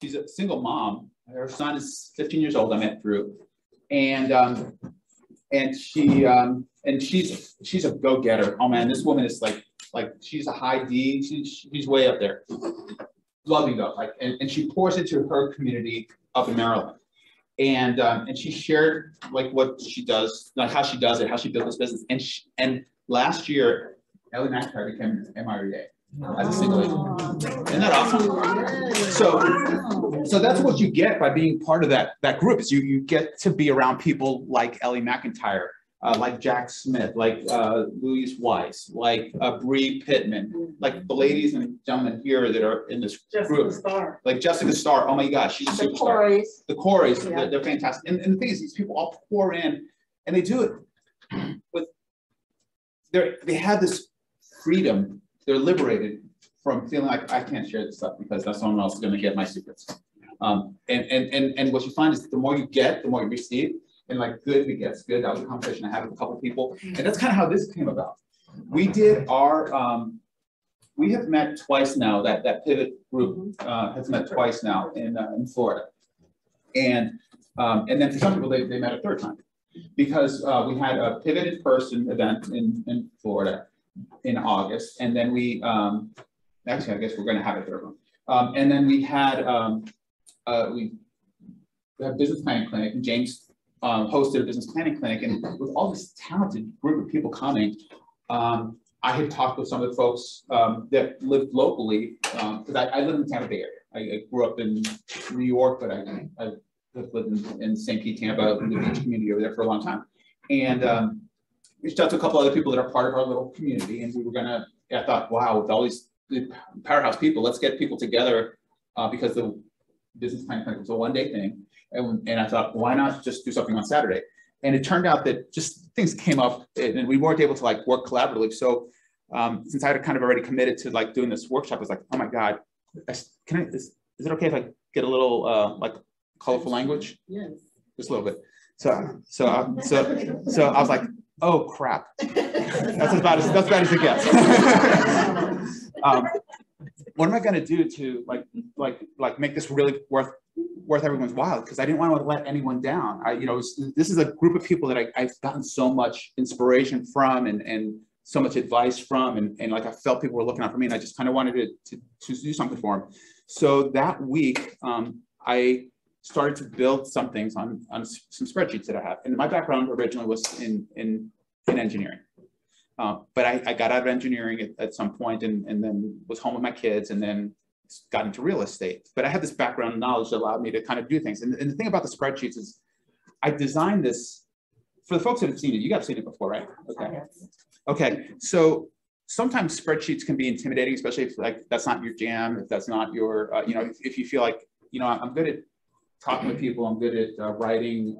she's a single mom. Her son is 15 years old. I met through, and she's a go-getter. Oh man, this woman is like she's a high D. She's way up there. Loving though, like, and she pours into her community up in Maryland, and she shared like what she does, like how she does it, how she built this business, and last year, Ellie McIntyre became MREA as a single agent. Isn't that awesome? So that's what you get by being part of that group. Is you get to be around people like Ellie McIntyre, like Jack Smith, like Louise Weiss, like Bree Pittman, like the ladies and gentlemen here that are in this group. Starr. Like Jessica Starr. Oh my gosh, she's a superstar. The Coreys, yeah. They're fantastic. And the thing is, these people all pour in, and they do it with. They have this freedom. They're liberated from feeling like I can't share this stuff because that's someone else is going to get my secrets. And what you find is the more you get, the more you receive. And like good begets good. That was a conversation I had with a couple of people, and that's kind of how this came about. We did our we have met twice now. That pivot group has met twice now in Florida, and then for some people they met a third time because we had a pivot in person event in Florida in August, and then we actually I guess we're going to have a third one, and then we had we have business planning clinic, and James hosted a business planning clinic, and with all this talented group of people coming, I had talked with some of the folks that lived locally, because I live in the Tampa Bay area. I grew up in New York, but I lived in St. Pete, Tampa, in the beach community over there for a long time. And reached out to a couple other people that are part of our little community, and we were gonna, I thought, wow, with all these powerhouse people, let's get people together because the business planning clinic was a one-day thing. And I thought, why not just do something on Saturday? And it turned out that just things came up and we weren't able to like work collaboratively. So since I had kind of already committed to like doing this workshop, I was like, oh my God, is it okay if I get a little like colorful language? Yes. Just a little bit. So I was like, oh crap. That's about as it gets. What am I going to do to like make this really worth everyone's while? Because I didn't want to let anyone down. This is a group of people that I've gotten so much inspiration from and so much advice from, and like I felt people were looking out for me, and I just kind of wanted to do something for them. So that week, I started to build some things on some spreadsheets that I have. And my background originally was in engineering. But I got out of engineering at some point and then was home with my kids and then got into real estate. But I had this background knowledge that allowed me to kind of do things. And the thing about the spreadsheets is I designed this for the folks that have seen it. You guys have seen it before, right? Okay. Okay. So sometimes spreadsheets can be intimidating, especially if like that's not your jam, if that's not your, if you feel like, I'm good at talking with people, I'm good at writing,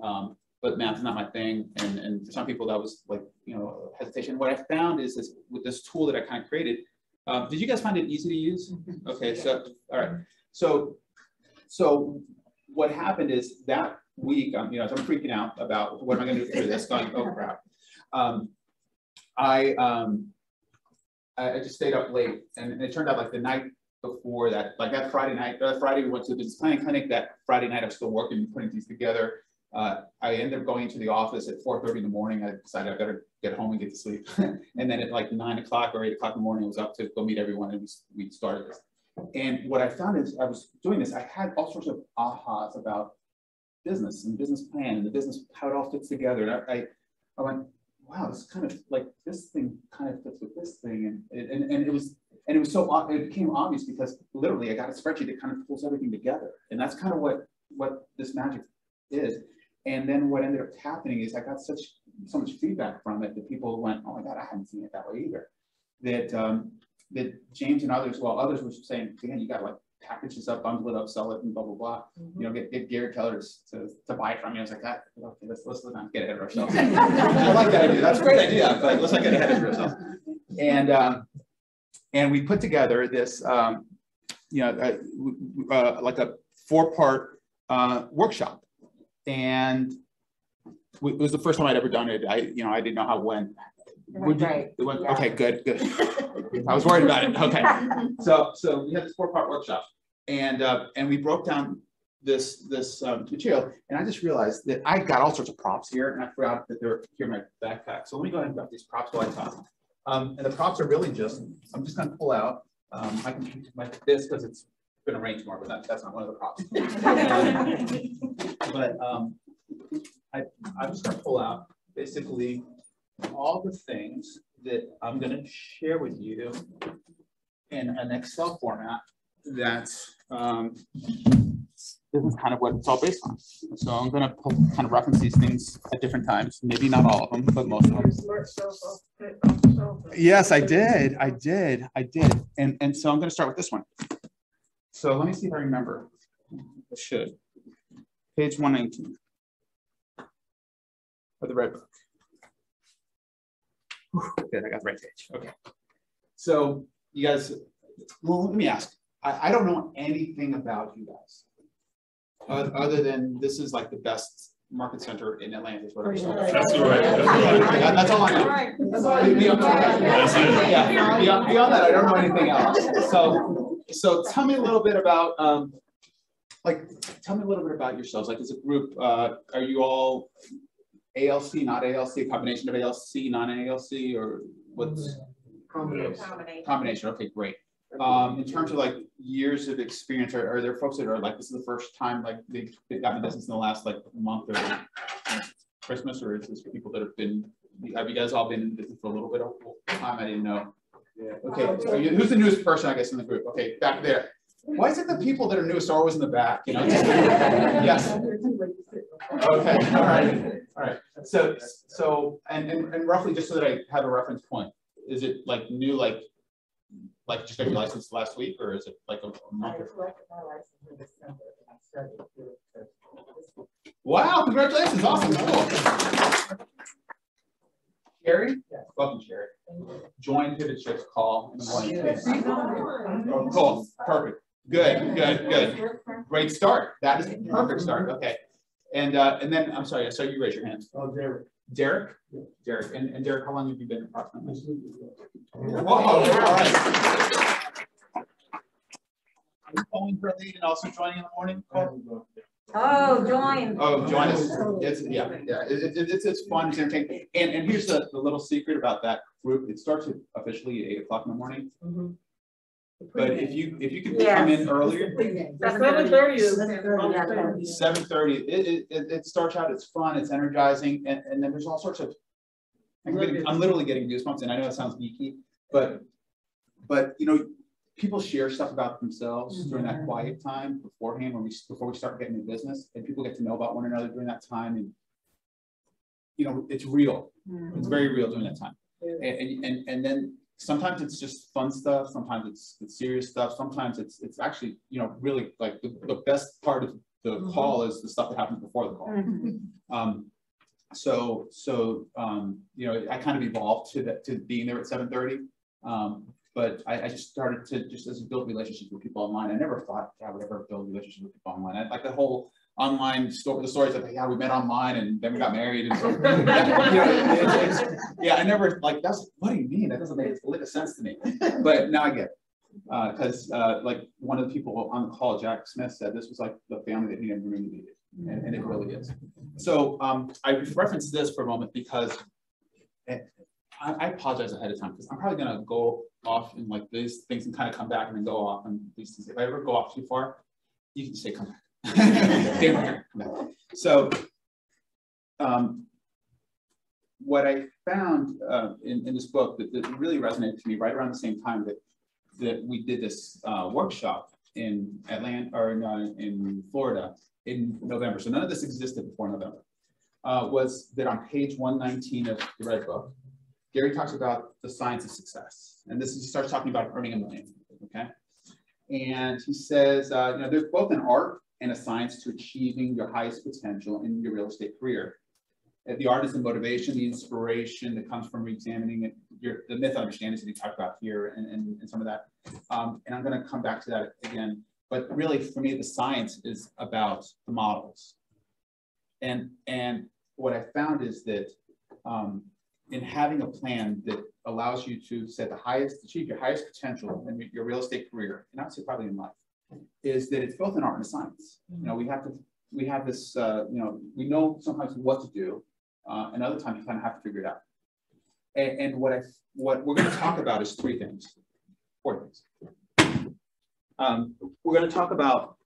but math is not my thing. And for some people that was like, hesitation. What I found is this, with this tool that I kind of created, did you guys find it easy to use? Okay, so, all right. So what happened is that week, I'm freaking out about what am I going to do for this, going, oh crap. I just stayed up late, and it turned out like the night before that, like that Friday we went to the business planning clinic. That Friday night I was still working, putting things together. I ended up going to the office at 4:30 in the morning. I decided I better get home and get to sleep. And then at like 9 o'clock or 8 o'clock in the morning, I was up to go meet everyone, and we started this. And what I found is I was doing this, I had all sorts of ahas about business and business plan and the business, how it all fits together. And I went, wow, this kind of like, this thing kind of fits with this thing. And it was so, it became obvious because literally I got a spreadsheet that kind of pulls everything together. And that's kind of what this magic is. And then what ended up happening is I got so much feedback from it that people went, oh my God, I hadn't seen it that way either. That James and others, well, others were saying, man, you got to like package this up, bundle it up, sell it, and blah, blah, blah. Mm-hmm. Get Gary Keller to buy it from me. I was like, okay, let's not get ahead of ourselves. I like that idea. That's a great idea, but let's not get ahead of ourselves. And we put together this, like a 4-part workshop. And it was the first time I'd ever done it. I didn't know how it went. Okay, good. I was worried about it. Okay. So we had this 4-part workshop. and we broke down this material, and I just realized that I got all sorts of props here, and I forgot that they're here in my backpack. So let me go ahead and grab these props while I talk. And the props are really just, I'm just going to pull out. I can like this because it's going to rain tomorrow, but that's not one of the props. But I'm just going to pull out basically all the things that I'm going to share with you in an Excel format that's this is kind of what it's all based on. So I'm going to kind of reference these things at different times. Maybe not all of them, but most of them. Yes, I did. And so I'm going to start with this one. So let me see if I remember. I should. Page 119 of the red book. Good, I got the right page. Okay. So you guys, well, let me ask. I don't know anything about you guys. Other than this is like the best market center in Atlanta. Is what I'm saying. That's right. That's all I know. That's all I know. Beyond that, I don't know anything else. So tell me a little bit about tell me a little bit about yourselves. Like as a group, are you all ALC, not ALC, a combination of ALC, non-ALC, or what's combination? Okay, great. In terms of like years of experience, are there folks that are like, this is the first time like they've gotten in business in the last like month or Christmas, or is this people that have you guys all been in business for a little bit of time? I didn't know. Yeah. Okay, so who's the newest person, I guess, in the group? Okay, back there. Why is it the people that are newest are always in the back? You know, yes. Okay, all right. So and roughly, just so that I have a reference point, is it like new, like just got your license last week, or is it like a month? Wow, congratulations, awesome, cool. Sherry? Yes. Welcome, Sherry. Join Pivot Shift's call in the morning, please. Oh, cool, perfect. Good. Great start. That is a perfect start. Okay. And then, I'm sorry, I saw you raise your hand. Oh, Derek. Derek? Yeah. Derek. And Derek, how long have you been approximately? Whoa, all right. Are you calling for a lead and also joining in the morning? Oh, join. Oh, join us. It's fun, it's entertaining. And here's the little secret about that group. It starts at officially 8 o'clock in the morning. Mm-hmm. But if you can come in earlier, 7:30 is 7:30. It starts out. It's fun. It's energizing, and then there's all sorts of. I'm literally getting goosebumps, and I know it sounds geeky, but you know, people share stuff about themselves during that quiet time beforehand before we start getting in business, and people get to know about one another during that time, and you know, it's real. It's very real during that time, and then. Sometimes it's just fun stuff. Sometimes it's serious stuff. Sometimes it's actually, you know, really like the best part of the call is the stuff that happens before the call. You know, I kind of evolved to being there at 7:30. But I just started to as build relationships with people online. I never thought I would ever build relationships with people online. Like the whole online story, the stories of we met online and then we got married. And so, you know, I never that's what do you mean? That doesn't make a lick of sense to me. But now I get it. Because like one of the people on the call, Jack Smith, said this was like the family that he never really needed. And it really is. So I referenced this for a moment because I apologize ahead of time because I'm probably going to go off in like these things and kind of come back and then go off and these things. If I ever go off too far, you can say come back. Come back. So what I found in this book that really resonated to me right around the same time that we did this workshop in Atlanta or in Florida in November. So none of this existed before November. Was that on page 119 of the Red Book, Gary talks about the science of success. And he starts talking about earning $1 million, okay? And he says, you know, there's both an art and a science to achieving your highest potential in your real estate career. The art is the motivation, the inspiration that comes from re-examining the myth understandings that he talked about here and some of that. And I'm going to come back to that again. But really, for me, the science is about the models. And what I found is that in having a plan that allows you to achieve your highest potential in your real estate career, and I would say probably in life, is that it's both an art and a science. You know, we have this, you know, we know sometimes what to do, and other times you kind of have to figure it out. And what we're going to talk about is four things. We're going to talk about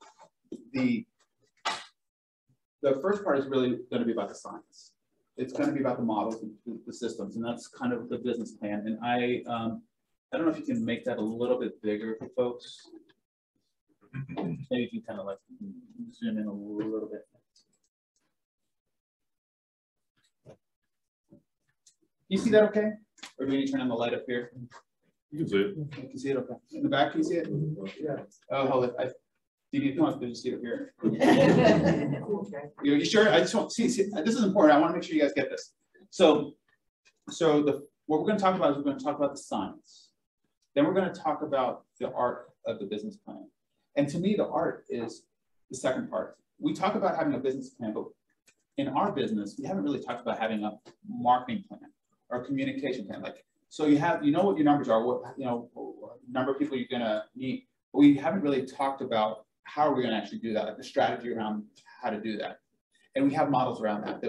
the first part is really going to be about the science. It's going to be about the models and the systems, and that's kind of the business plan. And I don't know if you can make that a little bit bigger for folks. Maybe if you kind of like zoom in a little bit. You see that okay? Or do we need to turn on the light up here? You can see it. You can see it okay. In the back, can you see it? Yeah. Oh, hold it. Do you need to come up to see it up here? You sure? I just want see. This is important. I want to make sure you guys get this. So what we're going to talk about is we're going to talk about the science. Then we're going to talk about the art of the business plan. And to me, the art is the second part. We talk about having a business plan, but in our business, we haven't really talked about having a marketing plan or a communication plan. Like, so you know what your numbers are, what number of people you're going to meet. But we haven't really talked about how are we going to actually do that, like the strategy around how to do that. And we have models around that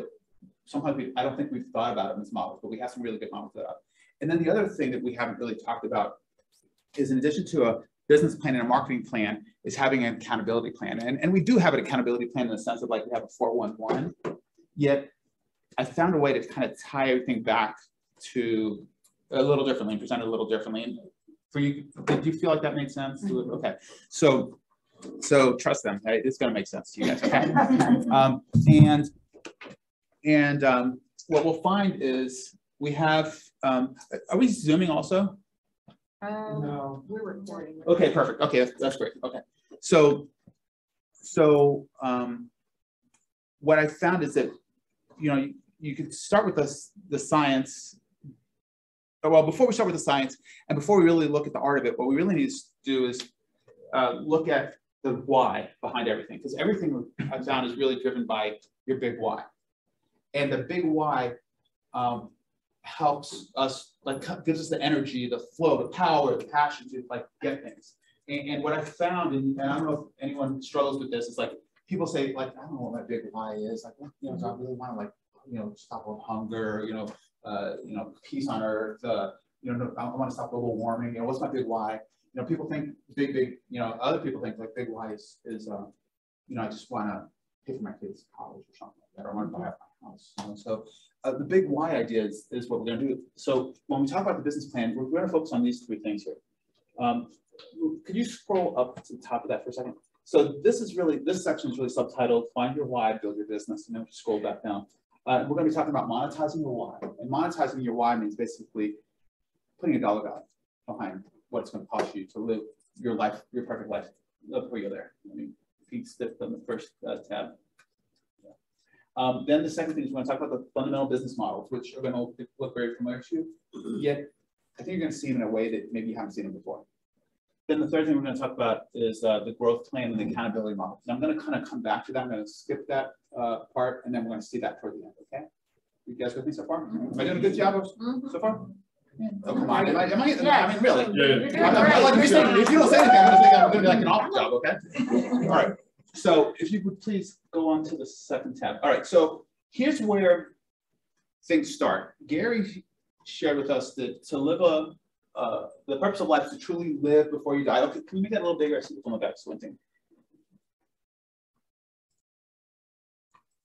sometimes I don't think we've thought about it in this model, but we have some really good models that up. And then the other thing that we haven't really talked about is, in addition to a business plan and a marketing plan, is having an accountability plan. And we do have an accountability plan in the sense of like we have a 411, yet I found a way to kind of tie everything back to a little differently and present it a little differently. And for you, did you feel like that made sense? Okay, so trust them, right? It's going to make sense to you guys. Okay. What we'll find is we have. Are we zooming also? No, we're recording. Okay, perfect. Okay, that's great. Okay, so what I found is that you could start with the science. Well, before we start with the science, and before we really look at the art of it, what we really need to do is look at the why behind everything, because everything I found is really driven by your big why, and the big why helps us, like, gives us the energy, the flow, the power, the passion to like get things. And what I found, and I don't know if anyone struggles with this, is like people say, like, I don't know what my big why is. Like, do I really want to, like, stop with hunger, peace on earth, I want to stop global warming. What's my big why? People think big, other people think like big why is I just want to pay for my kids' college or something like that, or I want to buy my house. So the big why idea is what we're going to do. So when we talk about the business plan, we're going to focus on these three things here. Could you scroll up to the top of that for a second? So this section is really subtitled "Find Your Why, Build Your Business," and then we'll scroll back down. We're going to be talking about monetizing your why, and monetizing your why means basically putting a dollar value behind what it's going to cost you to live your life, your perfect life. Before you're there, let me stick on the first tab. Then the second thing is we're going to talk about the fundamental business models, which are going to look very familiar to you. Yet, I think you're going to see them in a way that maybe you haven't seen them before. Then the third thing we're going to talk about is the growth plan and the accountability model. And I'm going to kind of come back to that. I'm going to skip that part, and then we're going to see that toward the end. Okay? You guys with me so far? Am I doing a good job so far? Yeah. Oh, come on. Am I I mean, really? Yeah. If you don't say anything, I'm going to think I'm doing like an awful job, okay? All right. So if you would please go on to the second tab. All right. So here's where things start. Gary shared with us that to live the purpose of life is to truly live before you die. Okay, can you make that a little bigger? I see what's on the back. So one thing.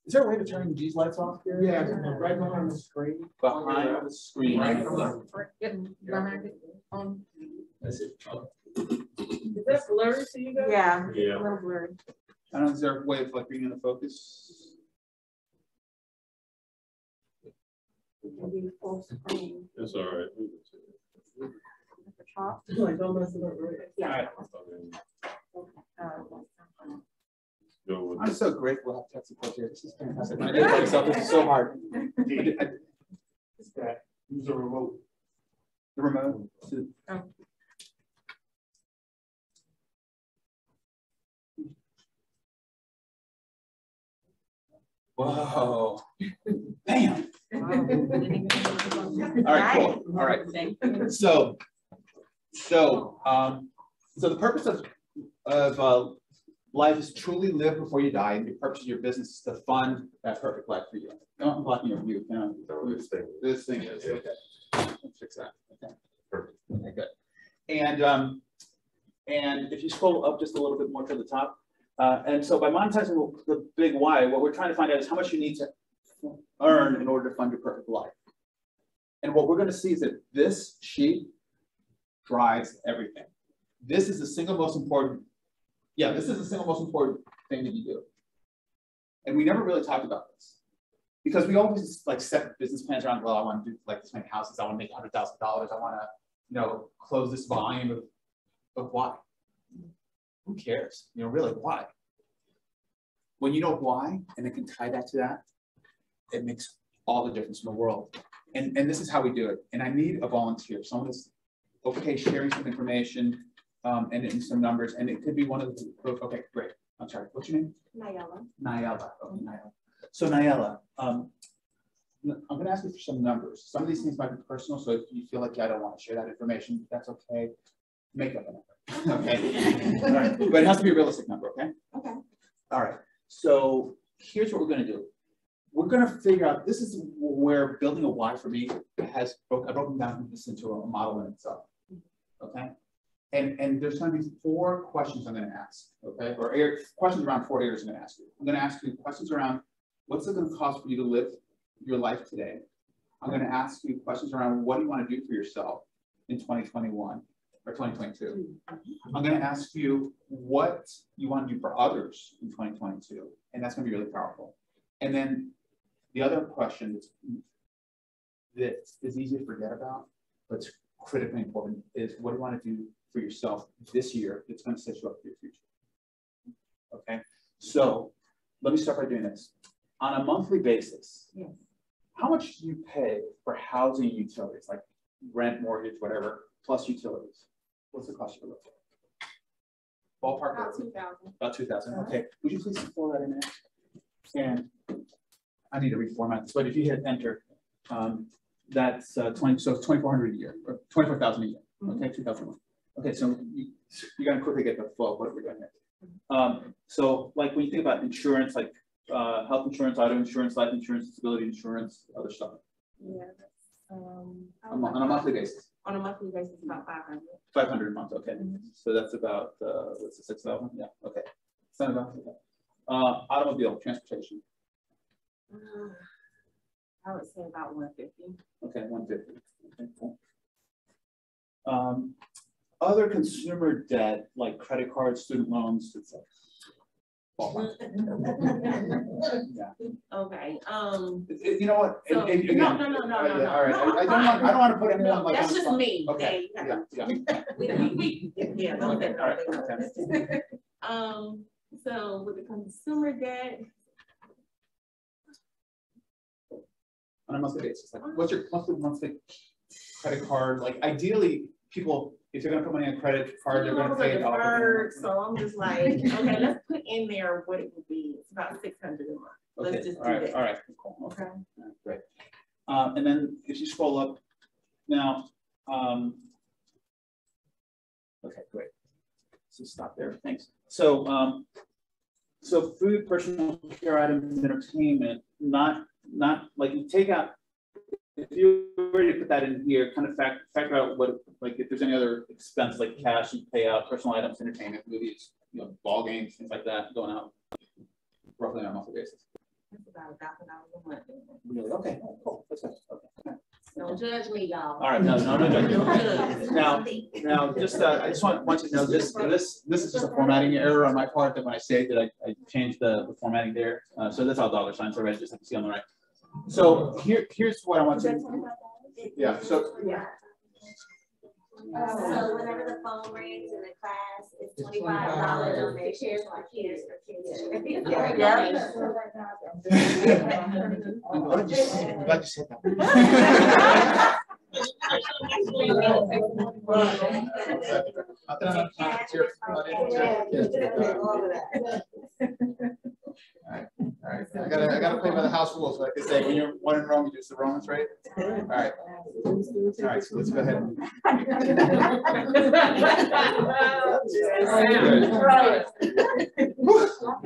Is there a way to turn these lights off here? Yeah, right behind the screen. Behind the screen. Right. Behind it. That's it. Okay. Is that blurry to you guys? Yeah. Yeah. A little blurry. I don't know, is there a way of like bringing in the focus? Maybe full screen It's all right. at the top. Like, don't mess it up, right? Yeah. Go with I'm so grateful to have tech support here. This is fantastic. When I did it by myself, this is so hard. Use the remote. The remote. Oh. Whoa. Bam. Wow. All right, cool. All right. So the purpose of life is truly live before you die, and the purpose of your business is to fund that perfect life for you. I'm blocking your view. This thing is okay. Let's fix that. Okay. Perfect. Okay, good. And if you scroll up just a little bit more to the top, and so by monetizing the big why, what we're trying to find out is how much you need to earn in order to fund your perfect life. And what we're going to see is that this sheet drives everything. This is the single most important. Yeah, this is the single most important thing that you do. And we never really talked about this because we always like set business plans around, well, I want to do like this many houses, I want to make $100,000, I want to, you know, close this volume of why? Who cares? You know, really, why? When you know why, and it can tie that to that, it makes all the difference in the world. And this is how we do it. And I need a volunteer, someone that's okay sharing some information and some numbers. And it could be one of the, okay, great. I'm sorry, what's your name? Nayela. Nayela. Oh, Nayela. So Nayela, I'm going to ask you for some numbers. Some of these things might be personal, so if you feel like I don't want to share that information, that's okay. Make up a number. Okay. All right. But it has to be a realistic number, okay? Okay. All right. So here's what we're going to do. We're going to figure out, this is where building a why for me has, I've broken down this into a model in itself. Okay. And there's going to be 4 questions I'm going to ask, okay? Or questions around 4 areas I'm going to ask you. I'm going to ask you questions around what's it going to cost for you to live your life today? I'm going to ask you questions around what do you want to do for yourself in 2021 or 2022. I'm going to ask you what you want to do for others in 2022, and that's going to be really powerful. And then the other question that is easy to forget about, but it's critically important, is what do you want to do for yourself this year that's going to set you up for your future? Okay, so let me start by doing this. On a monthly basis, Yes. How much do you pay for housing and utilities, like rent, mortgage, whatever, plus utilities? What's the cost you live? Ballpark? About 2,000. About 2,000. Okay. Would you please fill that in there? And I need to reformat this, but if you hit enter, that's 2,400 a year, or 24,000 a year. Okay, 2,001. Okay, so you got to quickly get the flow of what we're doing here. So, like when you think about insurance, like health insurance, auto insurance, life insurance, disability insurance, other stuff. Yeah. On a monthly basis. On a monthly basis, about 500. 500 a month. Okay, so that's about what's the 6,000? Yeah. Okay. Automobile transportation. I would say about 150. Okay, 150. Okay, cool. Other consumer debt like credit cards, student loans, etc. Yeah. Okay. You know what? So, Again, no. All right. I don't want to put anyone like that's on the just spot. me. Okay. Yeah. Yeah. Yeah. No, Okay, all right, okay. So with the consumer debt, On a monthly basis, like what's your monthly credit card? Like ideally, people, if they're going to put money on a credit card, they're going to pay it off. deferred, so I'm just like, okay, let's put in there what it would be. It's about 600 a month. Let's Okay, just all do right, that. all right, cool. Okay, Okay. all right, great. And then if you scroll up now, okay, great. So stop there. Thanks. So, so food, personal care items, entertainment, not like you take out. If you already put that in here, kind of factor out what, like if there's any other expense like cash you pay out, personal items, entertainment, movies, ball games, things like that, going out roughly on a monthly basis. It's about $1,000 a month. Really? Okay, cool. That's good. Okay. Don't judge me, y'all. All right, no judgment. Don't judge. Now, just I just want you to know this is just a formatting error on my part, that when I say that I changed the formatting there. So that's all dollar signs already, just have to see on the right. So here's what I want you. Yeah. So Yeah. So whenever the phone rings in the class, it's $25 on their shares for kids for kids. I'm glad you said that. All right. I gotta play by the house rules, like I say, when you're one in Rome, you do the Romans, right? All right. All right, so let's go ahead.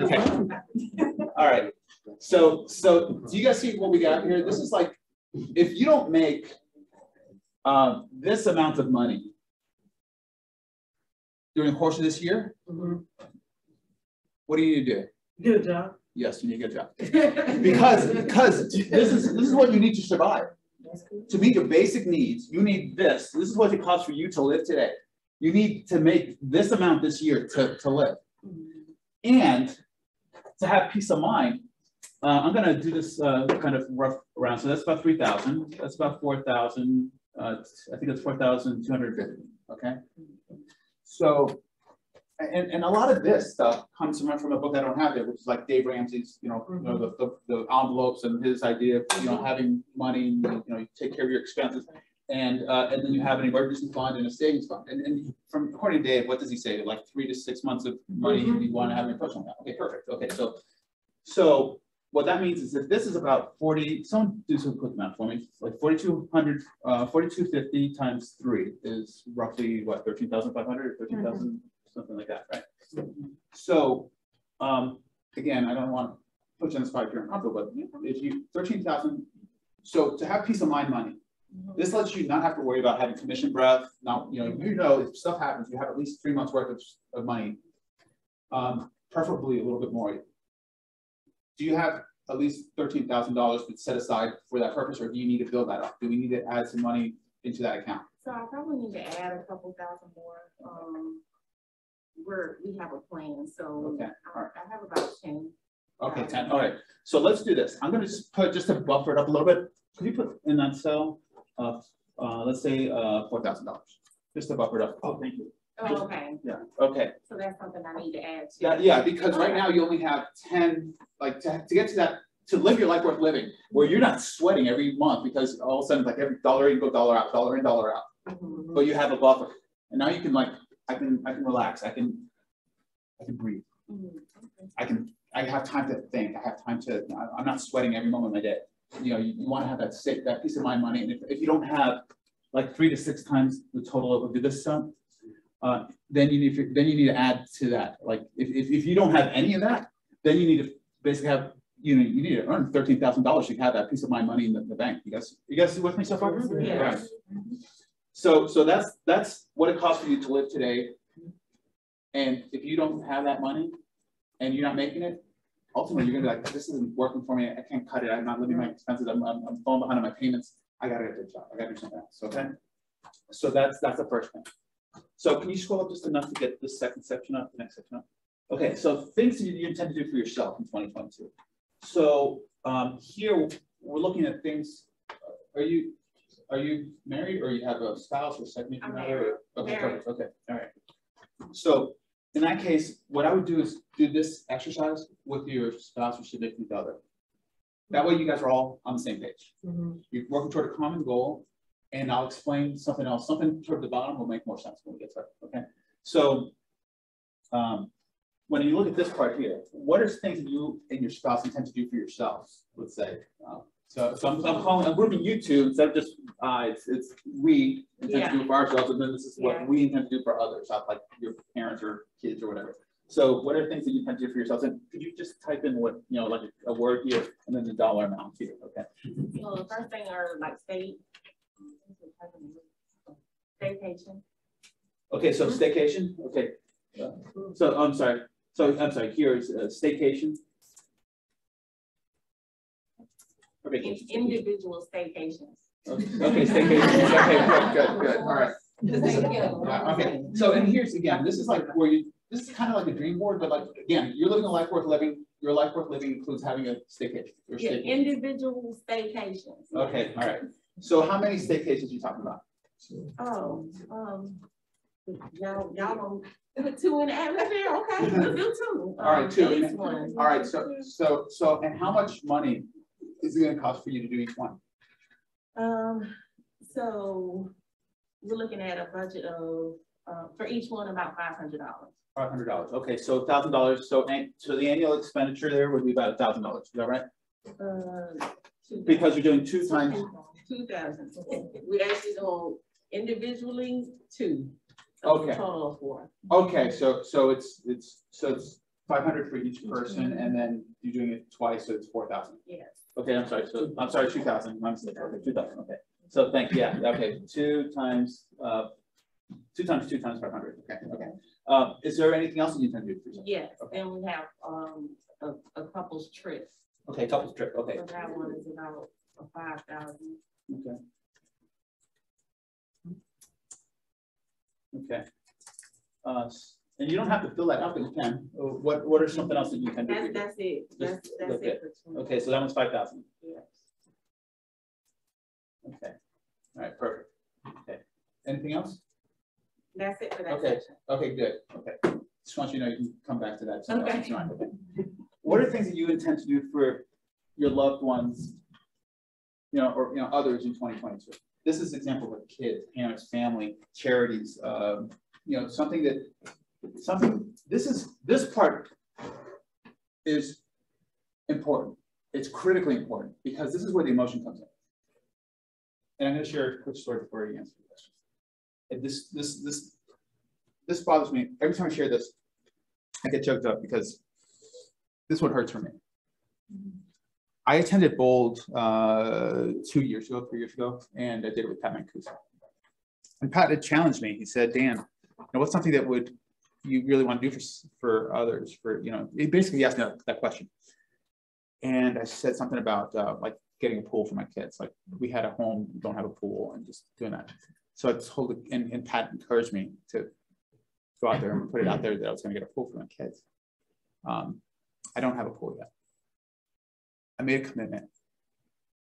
Okay. All right. So do you guys see what we got here? This is like, if you don't make this amount of money during the course of this year, what do you need to do? Good job. Yes, you need a good job. Because this is what you need to survive. To meet your basic needs, you need this. This is what it costs for you to live today. You need to make this amount this year to live. And to have peace of mind, I'm going to do this kind of rough around. So that's about 3,000. That's about 4,000. I think it's 4,250. Okay. So, and a lot of this stuff comes from a book I don't have there, which is like Dave Ramsey's, the envelopes and his idea of, having money, you take care of your expenses. And then you have an emergency fund and a savings fund. And from according to Dave, what does he say? Like 3 to 6 months of money you want to have in your personal account. Okay, perfect. Okay, so what that means is that this is about 40. Someone do some quick math for me. Like 4,200, 4,250 times 3 is roughly what, 13,500 or 13,000, something like that, right? So again, I don't want to put you on the spot if you're uncomfortable, but if you 13,000. So to have peace of mind money. This lets you not have to worry about having commission breath. Now, if stuff happens, you have at least 3 months worth of money, preferably a little bit more. Do you have at least $13,000 set aside for that purpose, or do you need to build that up? Do we need to add some money into that account? So I probably need to add a couple thousand more. We have a plan, so okay. I have about 10. Okay, 10. All right. So let's do this. I'm going to just put to buffer it up a little bit. Could you put in that cell? Let's say $4,000, just to buffer it up. Oh, thank you. Oh, okay. Yeah. Okay. So that's something I need to add to. Yeah, because right now you only have 10. Like to get to that, to live your life worth living, where you're not sweating every month because all of a sudden like every dollar in, go dollar out, dollar in, dollar out. But you have a buffer, and now you can I can relax. I can breathe. I have time to think. I have time to. I'm not sweating every moment of my day. You want to have that peace of mind money, and if you don't have like 3 to 6 times the total of this sum, then you need to add to that. Like if you don't have any of that, then you need to basically have you need to earn $13,000 to have that peace of mind money in the bank. You guys with me so far? Yeah. Right. So that's what it costs for you to live today. And if you don't have that money and you're not making it, ultimately you're gonna be like, this isn't working for me. I can't cut it. I'm not living my expenses. I'm falling behind on my payments. I gotta get a job. I gotta do something else. Okay. So that's the first thing. So can you scroll up just enough to get this second section up, the next section up? Okay. So things that you intend to do for yourself in 2022. So here we're looking at things. Are you married, or you have a spouse or significant other? Okay, married. perfect. Okay, all right. So in that case, what I would do is do this exercise with your spouse or significant other. That way, you guys are all on the same page. You're working toward a common goal, and I'll explain something else. Something toward the bottom will make more sense when we get started. Okay, so. When you look at this part here, what are things that you and your spouse intend to do for yourselves? Let's say. So I'm grouping you two instead of just it's we intend to do for ourselves, and then this is what we intend to do for others, not like your parents or kids or whatever. So what are things that you intend to do for yourselves? And could you just type in what like a word here and then the dollar amount here? Okay. So the first thing are like staycation. Okay, so staycation. Okay. So I'm sorry. Here's staycation. Individual staycations. Okay, staycation. Okay, good. All right. Okay. So and here's again. This is like where this is kind of like a dream board, but like again, you're living a life worth living. Your life worth living includes having a staycation. Individual staycations. Okay. All right. So how many staycations are you talking about? Oh, y'all don't put 2 in the atmosphere. Okay, we'll do 2. All right, 2. At least 1. All right. So and how much money is it going to cost for you to do each one? So we're looking at a budget of For each one, about $500. $500. Okay, so $1,000. So the annual expenditure there would be about $1,000. Is that right? Because you're doing 2 times. 2,000. We actually go individually 2. Okay. Total of 4. Okay, so it's 500 for each person, and then you're doing it twice, so it's 4,000. Yes. Okay, I'm sorry. So I'm sorry, 2,000. My mistake. Okay, 2,000. Okay. So thank you. Yeah. Okay. 2 times 2 times 2 times 500. Okay. Okay. Is there anything else you intend to do for yourself? Yes. Okay. And we have a couple's trip. Okay. Couples trip. Okay. So that one is about 5,000. Okay. Okay. And you don't have to fill that out, but you can. What are something else that you can do? That's it. That's it. For Okay, so that one's 5,000. Yes. Okay. All right, perfect. Okay. Anything else? That's it for that Okay. section. Okay, good. Okay. Just want you to know you can come back to that. Okay. Okay. What are things that you intend to do for your loved ones, or others in 2022? This is an example of kids, parents, family, charities, this part is important. It's critically important because this is where the emotion comes in. And I'm going to share a quick story before you answer the question. And this bothers me. Every time I share this, I get choked up because this one hurts for me. I attended Bold 2 years ago, 3 years ago, and I did it with Pat Mancuso. And Pat had challenged me. He said, Dan, what's something that you really want to do for others? He asked me that question. And I said something about like getting a pool for my kids. Like we had a home, don't have a pool, and just doing that. So I told it, and Pat encouraged me to go out there and put it out there that I was going to get a pool for my kids. I don't have a pool yet. I made a commitment,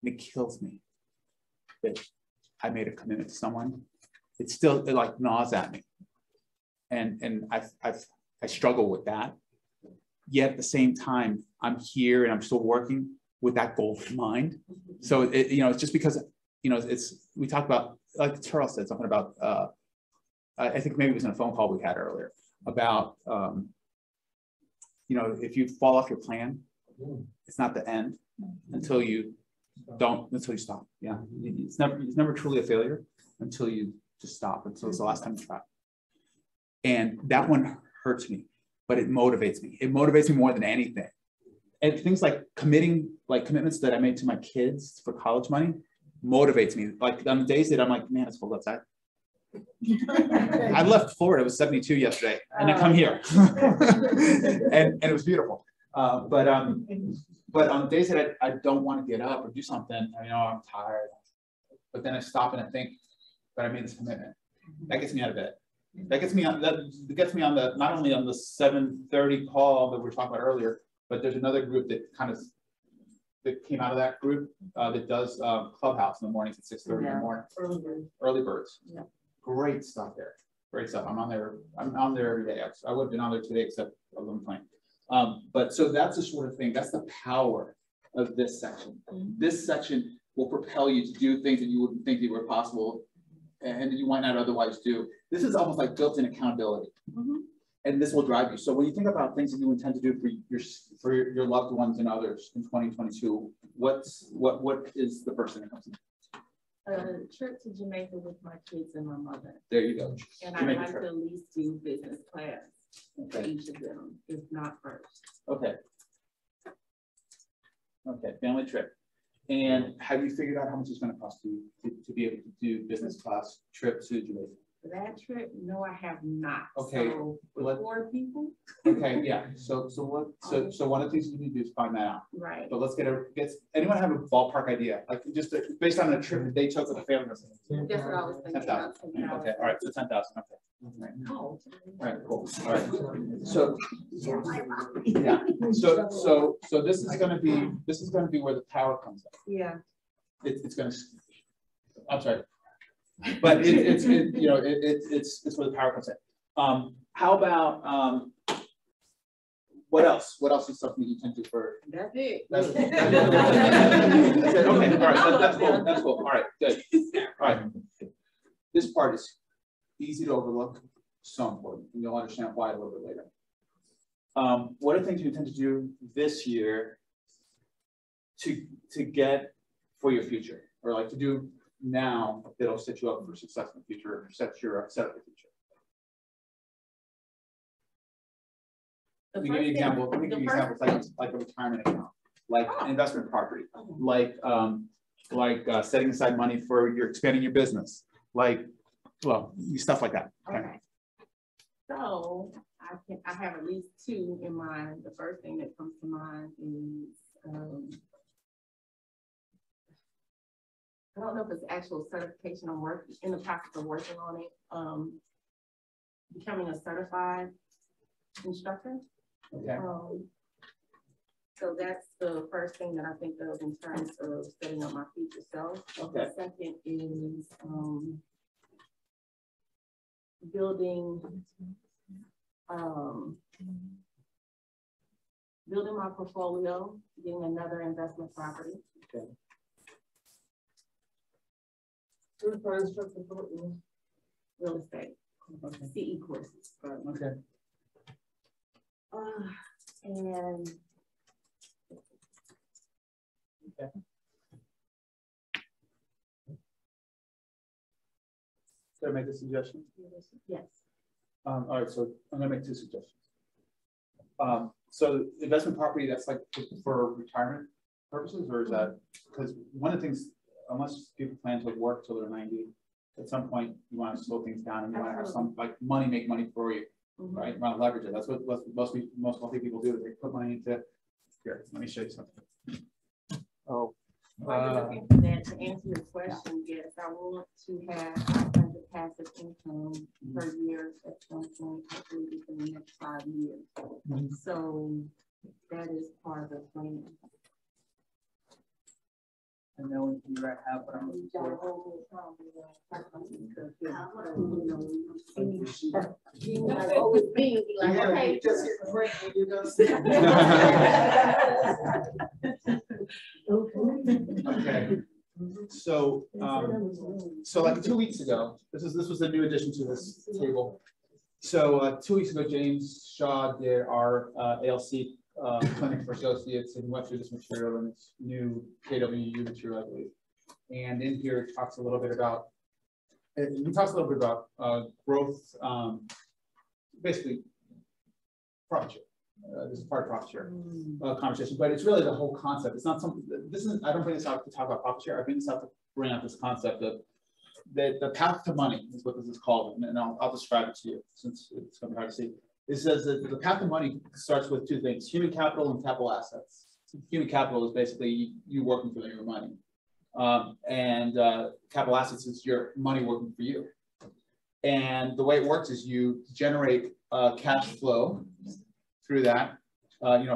and it kills me that I made a commitment to someone. It like gnaws at me, and I struggle with that. Yet at the same time, I'm here and I'm still working with that goal in mind. So it's just because we talked about, like Charles said something about I think maybe it was in a phone call we had earlier about if you fall off your plan, it's not the end until you stop. Yeah, it's never truly a failure until you just stop, until it's the last time you try. And that one hurts me, but it motivates me. It motivates me more than anything. And things like commitments that I made to my kids for college money motivates me. Like on the days that I'm like, man, it's cold outside. I left Florida, it was 72 yesterday, and I come here. and it was beautiful. But on days that I don't want to get up or do something, I'm tired. But then I stop and I think, but I made this commitment. That gets me out of bed. That gets me on the not only on the 7:30 call that we were talking about earlier, but there's another group that that came out of that group that does Clubhouse in the mornings at 6:30 in the morning. Early birds. Yeah. Great stuff there. Great stuff. I'm on there every day. I would have been on there today except I wasn't playing. But so that's the sort of thing. That's the power of this section. This section will propel you to do things that you wouldn't think that were possible and that you might not otherwise do. This is almost like built-in accountability. And this will drive you. So when you think about things that you intend to do for your loved ones and others in 2022, what is the first thing that comes in? A trip to Jamaica with my kids and my mother. There you go. And I'd like to at least do business class for each of them, if not first. Okay. Okay, family trip. And have you figured out how much it's going to cost you to be able to do business class trip to Jamaica? For that trip, no, I have not. Okay. So with 4 people. Okay, yeah. So one of the things you need to do is find that out. Right. But let's anyone have a ballpark idea? Like just based on the trip that they took with the family. That's what I was thinking. 10,000. Okay, all right, so 10,000. Okay. Right. Oh. All right, cool. All right. So yeah. So this is going to be where the power comes in. Yeah. It's going to. I'm sorry. But it's where the power comes in. How about what else? What else is something you tend to do for? That's it. That's it. Okay, all right, that's cool. That's cool. All right, good. All right. This part is easy to overlook, so important, and you'll understand why a little bit later. What are things you intend to do this year to get for your future, or like to do now that'll set you up for success in the future, or set up the future? Let me give you examples. Let me give you examples like a retirement account, like an investment property, like setting aside money for your expanding your business, like, well, stuff like that. Okay. So I have at least two in mind. The first thing that comes to mind is I don't know if it's actual certification. I'm in the process of working on it. Becoming a certified instructor. Okay. So that's the first thing that I think of in terms of setting up my future self. Okay. The second is building my portfolio, getting another investment property. Okay. Real estate, Okay. CE courses. Okay. And Okay. Can I make a suggestion? yes. All right, so I'm gonna make two suggestions. So investment property, that's like for retirement purposes, or is that, because one of the things, unless people plan to work till they're 90, at some point you want to slow things down and you want to have some like money make money for you, right? You want to leverage it. That's what most wealthy people do. They put money into, here, let me show you something. Oh. To answer your question, yes, I want to have 500 passive income per year at some point, hopefully within the next 5 years. So that is part of the plan. And then when you have what I'm looking for. Okay. So, so like 2 weeks ago, this was a new addition to this table. So 2 weeks ago, James Shaw did our ALC clinic for associates, and went through this material and it's new KWU material, I believe. And in here it talks a little bit about, growth, basically profit share. This is part of profit share conversation, but it's really the whole concept. It's not something, I don't bring this out to talk about profit share. I bring this out to bring out this concept of the path to money is what this is called. And I'll describe it to you since it's going to be hard to see. It says that the path to money starts with two things: human capital and capital assets. Human capital is basically you working for your money. And capital assets is your money working for you. And the way it works is you generate cash flow through that.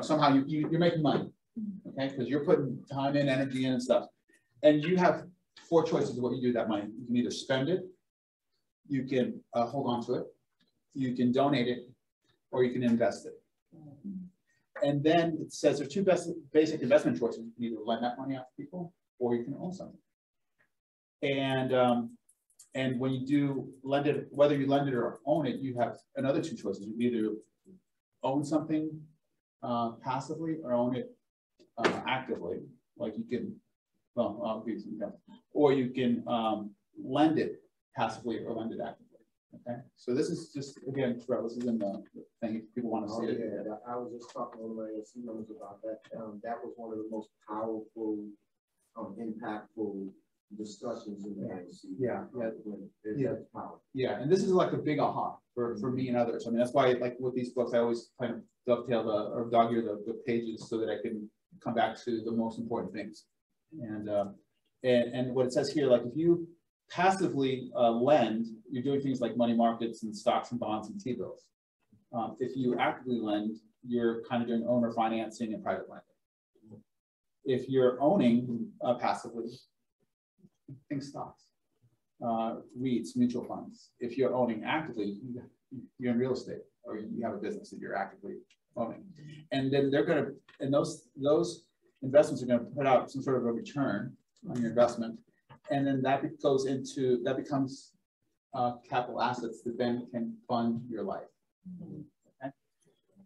Somehow you're making money, okay? Because you're putting time in, energy in, and stuff. And you have four choices of what you do with that money. You can either spend it, you can hold on to it, you can donate it, or you can invest it. And then it says there are two basic investment choices. You can either lend that money out to people, or you can own something. And when you do lend it, whether you lend it or own it, you have another two choices. You can either own something passively or own it actively. Like you can, or you can lend it passively or lend it actively. Okay, so this is just, again, this is in the thing if people want to see it. Yeah, I was just talking to my ASC members about that. That was one of the most powerful, impactful discussions in the ASC. Yeah. Yeah, and this is like a big aha for me and others. I mean, that's why, like with these books, I always kind of dovetail or dog ear the pages so that I can come back to the most important things. And what it says here, like if you passively lend, you're doing things like money markets and stocks and bonds and T-bills. If you actively lend, you're kind of doing owner financing and private lending. If you're owning passively, think stocks, REITs, mutual funds. If you're owning actively, you're in real estate or you have a business that you're actively owning. And then they're going to, and those investments are going to put out some sort of a return on your investment. And then that becomes capital assets that then can fund your life. Okay?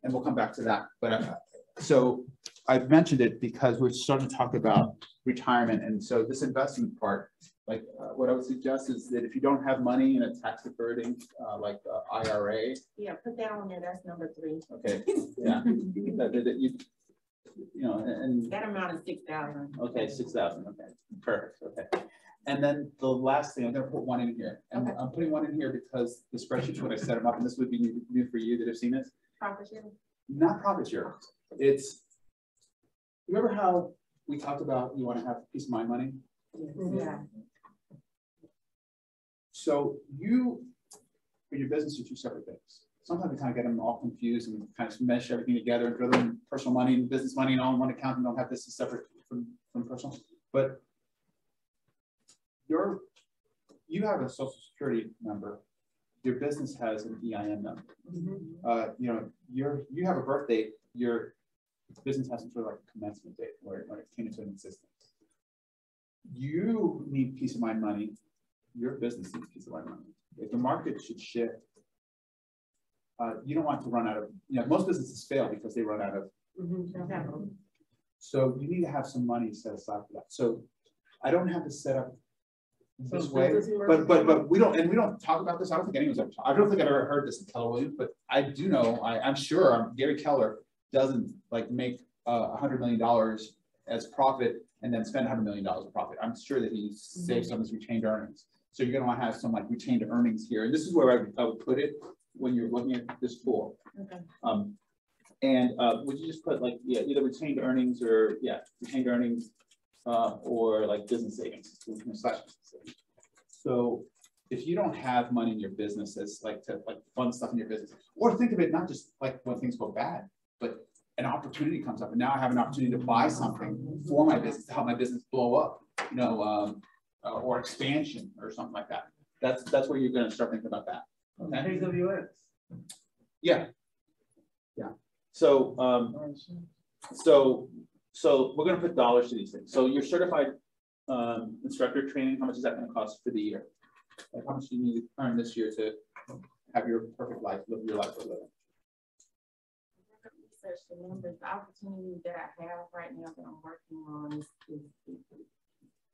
And we'll come back to that. But so I've mentioned it because we're starting to talk about retirement. And so this investment part, like what I would suggest is that if you don't have money in a tax deferred like IRA. Yeah, put that on there, that's number 3. Okay, yeah. You know, and That amount is 6,000. okay, 6,000. Okay, perfect. Okay, and then the last thing I'm going to put one in here, and Okay. I'm putting one in here because the spreadsheet when I set them up, and this would be new for you that have seen this. Profit sharing? Not profit share. It's remember how we talked about you want to have peace of mind money. Yeah. So you, for your business, are 2 separate things. Sometimes we kind of get them all confused and kind of mesh everything together and throw them personal money and business money and all in one account and don't have this as separate from personal. But you have a social security number. Your business has an EIN number. You know, you have a birth date. Your business has some sort of like a commencement date where it came into existence. You need peace of mind money. Your business needs peace of mind money. If the market should shift, you don't want to run out of, you know, most businesses fail because they run out of. So you need to have some money set aside for that. So I don't have to set up this way, but we don't talk about this. I don't think anyone's ever. I don't think I've ever heard this in Keller Williams, but I do know. I'm sure Gary Keller doesn't like make $100 million as profit and then spend $100 million of profit. I'm sure that he saves some of his retained earnings. So you're going to want to have some like retained earnings here, and this is where I would put it when you're looking at this tool. Okay. And would you just put like either retained earnings or retained earnings or like business savings / So if you don't have money in your business that's like to like fund stuff in your business, or think of it not just like when things go bad, but an opportunity comes up and now I have an opportunity to buy something for my business to help my business blow up, you know, or expansion or something like that. That's where you're going to start thinking about that. Okay. AWS. Yeah. So so we're going to put dollars to these things. So your certified instructor training, how much is that going to cost for the year? Like how much do you need to earn this year to have your perfect life, live your life for a living? Research the numbers, the opportunities that I have right now that I'm working on is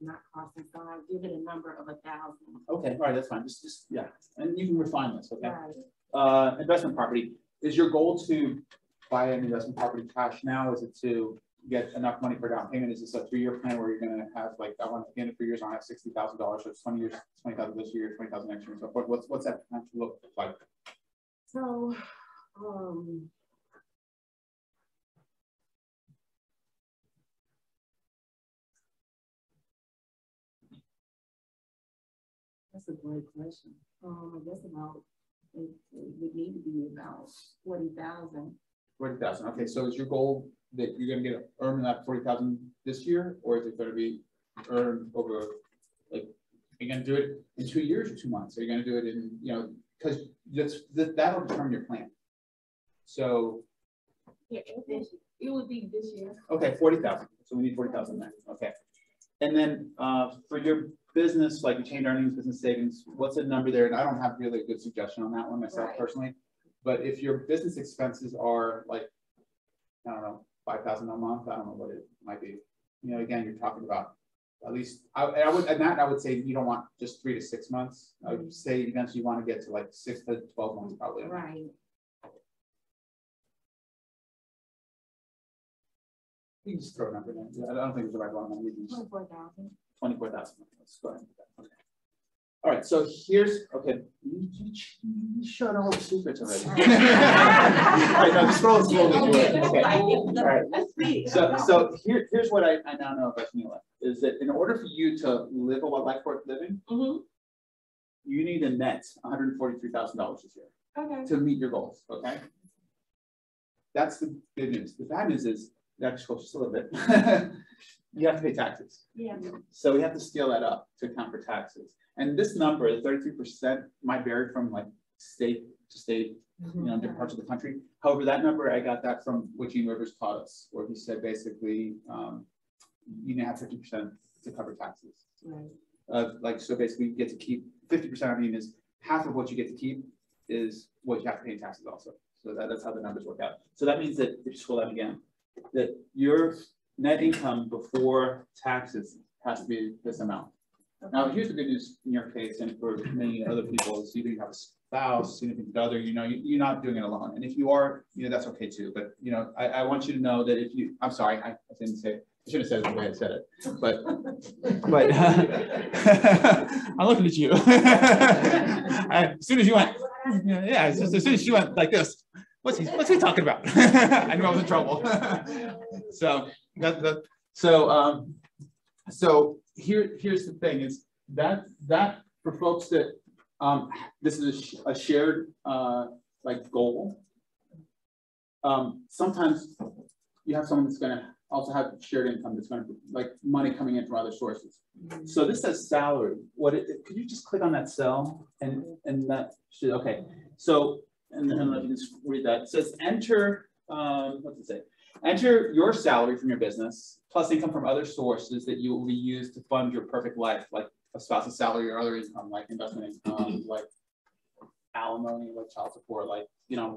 not costing, so I'll give it a number of 1,000. Okay, all right, that's fine. Just yeah, and you can refine this. Okay. Right. Investment property. Is your goal to buy an investment property cash now? Is it to get enough money for down payment? Is this a 3-year plan where you're going to have like I want at the end of 3 years I have $60,000, so it's 20 years, 20,000 this year, 20,000 next year, and so forth. What's that plan to look like? So that's a great question. I guess it would need to be about 40,000. 40,000. Okay, so is your goal that you're going to earn that 40,000 this year, or is it going to be earned over like are you going to do it in 2 years or 2 months? Are you going to do it in because that'll determine your plan. So yeah, it would be this year. okay, 40,000. So we need 40,000 then. Okay, and then for your business, like retained earnings, business savings, what's the number there? And I don't have really a good suggestion on that one myself personally. But if your business expenses are like, I don't know, 5,000 a month, I don't know what it might be. You know, again, you're talking about at least, I would say you don't want just 3 to 6 months. I would say eventually you want to get to like 6 to 12 months probably. Right. You can just throw a number in. I don't think it's the right one. 24,000. 24,000. Let's go ahead. Okay. All right, so here's, okay, you showed all the secrets already. All right, now just roll slowly. Okay. All right. So here's what I now know about Mela, is that in order for you to live a life worth living, you need a net $143,000 this year to meet your goals, okay? That's the good news. The bad news is, that just goes just a little bit. You have to pay taxes. Yeah. So we have to scale that up to account for taxes. And this number, 33%, might vary from like state to state, you know, different parts of the country. However, that number, I got that from what Gene Rivers taught us, where he said basically you need to have 50% to cover taxes. Right. Like, so basically you get to keep 50%, I mean, is half of what you get to keep is what you have to pay in taxes also. So that's how the numbers work out. So that means that, if you scroll down again, that your net income before taxes has to be this amount. Now, here's the good news in your case, and for many other people, is either you have a spouse, significant other, you're not doing it alone. And if you are, that's okay too. But, I want you to know that if you, I'm sorry, I didn't say, I should have said it the way I said it, but I'm looking at you. As soon as you went, as soon as you went like this, what's he talking about? I knew I was in trouble. So here's the thing is that for folks that this is a shared like goal. Sometimes you have someone that's going to also have shared income that's going to like money coming in from other sources. So this says salary. Could you just click on that cell and that should, okay. So and then let me just read that. It says enter what's it say? Enter your salary from your business plus income from other sources that you will be used to fund your perfect life, like a spouse's salary or other income, like investment income, like alimony, like child support, like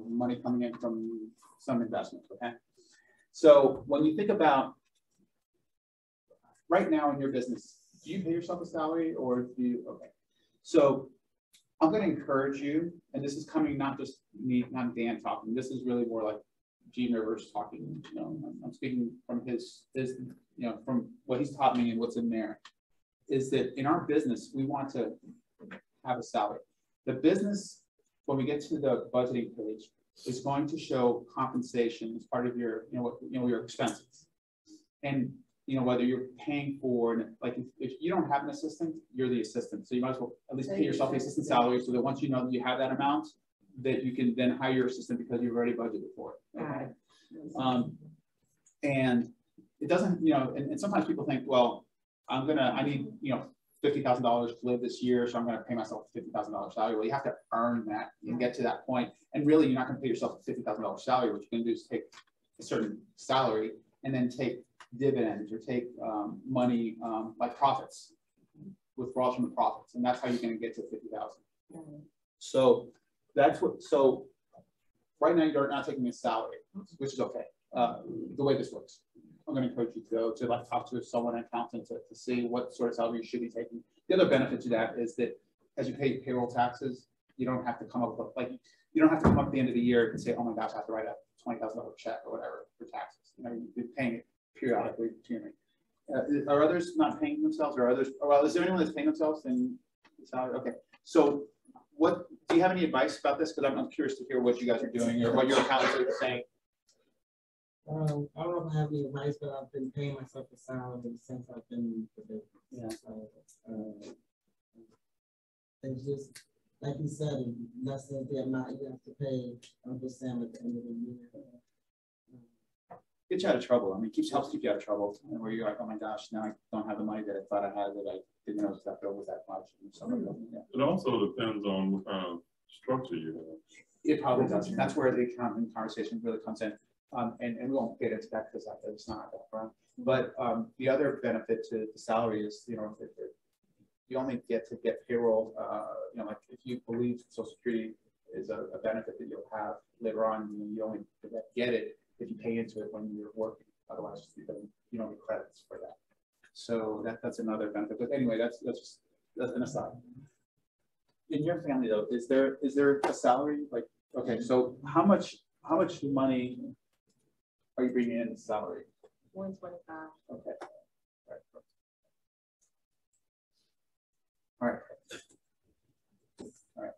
money coming in from some investment. Okay. So when you think about right now in your business, do you pay yourself a salary or do you? Okay. So I'm going to encourage you, and this is coming not just me, not Dan talking. This is really more like Gene Rivers talking. I'm speaking from his from what he's taught me and what's in there. Is that in our business we want to have a salary. The business, when we get to the budgeting page, is going to show compensation as part of your your expenses, and whether you're paying for, like if you don't have an assistant, you're the assistant, so you might as well at least pay yourself the assistant salary, so that once you know that you have that amount, that you can then hire your assistant because you've already budgeted for it. Okay. And it doesn't, and sometimes people think, well, I need $50,000 to live this year, so I'm going to pay myself a $50,000 salary. Well, you have to earn that and get to that point. And really, you're not going to pay yourself a $50,000 salary. What you're going to do is take a certain salary and then take dividends or take money like profits, withdrawals from the profits, and that's how you're going to get to 50,000. So that's what. So right now you're not taking a salary, which is okay. The way this works. I'm going to encourage you to go to like talk to someone, an accountant, to see what sort of salary you should be taking. The other benefit to that is that as you pay payroll taxes, you don't have to come up with you don't have to come up at the end of the year and say, oh my gosh, I have to write a $20,000 check or whatever for taxes. You've been paying it periodically to me. Are others not paying themselves, or others? Well, is there anyone that's paying themselves in salary? Okay. So do you have any advice about this? Because I'm curious to hear what you guys are doing or what your accountants are saying. I don't know if I have any advice, but I've been paying myself a salary since I've been with the business. Yeah. It's just, like you said, less than the amount you have to pay. I'm just saying at the end of the year. Gets you out of trouble. I mean, helps keep you out of trouble. And where you're like, oh my gosh, now I don't have the money that I thought I had, that I didn't know that bill was that much. It also depends on what kind of structure you have. It probably does. That's where the accounting conversation really comes in. And we won't get into that because it's not that front. But the other benefit to the salary is, you only get payroll, like if you believe Social Security is a benefit that you'll have later on, you only get it if you pay into it when you're working. Otherwise, you don't get credits for that. So that's another benefit. But anyway, that's an aside. In your family, though, is there a salary? Like, okay, so how much money are you bringing in as salary? 125. Okay. All right. All right.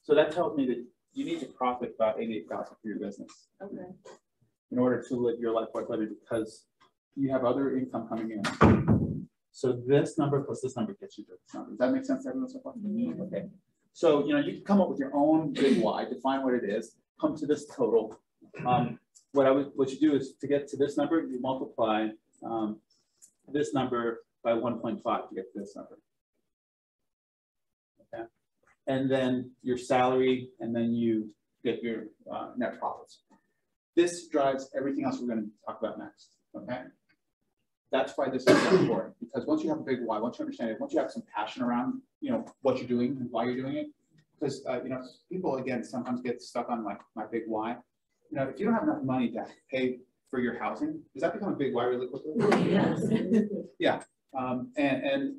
So that tells me that you need to profit about $88,000 for your business. Okay. In order to live your life worth living, because you have other income coming in. So this number plus this number gets you to this number. Does that make sense to everyone so far? Yeah. Okay. So you can come up with your own big why, define what it is, come to this total. What you do is to get to this number, you multiply this number by 1.5 to get to this number. Okay. And then your salary, and then you get your net profits. This drives everything else we're going to talk about next. Okay. That's why this is so important, because once you have a big why, once you understand it, once you have some passion around what you're doing and why you're doing it, because, you know, people, again, sometimes get stuck on like my big why. You know, if you don't have enough money to pay for your housing, does that become a big why really quickly? Yes. Yeah, and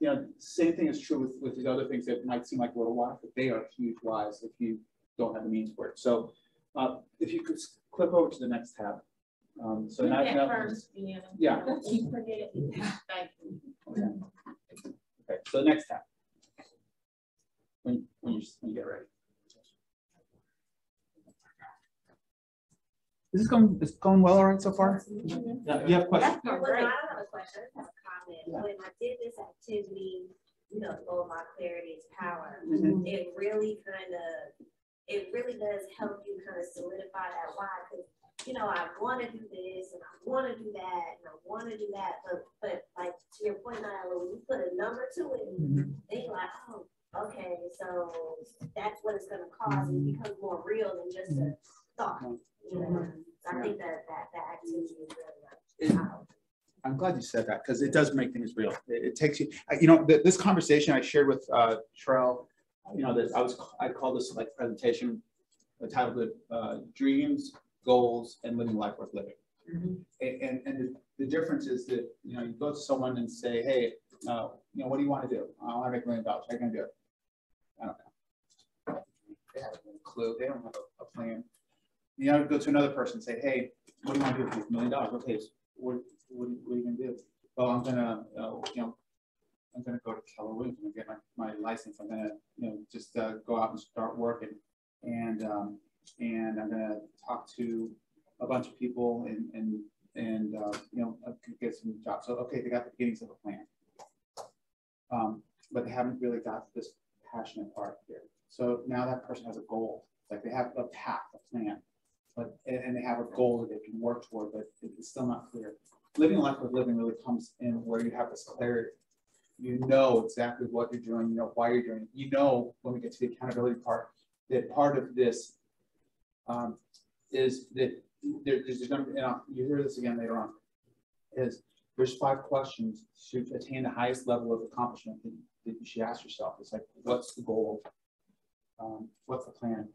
you know, same thing is true with these other things that might seem like little whys, but they are huge whys if you don't have the means for it. So if you could click over to the next tab. So now, First, yeah. Keep forgetting. Thank you. Okay, so the next tab. When you get ready. Is this going well all right so far? Yeah, you have questions? Well, no, I don't have a question, I just have a comment. Yeah. When I did this activity, you know, go my clarity is power, Mhm. it really does help you kind of solidify that why, because, you know, I want to do this, and I want to do that, and I want to do that, but like, to your point, Nyla, when you put a number to it, Mhm. then you're like, oh, okay, so that's what it's going to cost, and it becomes more real than just a thought. You know? I think that activity is really powerful. I'm glad you said that because it does make things real. It takes you, you know, this conversation I shared with Trell, you know, that I call this like presentation titled Dreams, Goals, and Living Life Worth Living. Mm-hmm. And the difference is that, you know, you go to someone and say, hey, you know, what do you want to do? I want to make $1 million. How are you going to do it? I don't know. They have no clue. They don't have a plan. You know, go to another person and say, hey, what do you want to do with this $1 million? Okay, so what are you going to do? Well, I'm going to, you know, I'm going to go to Keller Williams and get my license. I'm going to, you know, just go out and start working. And I'm going to talk to a bunch of people and you know, get some jobs. So, okay, they got the beginnings of a plan. But they haven't really got this passionate part here. So now that person has a goal. Like they have a path, a plan. And they have a goal that they can work toward, but it's still not clear. Living life with living really comes in where you have this clarity. You know exactly what you're doing, you know why you're doing it. You know, when we get to the accountability part, that part of this is that there's going to be, you hear this again later on, is there's 5 questions to attain the highest level of accomplishment that you should ask yourself. It's like, what's the goal? What's the plan?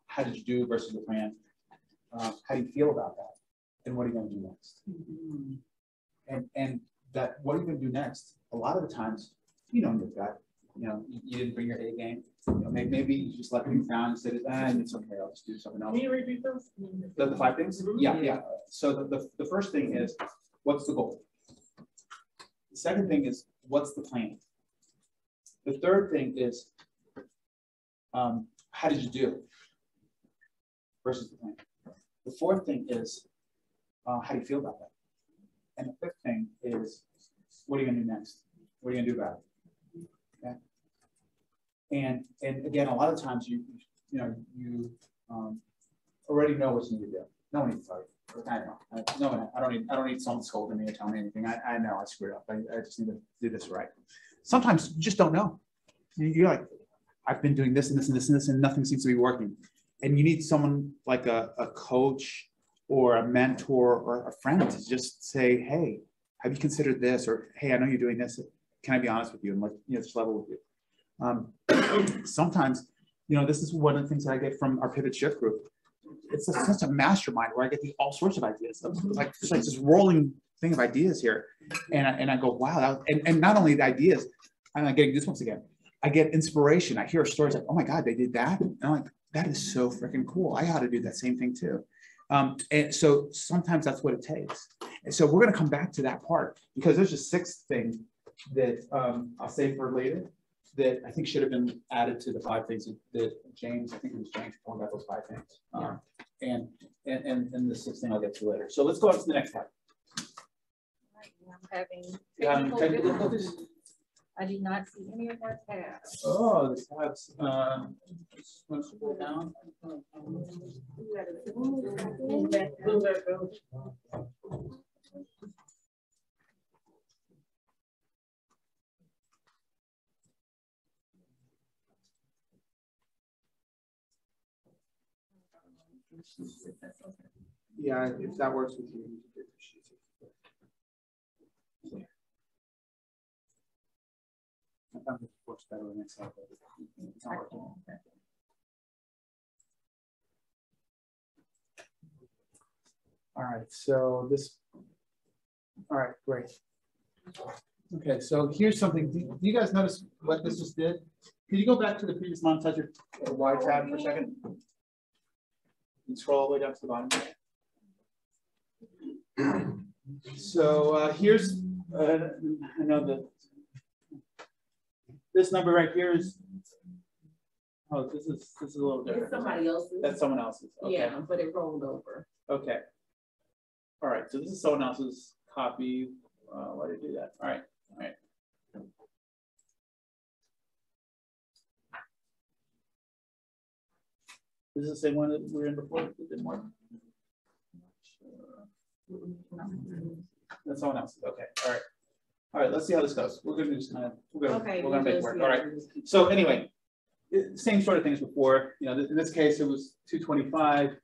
How did you do versus the plan? How do you feel about that? And what are you going to do next? Mm-hmm. And that, what are you going to do next? A lot of the times, you know, you've got, you know, you didn't bring your A game. You know, maybe you just let things down and said, it's okay, I'll just do something else. Can you repeat those? The 5 things? Mm-hmm. Yeah. So the first thing is, what's the goal? The second thing is, what's the plan? The third thing is, how did you do versus the plan? The fourth thing is, how do you feel about that? And the fifth thing is, what are you going to do next? What are you going to do about it? Okay. And again, a lot of times you already know what you need to do. No one needs to tell you. I know. I don't need someone scolding me or telling me anything. I know I screwed up. I just need to do this right. Sometimes you just don't know. You're like, I've been doing this and this and this and this, and nothing seems to be working. And you need someone like a coach or a mentor or a friend to just say, hey, have you considered this? Or, hey, I know you're doing this. Can I be honest with you? And like, you know, just level with you. Sometimes, you know, this is one of the things that I get from our pivot shift group. It's such a mastermind where I get all sorts of ideas. It's like this rolling thing of ideas here. And I go, wow. And not only the ideas, I'm getting goosebumps again. I get inspiration. I hear stories like, oh my God, they did that. And I'm like, that is so freaking cool. I ought to do that same thing too. And so sometimes that's what it takes. And so we're going to come back to that part because there's a 6th thing that I'll save for later that I think should have been added to the 5 things that James, I think it was James, talking about those 5 things. And the 6th thing I'll get to later. So let's go on to the next slide. I'm having technical difficulties. I did not see any of our tabs. Oh, the tabs. Let's go down. Yeah, if that works with you. Sometimes it works better in Excel. But it's not working. Okay. All right, so this, all right, great. Okay, so here's something. Do you guys notice what this just did? Can you go back to the previous Monetizer Y tab for a second? And scroll all the way down to the bottom. So here's, I know that this number right here is, oh, this is a little different. It's somebody else's. That's someone else's. Okay. Yeah, but it rolled over. Okay. All right, so this is someone else's copy. Why did I do that? All right, all right. This is the same one that we were in before that didn't work? That's someone else's. Okay, all right. All right, let's see how this goes. We're gonna just kind of, we're gonna make it work. All right. So anyway, same sort of things before. You know, in this case, it was 225,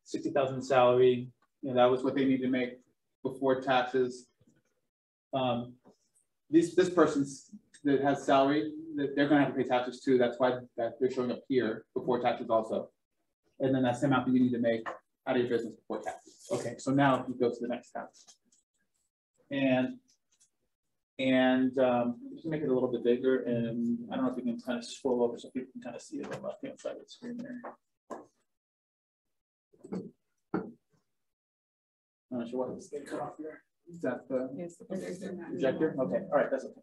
60,000 salary. You know, that was what they need to make before taxes. This person's that has salary, that they're going to have to pay taxes too. That's why that they're showing up here before taxes also. And then that's the amount that you need to make out of your business before taxes. Okay, so now you go to the next tab. And just make it a little bit bigger. And I don't know if you can kind of scroll over so people can kind of see it on the left-hand side of the screen there. I'm not sure why this getting cut off here. Is that the projector? Okay, all right, that's okay.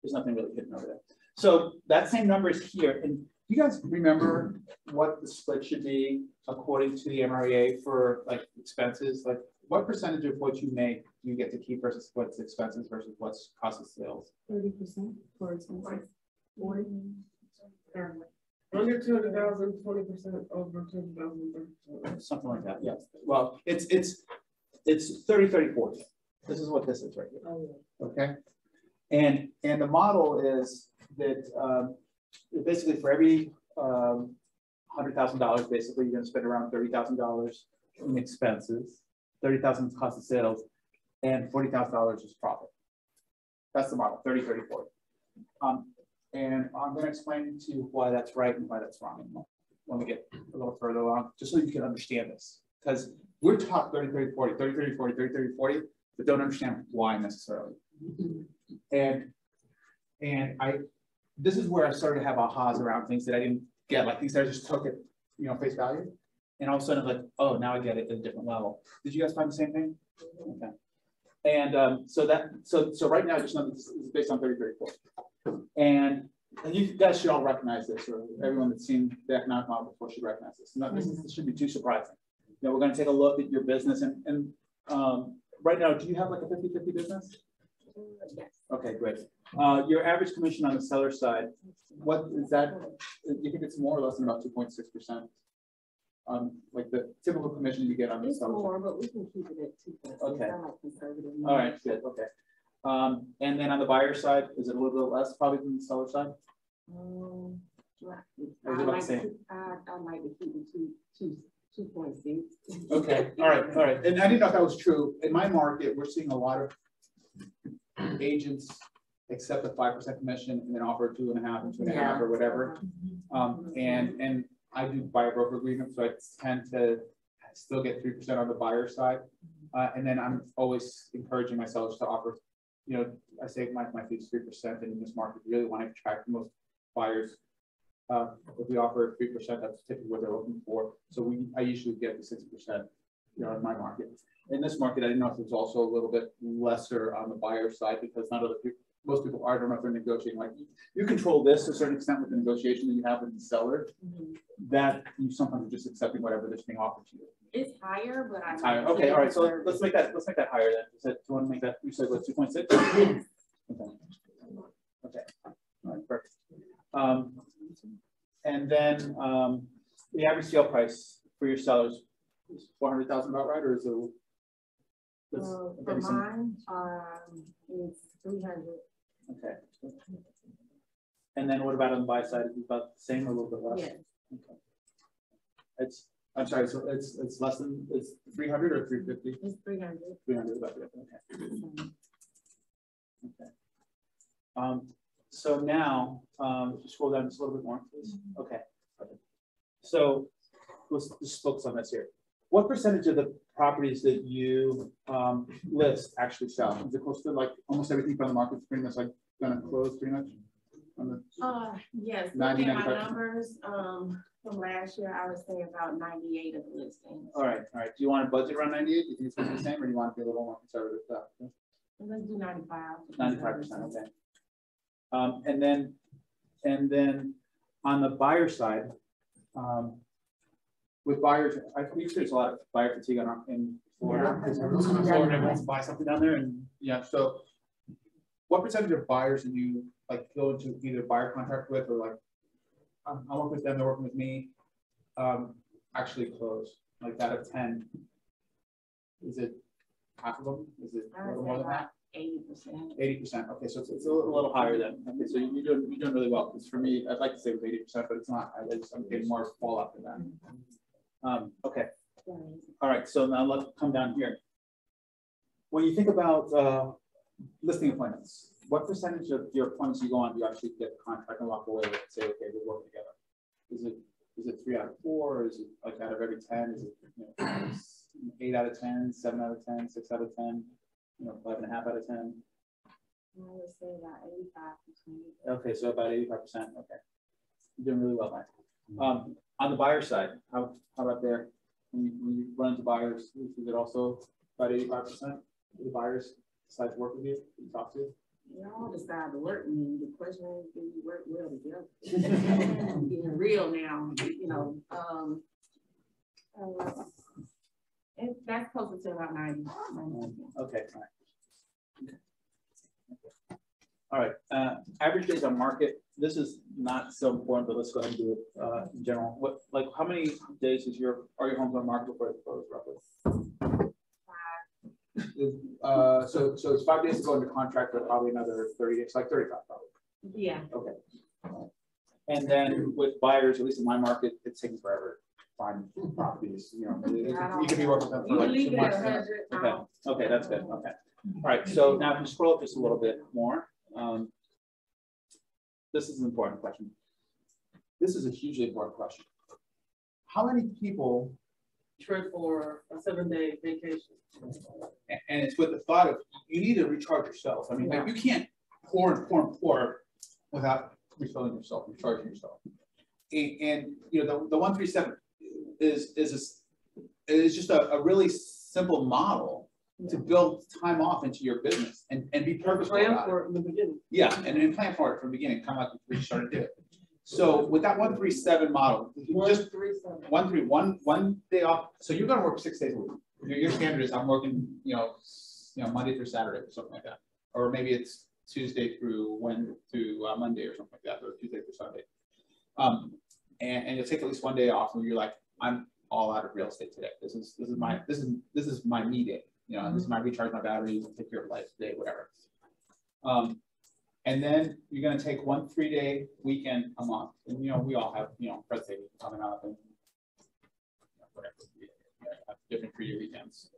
There's nothing really hidden over there. So that same number is here. And you guys remember what the split should be according to the MREA for like expenses? Like what percentage of what you make do you get to keep versus what's expenses versus what's cost of sales? 30% for expenses. 40. Under 200,000, 20% over 200,000. Something like that. Yes. Well, it's 30, 30, 40. This is what this is right here. Oh, yeah. Okay. And the model is that basically for every $100,000, basically you're going to spend around $30,000 in expenses, 30,000 is cost of sales, and $40,000 is profit. That's the model, 30, 30, 40. And I'm going to explain to you why that's right and why that's wrong when we get a little further along, just so you can understand this. Because we're taught 30, 30, 40, 30, 30, 40, 30, 30, 40, but don't understand why necessarily. And this is where I started to have ahas around things that I didn't get, like things that I just took at face value. And all of a sudden I'm like, oh, now I get it at a different level. Did you guys find the same thing? Okay. And so right now, just know this is based on 30, 30, 40. And you guys should all recognize this, or everyone that's seen the economic model before should recognize this. No, this shouldn't be too surprising. You know, we're going to take a look at your business and right now, do you have like a 50-50 business? Yes. Okay, great. Your average commission on the seller side, what is that? Do you think it's more or less than about 2.6%? Like the typical commission you get on the It's seller more, side? but we can keep it at 2.6. Okay. I like conservative. All right, good. Okay. And then on the buyer side, is it a little bit less probably than the seller side? Or is it about like the same? I might be keeping 2.6. Okay. All right. All right. And I didn't know if that was true. In my market, we're seeing a lot of agents accept a 5% commission and then offer 2.5 and 2.5 or whatever. And I do buyer broker agreements, so I tend to still get 3% on the buyer side. And then I'm always encouraging my sellers to offer, I say my fee is 3%, and in this market, you really want to attract most buyers. If we offer 3%, that's typically what they're looking for. So I usually get the 60%, in my market. In this market, I didn't know if it was also a little bit lesser on the buyer side because most people are, I don't know if they're negotiating. Like you control this to a certain extent with the negotiation that you have with the seller. That you sometimes are just accepting whatever that's being offered to you. It's higher, but it's higher. Okay, all right. So let's make that higher then. Do you want to make that? You said what, 2.6? Okay. Okay. All right. Perfect. And then the average sale price for your sellers is 400,000 about right, or is it? For mine, it's 300. Okay. And then what about on the buy side? Is it about the same or a little bit less? Yes. Okay. I'm sorry. So it's less than 300 or 350? It's 300. 300 about it. Okay. Okay. So now, just scroll down just a little bit more, please. Okay. So let's just focus on this here. What percentage of the properties that you list actually sell? Is it close to like almost everything from the market's pretty much like gonna close pretty much? Yes, 90, looking at my 95%. numbers, from last year, I would say about 98 of the listings. All right. Do you want to budget around 98? Do you think it's gonna be the same, or do you want to be a little more conservative? Let's do 95. 95%, okay. And then on the buyer side, with buyers, I think there's a lot of buyer fatigue in Florida. Because everyone's in Florida, everyone wants to buy something down there, and yeah. So, what percentage of buyers do you like go into either buyer contract with, or like I work with them, they're working with me, actually close? Like out of 10, is it half of them? Is it a little more than that? 80%. 80%. Okay, so it's a little higher then. Okay, so you're doing really well. Because for me, I'd like to say it was 80%, but it's not. I'm getting more fallout than that. Okay. All right. So now let's come down here. When you think about listing appointments, what percentage of your appointments you go on do you actually get the contract and walk away with and say, okay, we're working together? Is it 3 out of 4? Or is it like out of every 10? Is it 8 out of 10, 7 out of 10, 6 out of 10? 5.5 out of 10. I would say about 85%. Okay, so about 85%. Okay, you're doing really well, Mike. On the buyer side, how about there? When you run into buyers, is it also about 85% of the buyers decide to work with you? You talk to? We all decide to work with me. The question is, do we work well together? I'm getting real now, that's closer to about 90. Okay, all right. Average days on market. This is not so important, but let's go ahead and do it in general. How many days are your homes on market before they close roughly? 5. So it's 5 days to go into contract, but probably another 30 days, like 35 probably. Yeah. Okay. And then with buyers, at least in my market, it's taking forever. Find properties, you can be working with them for like 2 months. Okay, that's good. Okay. All right. So now if you scroll up just a little bit more, this is an important question. This is a hugely important question. How many people trip or a 7-day vacation? And it's with the thought of you need to recharge yourself. I mean, like you can't pour and pour and pour without refilling yourself, recharging yourself. And the 137 is just a really simple model to build time off into your business and be purposeful Plan for it in the beginning. Yeah, and then plan for it from the beginning, kind of like we started to do it. So with that 137 model, just 1 day off. So you're going to work 6 days a week. Your standard is I'm working, Monday through Saturday or something like that, or maybe it's Tuesday through Monday or something like that, or Tuesday through Sunday. And you'll take at least 1 day off, and you're like, I'm all out of real estate today. This is my me day. This is my recharge my batteries, take care of life today, whatever. And then you're going to take 1 3-day weekend a month, and we all have birthday coming up and whatever. Have different 3-day weekends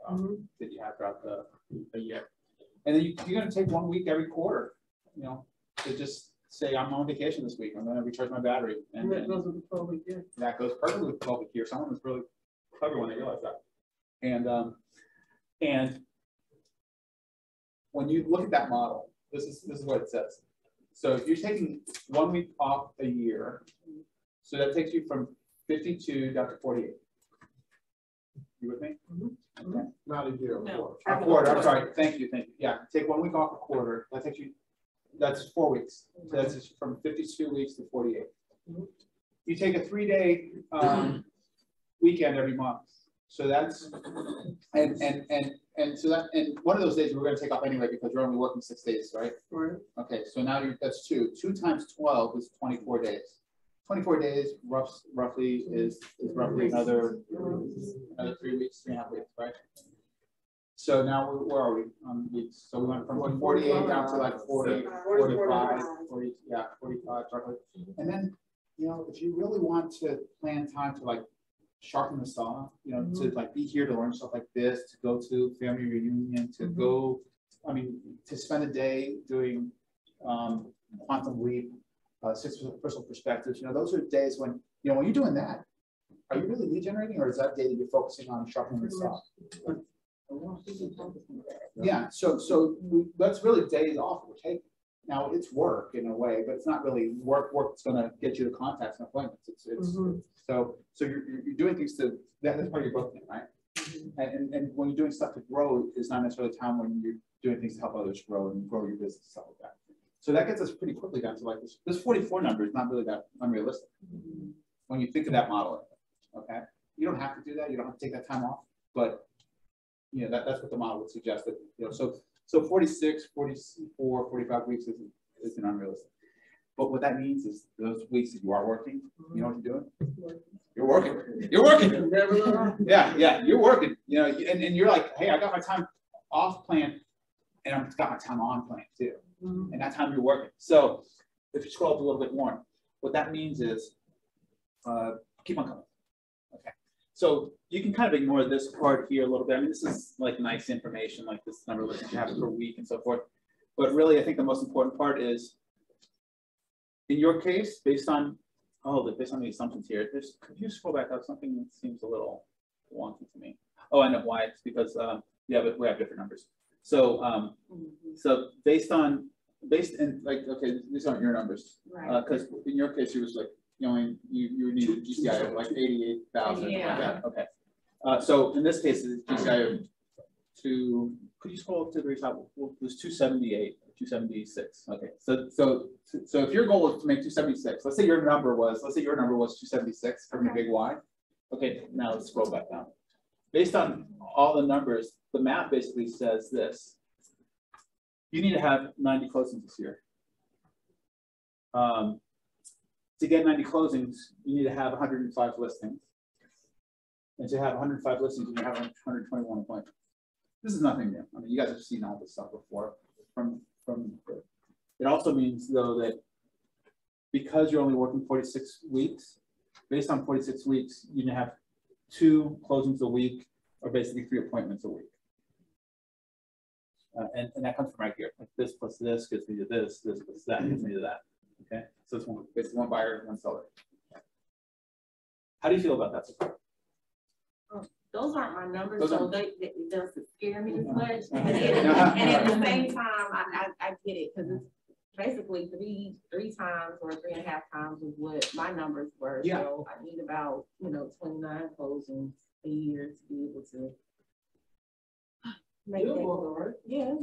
that you have throughout the year, and then you're going to take 1 week every quarter, to just say I'm on vacation this week. I'm going to recharge my battery, and that goes with the 12-week year. That goes perfectly with the 12-week year. Someone was really clever when they realized that, and when you look at that model, this is what it says. So if you're taking 1 week off a year, so that takes you from 52 down to 48. You with me? Okay. Not a year. No. A quarter. I'm sorry. Thank you. Yeah. Take 1 week off a quarter. That takes you. That's 4 weeks. So that's just from 52 weeks to 48. You take a 3-day weekend every month. So that's and so that and one of those days we're going to take off anyway because you're only working 6 days, right? Right. Okay. So now that's 2. 2 times 12 is 24 days. 24 days roughly is roughly another 3 weeks, 3.5 weeks, right? So now where are we on weeks? So we went from 48 down to like 40, 45, 40, 45, roughly. And then, if you really want to plan time to like sharpen the saw, to like be here to learn stuff like this, to go to family reunion, to go, to spend a day doing quantum leap, 6 personal perspectives. You know, those are days when, you know, when you're doing that, are you really lead generating, or is that day that you're focusing on sharpening the saw? Yeah, so that's really days off we're taking. Now it's work in a way, but it's not really work that's going to get you the contacts and appointments. So you're doing things to that's part of your growth thing, right? And when you're doing stuff to grow, is not necessarily a time when you're doing things to help others grow and grow your business, stuff like that. So that gets us pretty quickly down to like this 44 number is not really that unrealistic when you think of that model. Okay, you don't have to do that. You don't have to take that time off, but you know that's what the model would suggest. That you know, so 46, 44, 45 weeks isn't unrealistic. But what that means is those weeks that you are working, you know what you're doing? You're working. You're working. Yeah, you're working. You know, and you're like, hey, I got my time off plan, and I've got my time on plan too. And that time you're working. So if you scroll up a little bit more, what that means is keep on coming. Okay. So you can kind of ignore this part here a little bit. I mean, this is like nice information, like this number of listings you have per week and so forth. But really, I think the most important part is, in your case, based on the assumptions here, could you scroll back up? Something that seems a little wonky to me. Oh, I know why. It's because we have different numbers. So so based in like, okay, these aren't your numbers, because in your case, it was like you needed GCI of like 88,000, like that. Okay. So in this case, it's GCI of could you scroll up to the very top? Well, it was 278, 276. Okay. So if your goal is to make 276, let's say your number was 276 from your big Y. Okay. Now let's scroll back down. Based on all the numbers, the math basically says this: you need to have 90 closings this year. To get 90 closings, you need to have 105 listings. And to have 105 listings, you need to have 121 appointments. This is nothing new. I mean, you guys have seen all this stuff before. It also means, though, that because you're only working 46 weeks, based on 46 weeks, you need to have 2 closings a week, or basically 3 appointments a week. And that comes from right here. Like this plus this gets me to this plus that gets me to that. Okay, so it's basically one buyer, one seller. How do you feel about that so far? Those aren't my numbers, so it doesn't scare me as much. And at the same time, I get it, because it's basically three times or 3.5 times of what my numbers were. Yeah. So I need about 29 closings a year to be able to make that work. Yeah.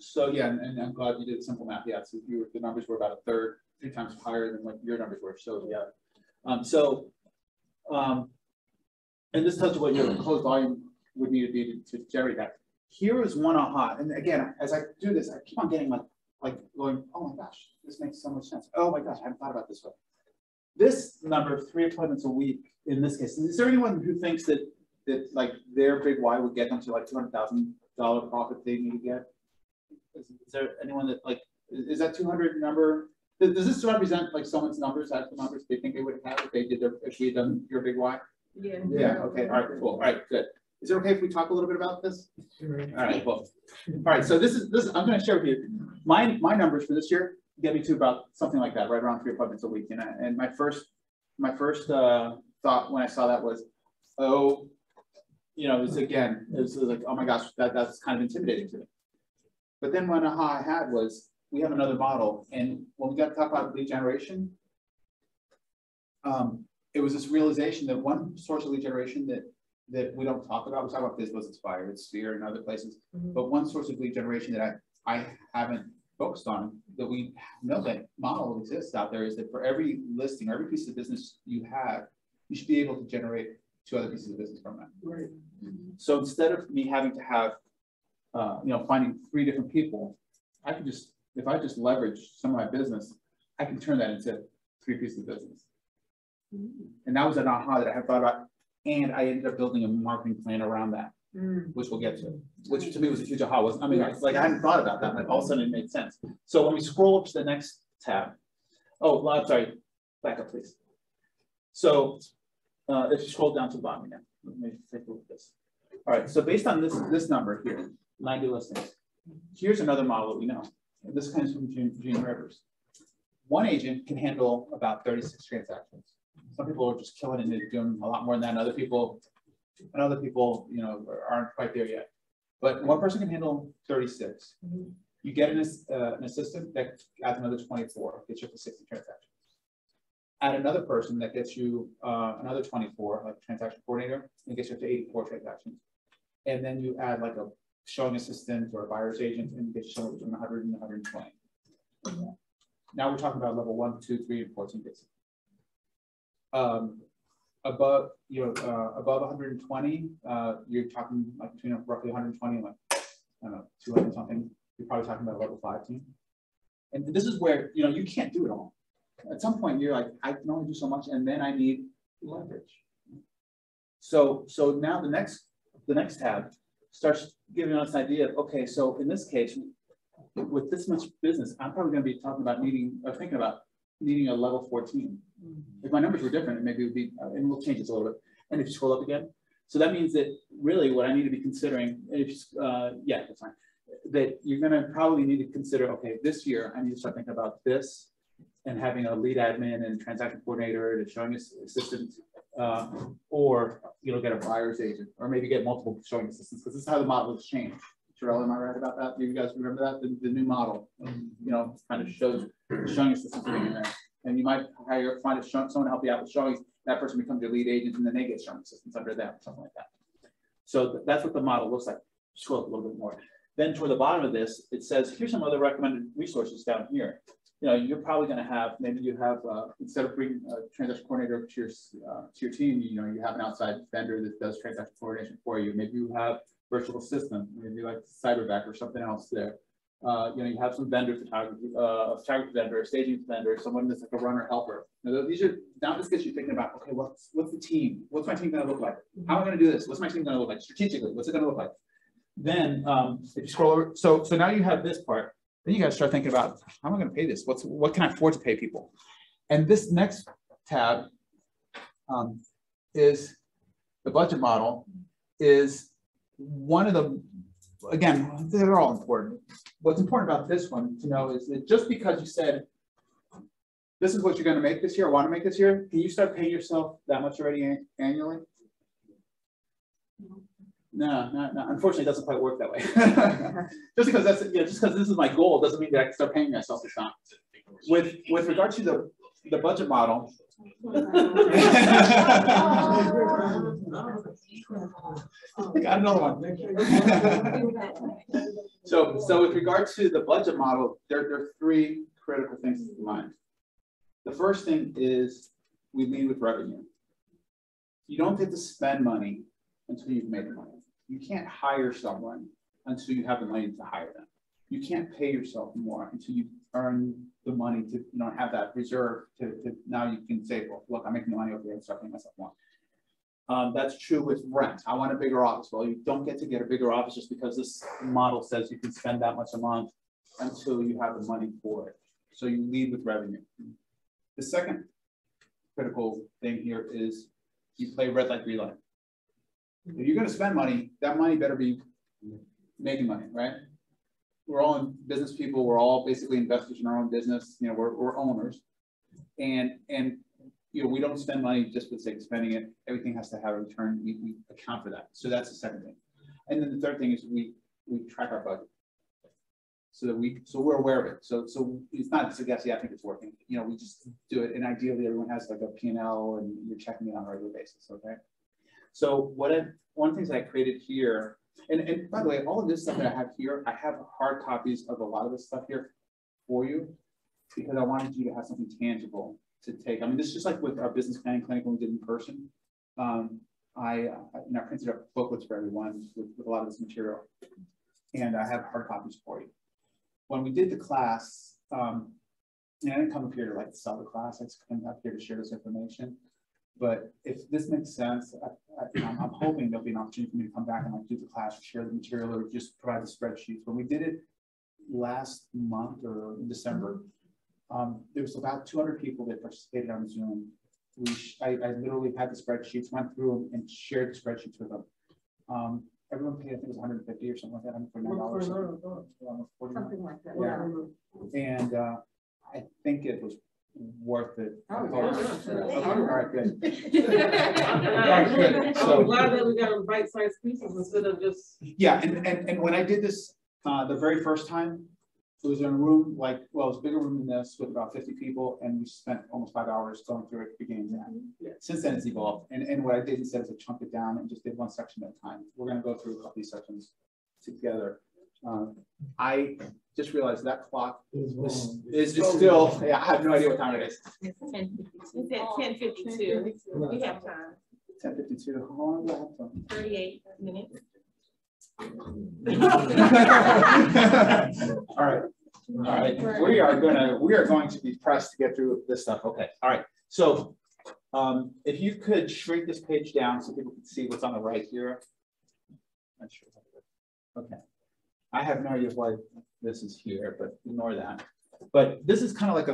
So yeah, and I'm glad you did simple math. Yeah, so the numbers were about 1/3, 3 times higher than what your numbers were. So yeah. And this tells you what your closed volume would need to be to generate that. Here is one aha. And again, as I do this, I keep on getting like going, oh my gosh, this makes so much sense. Oh my gosh, I hadn't thought about this way. This number of 3 appointments a week in this case, is there anyone who thinks that like their big Y would get them to like $200,000 profit they need to get? Is there anyone that like, is that 200 number? Does this represent like someone's numbers, actual numbers they think they would have if we had done your big Y? Yeah. Yeah. Okay. All right. Cool. All right. Good. Is it okay if we talk a little bit about this? Sure. All right. Well. All right. So this is I'm going to share with you my numbers for this year get me to about something like that, right around 3 appointments a week. And my first thought when I saw that was, it was like, oh my gosh, that's kind of intimidating to me. But then one aha I had was, we have another model, and when we got to talk about lead generation, it was this realization that one source of lead generation that we don't talk about, we talk about Business Expires, Sphere, and other places, but one source of lead generation that I haven't focused on, that we know that model exists out there, is that for every listing or every piece of business you have, you should be able to generate 2 other pieces of business from that. Right. So instead of me having to have, finding 3 different people, I can just, if I just leverage some of my business, I can turn that into 3 pieces of business. And that was an aha that I had thought about. And I ended up building a marketing plan around that, which we'll get to, which to me was a huge aha. I hadn't thought about that, but all of a sudden it made sense. So when we scroll up to the next tab, I'm sorry, back up, please. So if you scroll down to the bottom again, let me take a look at this. All right, so based on this number here, 90 listings, Here's another model that we know. And this comes from Gene Rivers. One agent can handle about 36 transactions. Some people are just killing it and they're doing a lot more than that. And other people, you know, aren't quite there yet. But one person can handle 36. You get an assistant that adds another 24, gets you up to 60 transactions. Add another person that gets you another 24, like a transaction coordinator, and gets you up to 84 transactions. And then you add like a showing assistant or a buyer's agent, and you get shown between 100 and 120. Now we're talking about level 1, 2, 3, and 14 cases. Above, you know, above 120, you're talking like between roughly 120 and like, I don't know, 200 something. You're probably talking about a level 5 team. And this is where, you know, you can't do it all. At some point, you're like, I can only do so much, and then I need leverage. So now the next tab starts giving us an idea of, okay, so in this case, with this much business, I'm probably going to be talking about thinking about needing a level 14. If my numbers were different, maybe it would be, and we'll change this a little bit. And if you scroll up again, so that means that really what I need to be considering, yeah, that's fine, that you're going to probably need to consider, okay, this year I need to start thinking about this and having a lead admin and transaction coordinator and showing assistant, or get a buyer's agent, or maybe get multiple showing assistants, because this is how the model has changed. Sherelle, am I right about that? Do you guys remember that? The new model, kind of shows showing assistants being in there. And you might find someone to help you out with showing. That person becomes your lead agent, and then they get showing assistants under them, something like that. So that's what the model looks like. Scroll up a little bit more. Then toward the bottom of this, it says, here's some other recommended resources down here. You're probably going to have, maybe you have, instead of bringing a transaction coordinator to your team, you have an outside vendor that does transaction coordination for you. Maybe you have virtual assistant, maybe like Cyberback or something else there. You have some vendor photography, vendor, staging vendor, someone that's like a runner helper. These are, now this gets you thinking about, okay, what's the team? What's my team going to look like? How am I going to do this? What's my team going to look like? Strategically, what's it going to look like? Then if you scroll over, so now you have this part. Then you got to start thinking about, how am I going to pay this? What can I afford to pay people? And this next tab is the budget model. Is one of the, again, they're all important. What's important about this one to know is that just because you said, this is what you're going to make this year, or want to make this year, can you start paying yourself that much already annually? No. Unfortunately, it doesn't quite work that way. Just because just because this is my goal doesn't mean that I can start paying myself. It's not. With regard to the budget model. Got another one. So with regard to the budget model, there are three critical things to keep in mind. The first thing is we lead with revenue. You don't get to spend money until you've made the money. You can't hire someone until you have the money to hire them. You can't pay yourself more until you earn the money to have that reserve to now you can say, well, look, I'm making the money over here and start paying myself more. That's true with rent. I want a bigger office. Well, you don't get to get a bigger office just because this model says you can spend that much a month until you have the money for it. So you lead with revenue. The second critical thing here is you play red light, green light. If you're going to spend money, that money better be making money, right? We're all business people. We're all basically investors in our own business. We're owners, and we don't spend money just for the sake of spending it. Everything has to have a return. We account for that. So that's the second thing. And then the third thing is we track our budget, so we're aware of it. So it's not just a guess. Yeah, I think it's working. We just do it, and ideally everyone has like a P&L, and you're checking it on a regular basis. Okay. So one of the things I created here, and by the way, all of this stuff that I have here, I have hard copies of a lot of this stuff here for you, because I wanted you to have something tangible to take. I mean, this is just like with our business planning clinic when we did in person. I printed up booklets for everyone with a lot of this material, and I have hard copies for you. When we did the class, I didn't come up here to sell the class. I just came up here to share this information. But if this makes sense, I'm hoping there'll be an opportunity for me to come back and do the class or share the material or just provide the spreadsheets. When we did it last month or in December, there was about 200 people that participated on Zoom. I literally had the spreadsheets, went through them and shared the spreadsheets with them. everyone paid, I think it was 150 or something like that, $149. Almost 40. Something like that. Yeah. And I think it was worth it. Oh, Yeah. All right, good. I'm glad that we got bite-sized pieces instead of just. Yeah, and when I did this the very first time, it was in a room like, well, it was a bigger room than this with about 50 people, and we spent almost 5 hours going through it beginning to end. Yeah. Since then, it's evolved. And what I did instead is I chunked it down and just did one section at a time. We're going to go through a couple of these sections together. I just realized that clock is still, yeah, I have no idea what time it is. It's 10:52. We have time. 10:52. How long do I have time? 38 minutes. All right. All right. We are going to be pressed to get through this stuff. Okay. All right. So if you could shrink this page down so people can see what's on the right here. Not sure. Okay. I have no idea why this is here, but ignore that. But this is kind of like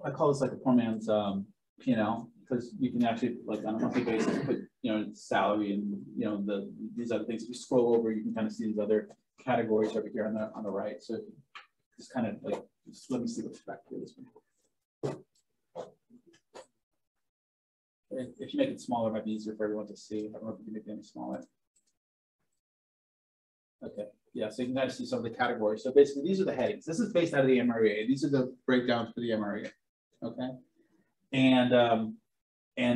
I call this like a poor man's P&L, because you can actually, like, on a monthly basis, put, you know, salary and, you know, these other things. If you scroll over, you can kind of see these other categories over here on the right. So just kind of like, just let me see what's back here. This one. If you make it smaller, it might be easier for everyone to see. I don't know if you can make it any smaller. Okay. Yeah, so you can kind of see some of the categories. So basically, these are the headings. This is based out of the MREA. These are the breakdowns for the MREA. Okay. And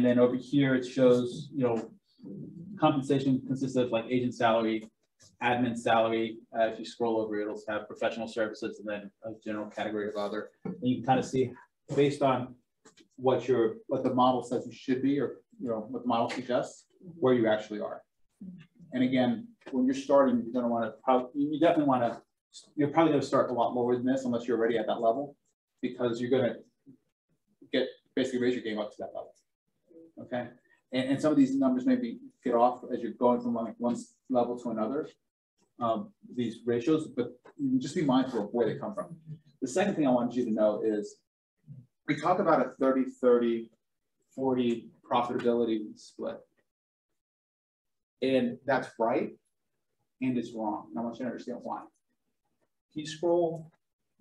then over here, it shows, you know, compensation consists of like agent salary, admin salary. If you scroll over, it'll have professional services and then a general category of other. And you can kind of see based on what the model says you should be, or, you know, what the model suggests, where you actually are. And again, when you're starting, you're going to want to, you're probably going to start a lot lower than this unless you're already at that level, because you're going to basically raise your game up to that level. Okay. And some of these numbers maybe get off as you're going from like one level to another, these ratios, but just be mindful of where they come from. The second thing I wanted you to know is we talk about a 30-30-40 profitability split. And that's right, and it's wrong. And I want you to understand why. Can you scroll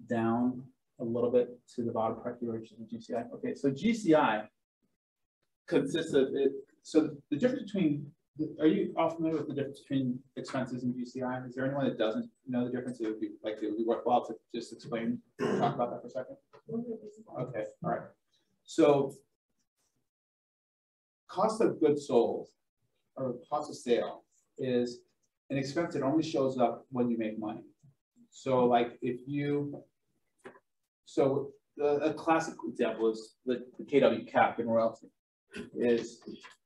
down a little bit to the bottom part here, which is GCI? Okay, so GCI consists of it. So the difference between, are you all familiar with the difference between expenses and GCI? Is there anyone that doesn't know the difference? It would be worthwhile to just explain, talk about that for a second. Okay, all right. So cost of goods sold, or cost of sale, is an expense that only shows up when you make money. So like a classic example is the KW cap in royalty, is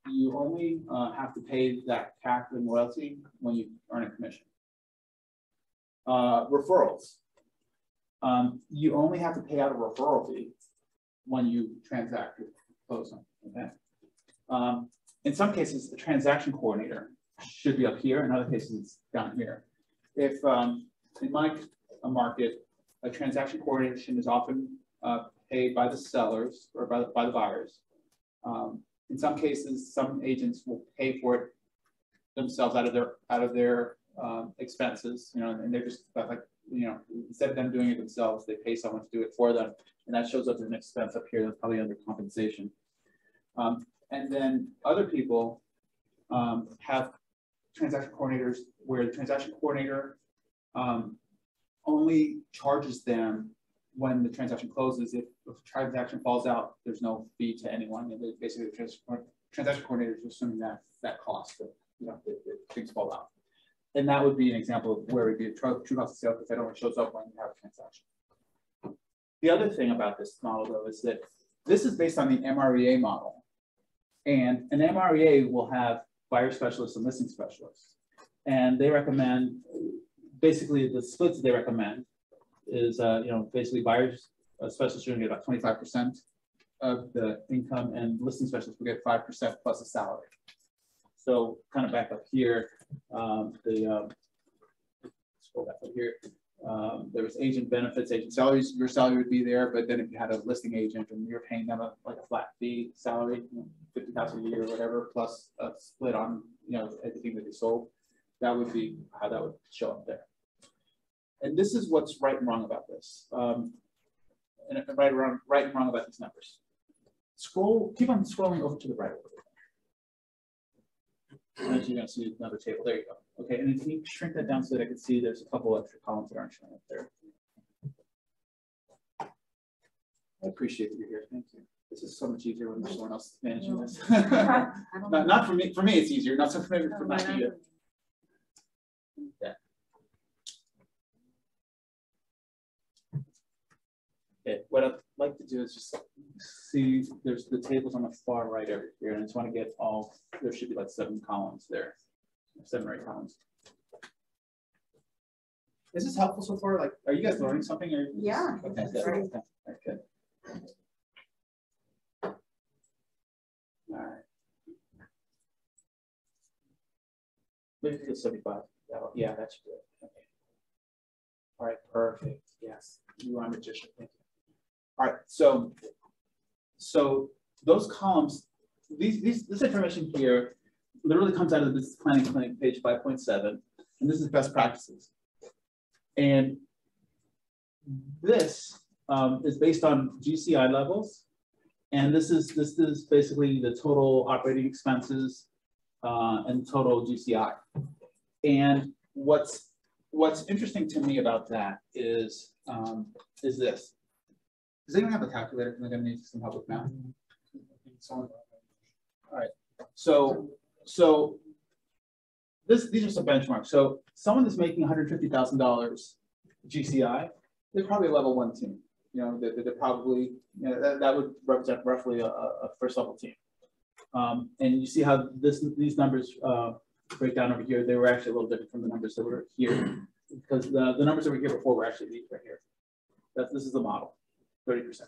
you only have to pay that cap in royalty when you earn a commission. Referrals, you only have to pay out a referral fee when you transact with closing. Okay. In some cases, the transaction coordinator should be up here. In other cases, it's down here. If in my market, a transaction coordination is often paid by the sellers or by the buyers. In some cases, some agents will pay for it themselves out of their expenses, you know, and they're just like, you know, instead of them doing it themselves, they pay someone to do it for them, and that shows up as an expense up here. That's probably under compensation. And then other people have transaction coordinators where the transaction coordinator only charges them when the transaction closes. If the transaction falls out, there's no fee to anyone. And basically, the transaction coordinator is assuming that cost, that, you know, if things fall out. And that would be an example of where it would be a true cost of sale, because that only shows up when you have a transaction. The other thing about this model, though, is that this is based on the MREA model. And an MREA will have buyer specialists and listing specialists. And they recommend, basically the splits they recommend is, you know, basically buyers specialists are going to get about 25% of the income, and listing specialists will get 5% plus a salary. So kind of back up here, scroll back up here. There was agent benefits, agent salaries. Your salary would be there, but then if you had a listing agent and you're paying them like a flat fee salary, you know, $50,000 a year or whatever, plus a split on, you know, everything that they sold, That would be how that would show up there. And this is what's right and wrong about this. And right and wrong about these numbers. Keep on scrolling over to the right. And you're going to see another table. There you go. Okay, and then can you shrink that down so that I can see there's a couple extra columns that aren't showing up there. I appreciate that you're here. Thank you. This is so much easier when there's someone else managing this. Not for me. For me, it's easier. Not so for you. Okay. Okay. What I'd like to do is just see there's the tables on the far right over here, and I just want to get all. There should be like 7 columns there, 7 or 8 columns. Is this helpful so far? Like, are you guys learning something? Or Yeah. Okay. Great. Okay. All right. Maybe it's 75. Yeah, that's good. Okay. All right, perfect. Yes, you are a magician. Thank you. All right, so those columns, this information here literally comes out of the business planning clinic, page 5.7, and this is best practices. And this is based on GCI levels, and this is basically the total operating expenses and total GCI. And what's interesting to me about that is this. Does anyone have a calculator? Because I'm going to need some help with math. All right. So these are some benchmarks. So someone that's making $150,000 GCI, they're probably a level 1 team. You know, they're probably, you know, that would represent roughly a first level team. And you see how these numbers break down over here. They were actually a little different from the numbers that were here, because the numbers that were here before were actually these right here. This is the model, 30%.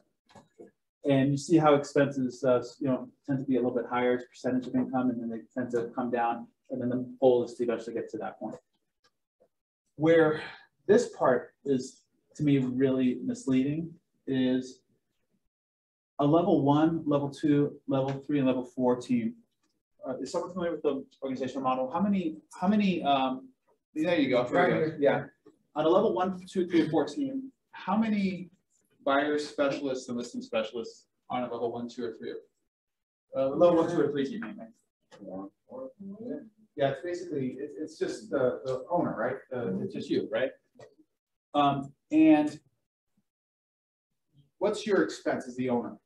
And you see how expenses, you know, tend to be a little bit higher as a percentage of income, and then they tend to come down, and then the goal is to eventually get to that point. Where this part is, to me, really misleading is a level 1, level 2, level 3, and level 4 team. Is someone familiar with the organizational model? How many? There you go. Right. Yeah. On a level 1, 2, 3, and 4 team, how many buyer specialists and listing specialists on a level 1, 2, or 3? Level 1, 2, or 3 team, yeah, it's basically it's just the owner, right? It's just you, right? And what's your expense as the owner?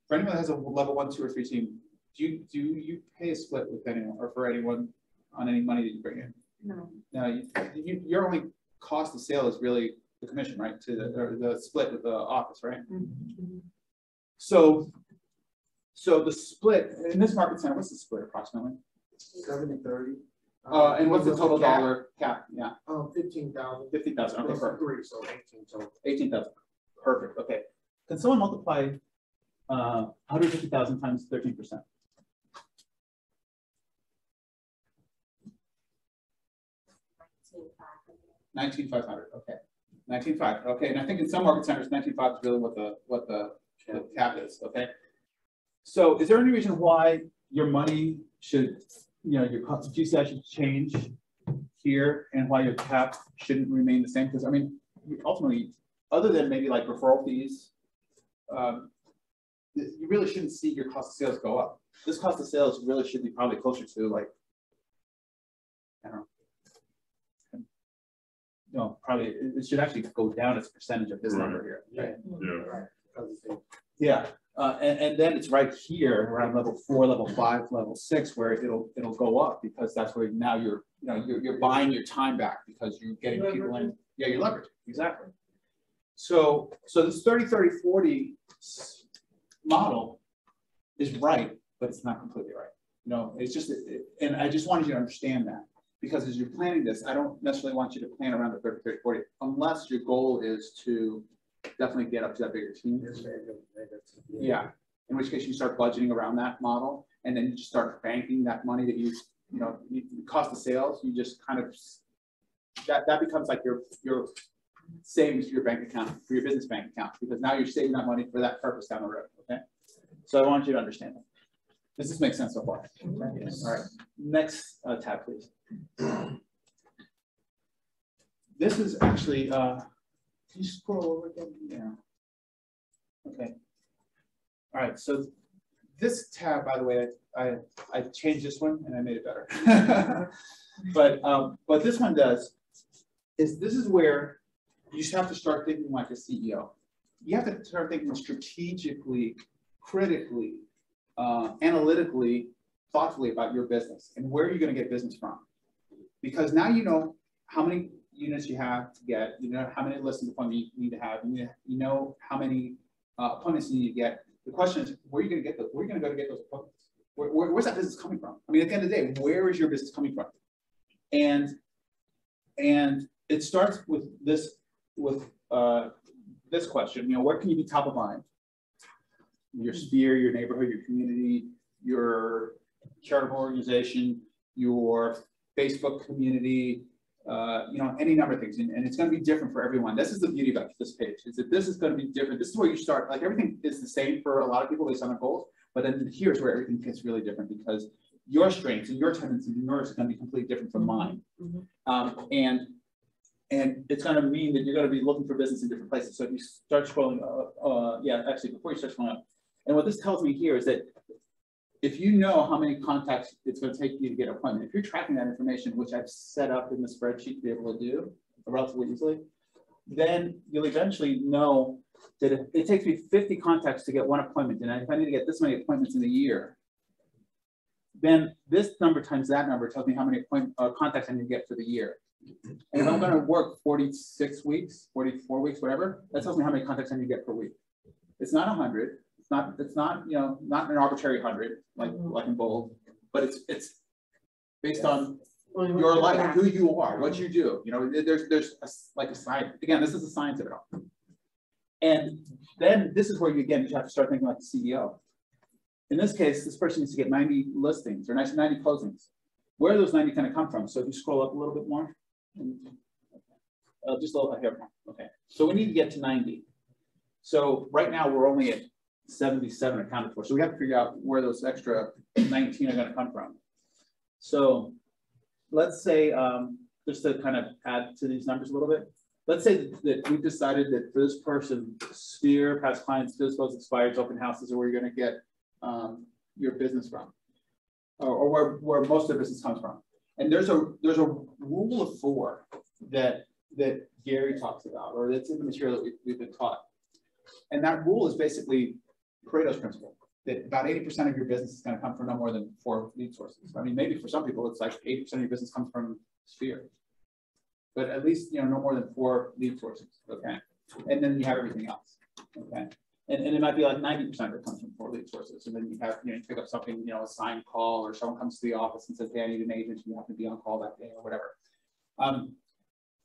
For anyone that has a level 1, 2, or 3 team, do you pay a split with anyone or for anyone on any money that you bring in? No. No, your only cost of sale is really the commission, right? To the split with the office, right? Mm-hmm. So the split in this market center, what's the split approximately? 70-30. And what's the total dollar cap? Yeah. 15,000. 15,000. Okay, perfect. 3, so 18 total. 18,000. Perfect. Okay. Can someone multiply 150,000 times 13%? 19,500. Okay. 19,500. Okay. And I think in some market centers, 19,500 is really what the cap is. Okay. So is there any reason why your money should, you know, your GCI should change here, and why your cap shouldn't remain the same? Because I mean, ultimately, other than maybe like referral fees, you really shouldn't see your cost of sales go up. This cost of sales really should be probably closer to like, I don't know. No, probably it should actually go down as a percentage of this number here. Right? Yeah. Yeah. And then it's right here around level 4, level 5, level 6, where it'll go up, because that's where now you're buying your time back, because you're getting people in. Yeah, you're leveraging. Exactly. So this 30-30-40 model is right, but it's not completely right. You know, it's just, and I just wanted you to understand that, because as you're planning this, I don't necessarily want you to plan around the 30-30-40 unless your goal is to definitely get up to that bigger team. Yeah. In which case you start budgeting around that model, and then you just start banking that money that you cost of sales. You just kind of that becomes like your savings for your bank account, for your business bank account, because now you're saving that money for that purpose down the road. Okay. So I want you to understand that. Does this make sense so far? Yes. All right. Next tab, please. this is actually, can you scroll over again? Yeah. Okay. All right, so this tab, by the way, I changed this one and I made it better. But this one does, this is where you just have to start thinking like a CEO. You have to start thinking strategically, critically, analytically, thoughtfully about your business and where you're going to get business from. Because now you know how many units you have to get, you know how many listing appointments you need to have, you know how many appointments you need to get. The question is, where are you going to get those? Where are you going to go to get those appointments? Where's that business coming from? I mean, at the end of the day, where is your business coming from? And it starts with this question. You know, where can you be top of mind? Your sphere, your neighborhood, your community, your charitable organization, your Facebook community, you know, any number of things, and it's going to be different for everyone. This is the beauty about this page, is that this is going to be different. This is where you start. Like everything is the same for a lot of people based on their goals, but then here's where everything gets really different because your strengths and your tendencies and yours are going to be completely different from mine. And it's going to mean that you're going to be looking for business in different places. So if you start scrolling, yeah, actually before you start scrolling up, and what this tells me here is that if you know how many contacts it's going to take you to get an appointment, if you're tracking that information, which I've set up in the spreadsheet to be able to do relatively easily, then you'll eventually know that if it takes me 50 contacts to get one appointment, and if I need to get this many appointments in a year, then this number times that number tells me how many contacts I need to get for the year. And if I'm going to work 46 weeks, 44 weeks, whatever, that tells me how many contacts I need to get per week. It's not 100. It's not you know, not an arbitrary 100 like in bold, but it's based on your life, who you are, what you do. You know, there's like a science. Again, this is the science of it all. And then this is where you have to start thinking like the CEO. In this case, this person needs to get 90 listings or 90 closings. Where are those 90 going to come from? So if you scroll up a little bit more, just a little bit here. Okay, so we need to get to 90. So right now we're only at 77 accounted for. So we have to figure out where those extra 19 are going to come from. So let's say, just to kind of add to these numbers a little bit, let's say that we've decided that for this person, sphere, past clients, physicals, expires, open houses are where you're going to get your business from, or where most of the business comes from. And there's a rule of 4 that Gary talks about, or that's in the material that we've been taught. And that rule is basically Pareto's principle, that about 80% of your business is going to come from no more than 4 lead sources. I mean, maybe for some people, it's like 80% of your business comes from sphere, but at least, you know, no more than 4 lead sources. Okay. And then you have everything else. Okay. And it might be like 90% of it comes from 4 lead sources. And then you have, you know, you pick up something, you know, a signed call, or someone comes to the office and says, hey, I need an agent, and you have to be on call that day or whatever.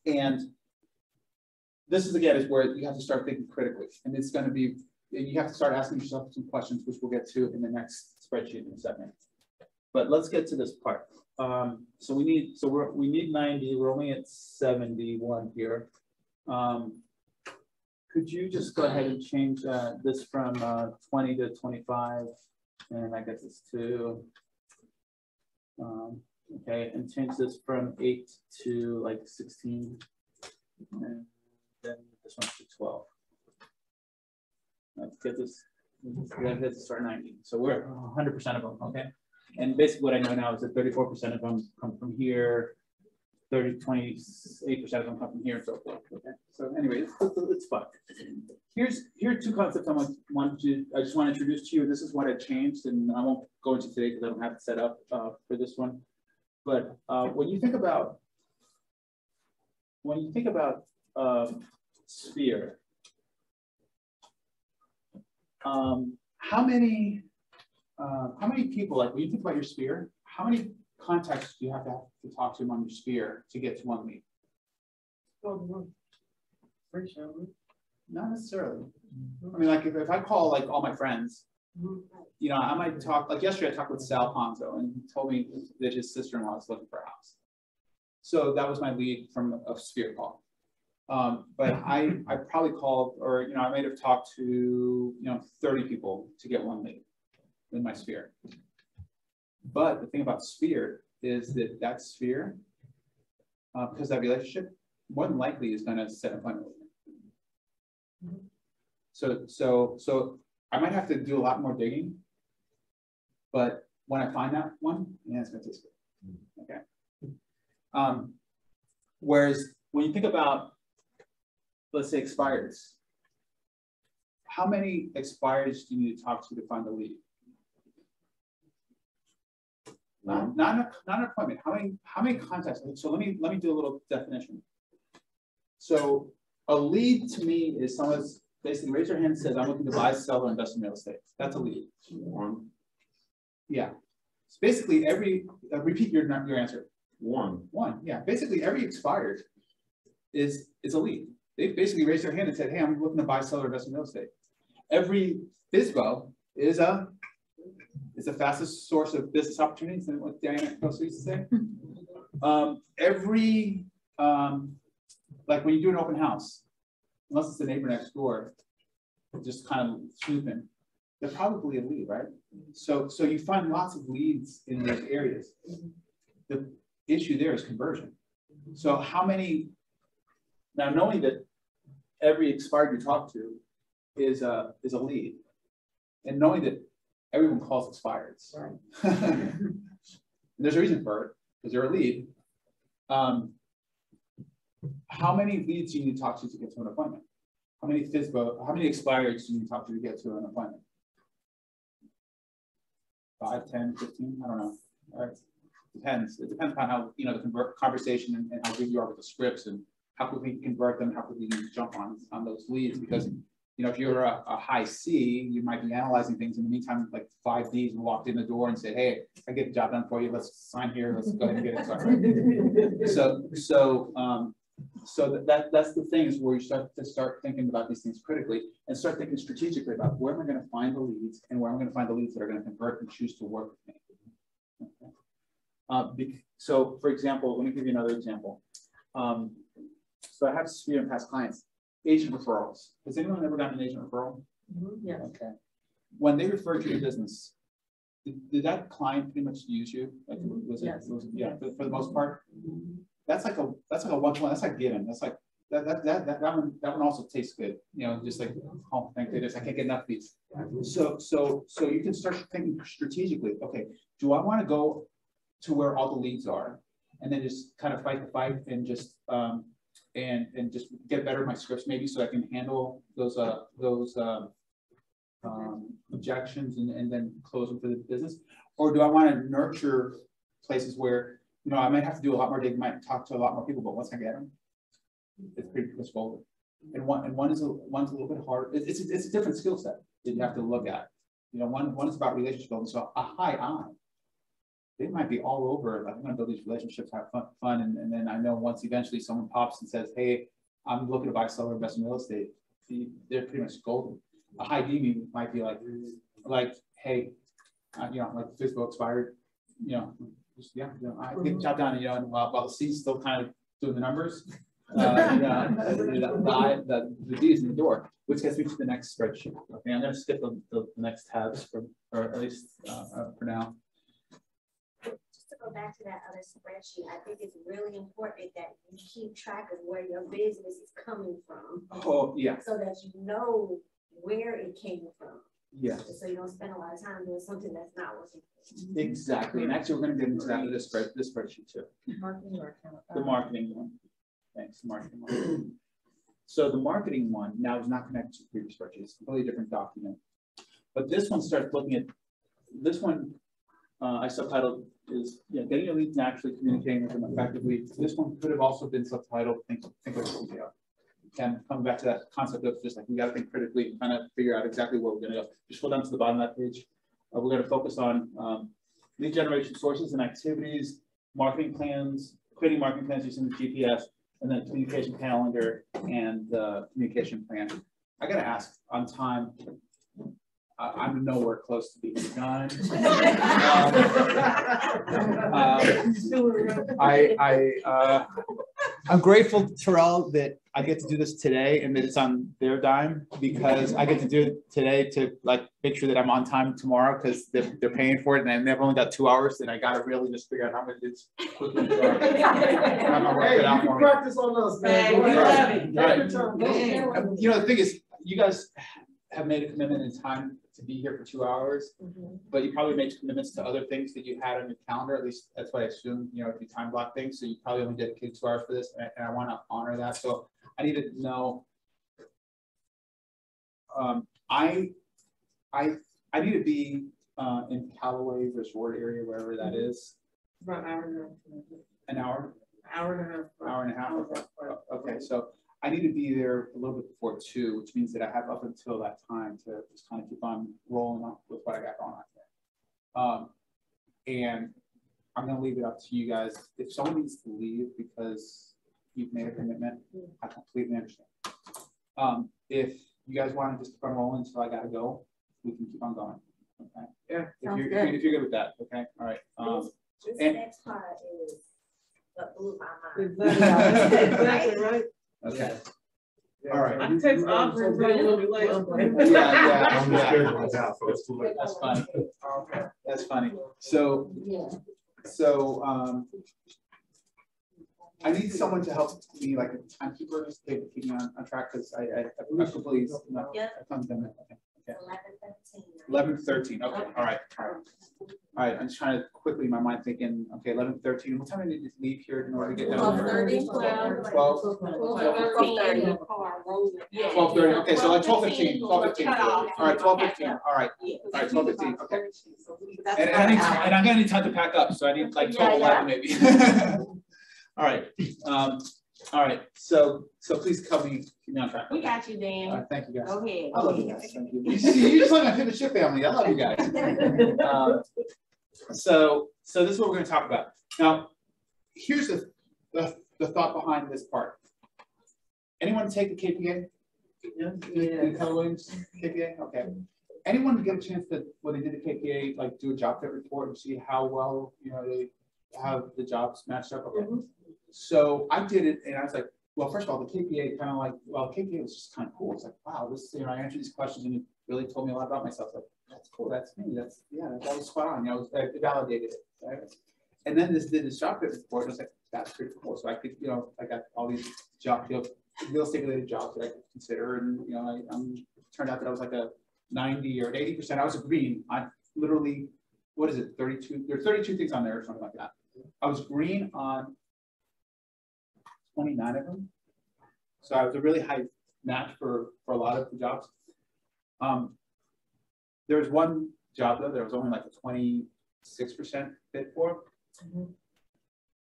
And this is, again, is where you have to start thinking critically. And it's going to be, you have to start asking yourself some questions, which we'll get to in the next spreadsheet in a second. But let's get to this part. So we need 90. We're only at 71 here. Could you just go ahead and change this from 20 to 25, and I guess it's 2. Okay, and change this from 8 to like 16, and then this one to 12. Let's get this. Let's start 90. So we're 100% of them. Okay, and basically what I know now is that 34% of them come from here. 28% of them come from here, and so forth. Okay. So anyway, it's fun. Here are 2 concepts I just want to introduce to you. This is what I changed, and I won't go into today because I don't have it set up for this one. But when you think about sphere, how many people, like when you think about your sphere, how many contacts do you have to talk to them on your sphere to get to 1 lead? Not necessarily. I mean, like if I call like all my friends, you know, I might talk, like yesterday I talked with Sal Ponzo, and he told me that his sister-in-law is looking for a house. So that was my lead from a sphere call. But I probably called, or, you know, I might have talked to, you know, 30 people to get 1 lead in my sphere. But the thing about sphere is that sphere, because that relationship, more than likely is going to set an appointment with me. So I might have to do a lot more digging, but when I find that one, yeah, it's going to taste good. Okay. Whereas when you think about, let's say, expires, how many expires do you need to talk to find the lead? Not an appointment. How many contacts? So let me do a little definition. So a lead to me is someone's basically raise their hand and says, I'm looking to buy, sell, or invest in real estate. That's a lead. One. Yeah. So basically repeat your answer. One. Yeah. Basically every expired is a lead. They basically raised their hand and said, hey, I'm looking to buy, sell, or invest in real estate. Every FSBO is the fastest source of business opportunities, and what Diana used to say. Like when you do an open house, unless it's the neighbor next door, just kind of snooping, they're probably a lead, right? So you find lots of leads in those areas. The issue there is conversion. So how many, now knowing that every expired you talk to is a lead, and knowing that everyone calls expireds. Right. There's a reason for it, because they're a lead. How many leads do you need to talk to get to an appointment? How many expireds do you need to talk to get to an appointment? 5, 10, 15, I don't know. All right. Depends. It depends on how, the conversation and how good you are with the scripts and how quickly you convert them, how quickly you jump on those leads. Because if you're a high C, you might be analyzing things. In the meantime, like 5 Ds walked in the door and said, hey, I get the job done for you. Let's sign here. Let's go ahead and get it started. So that's the thing, is where you start thinking about these things critically and start thinking strategically about where am I going to find the leads and where I'm going to find the leads that are going to convert and choose to work with me. Okay. So for example, let me give you another example. So I have student past clients. Agent referrals. Has anyone ever gotten an agent referral? Yeah. Okay. When they referred you to business, did that client pretty much use you? Like, yeah, for the most part. That's like a 1-to-1. That's like given. That's like that one also tastes good. Just like, oh, thank goodness, I can't get enough of these. So you can start thinking strategically. Okay, do I want to go to where all the leads are, and then just kind of fight the fight and just and just get better at my scripts, maybe, so I can handle those objections and then close them for the business? Or do I want to nurture places where I might have to do a lot more digging, might talk to a lot more people, but once I get them, it's pretty much golden. And one's a little bit hard. It's a different skill set that you have to look at. One is about relationship building. So a high I, they might be all over, like, I'm going to build these relationships, have fun, and then I know once eventually someone pops and says, hey, I'm looking to buy, sell, or invest in real estate, they're pretty much golden. A high D might be like, hey, like FSBO expired, I get the job done, and while the C's still kind of doing the numbers, the D is in the door, which gets me to the next spreadsheet. Okay, I'm going to skip the next tabs or at least for now. Just to go back to that other spreadsheet, I think it's really important that you keep track of where your business is coming from. Oh, yeah. So that you know where it came from. Yeah. So you don't spend a lot of time doing something that's not working. Exactly. And actually, we're going to get into that with this spreadsheet too. Marketing or account? The marketing one. Thanks, the marketing one. So the marketing one now is not connected to the previous spreadsheet. It's a completely different document. But this one starts looking at, this one I subtitled is getting your leads naturally, communicating with them effectively. This one could have also been subtitled think with detail. And come back to that concept of just like, we got to think critically and kind of figure out exactly where we're going to go. Just scroll down to the bottom of that page. We're going to focus on lead generation sources and activities, marketing plans, creating marketing plans using the GPS, and then communication calendar and communication plan. I got to ask on time, I'm nowhere close to being done. I'm grateful, Terrell, that I get to do this today and that it's on their dime, because I get to do it today to like make sure that I'm on time tomorrow, because they're paying for it, and I've only got 2 hours, and I got to really just figure out how I'm going to do this quickly. So I'm gonna work it out for me. Practice on us, man. Right. You know, the thing is, you guys have made a commitment in time to be here for 2 hours, but you probably made commitments to other things that you had on your calendar. At least that's what I assume. You know, if you time block things, so you probably only dedicated 2 hours for this, and I want to honor that. So I need to know. I need to be in Callaway Resort area, wherever that is. About an hour. An hour. Hour and a half. Hour and a half. Okay, so I need to be there a little bit before 2, which means that I have up until that time to just kind of keep on rolling up with what I got going on there. And I'm going to leave it up to you guys. If someone needs to leave because you've made a commitment, I completely understand. If you guys want to just keep on rolling until I got to go, we can keep on going. Okay. Yeah. If you're good with that. Okay. All right. This and, next part is what blew my mind. Exactly right. Okay. All right. I text Aubrey a little bit late. Yeah. That's too late. That's funny. That's funny. So I need someone to help me, like a timekeeper, just keep me on track, because I completely. Yep. Okay. 11:13. 11:13. Okay. All right. All right. I'm just trying to quickly in my mind thinking. Okay. 11:13. What time do I need to leave here in order to get down? 12:30. 12:30. Okay. So like 12:15. 12:15. All right. 12:15. All right. All right. 12:15. Okay. And I'm gonna need time to pack up, so I need like 12:11 maybe. All right. All right. So please keep me on track. We got you, Dan. Thank you guys. Go ahead. I love you guys. Thank you. You just like my pivot ship family. I love you guys. So this is what we're going to talk about. Now, here's the thought behind this part. Anyone take the KPA? Yeah. Keller Williams KPA? Okay. Anyone get a chance to, when they did the KPA, like do a job fit report and see how well, they have the jobs matched up? Okay. So I did it, and I was like, well, first of all, the KPA kind of like, well, KPA was just kind of cool. It's like, wow, this, I answered these questions and it really told me a lot about myself. Like, that's cool, that's me, that was spot on. It validated it. Right? And then did this job fit report, and I was like, that's pretty cool. So I could, I got all these real estate related jobs that I could consider, and turned out that I was like a 90 or 80%. I was green. I literally, what is it, 32? There's 32 things on there or something like that. I was green on 29 of them. So I was a really high match for a lot of the jobs. There was one job though, there was only like a 26% fit for.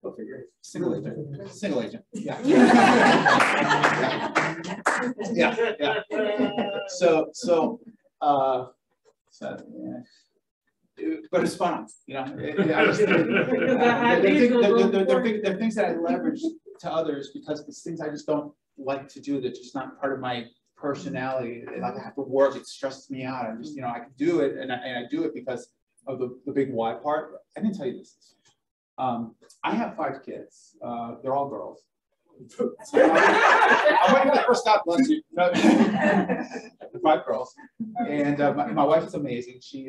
Go figure. Single agent. Yeah. Yeah. So yeah. But it's fun, There are things that I leverage to others because it's things I just don't like to do. That's just not part of my personality. Like I have to work, it stresses me out. I'm just, I can do it, and I do it because of the big why part. I didn't tell you this. I have 5 kids. They're all girls. I'm waiting for the first God bless you. 5 girls, and my wife is amazing. She's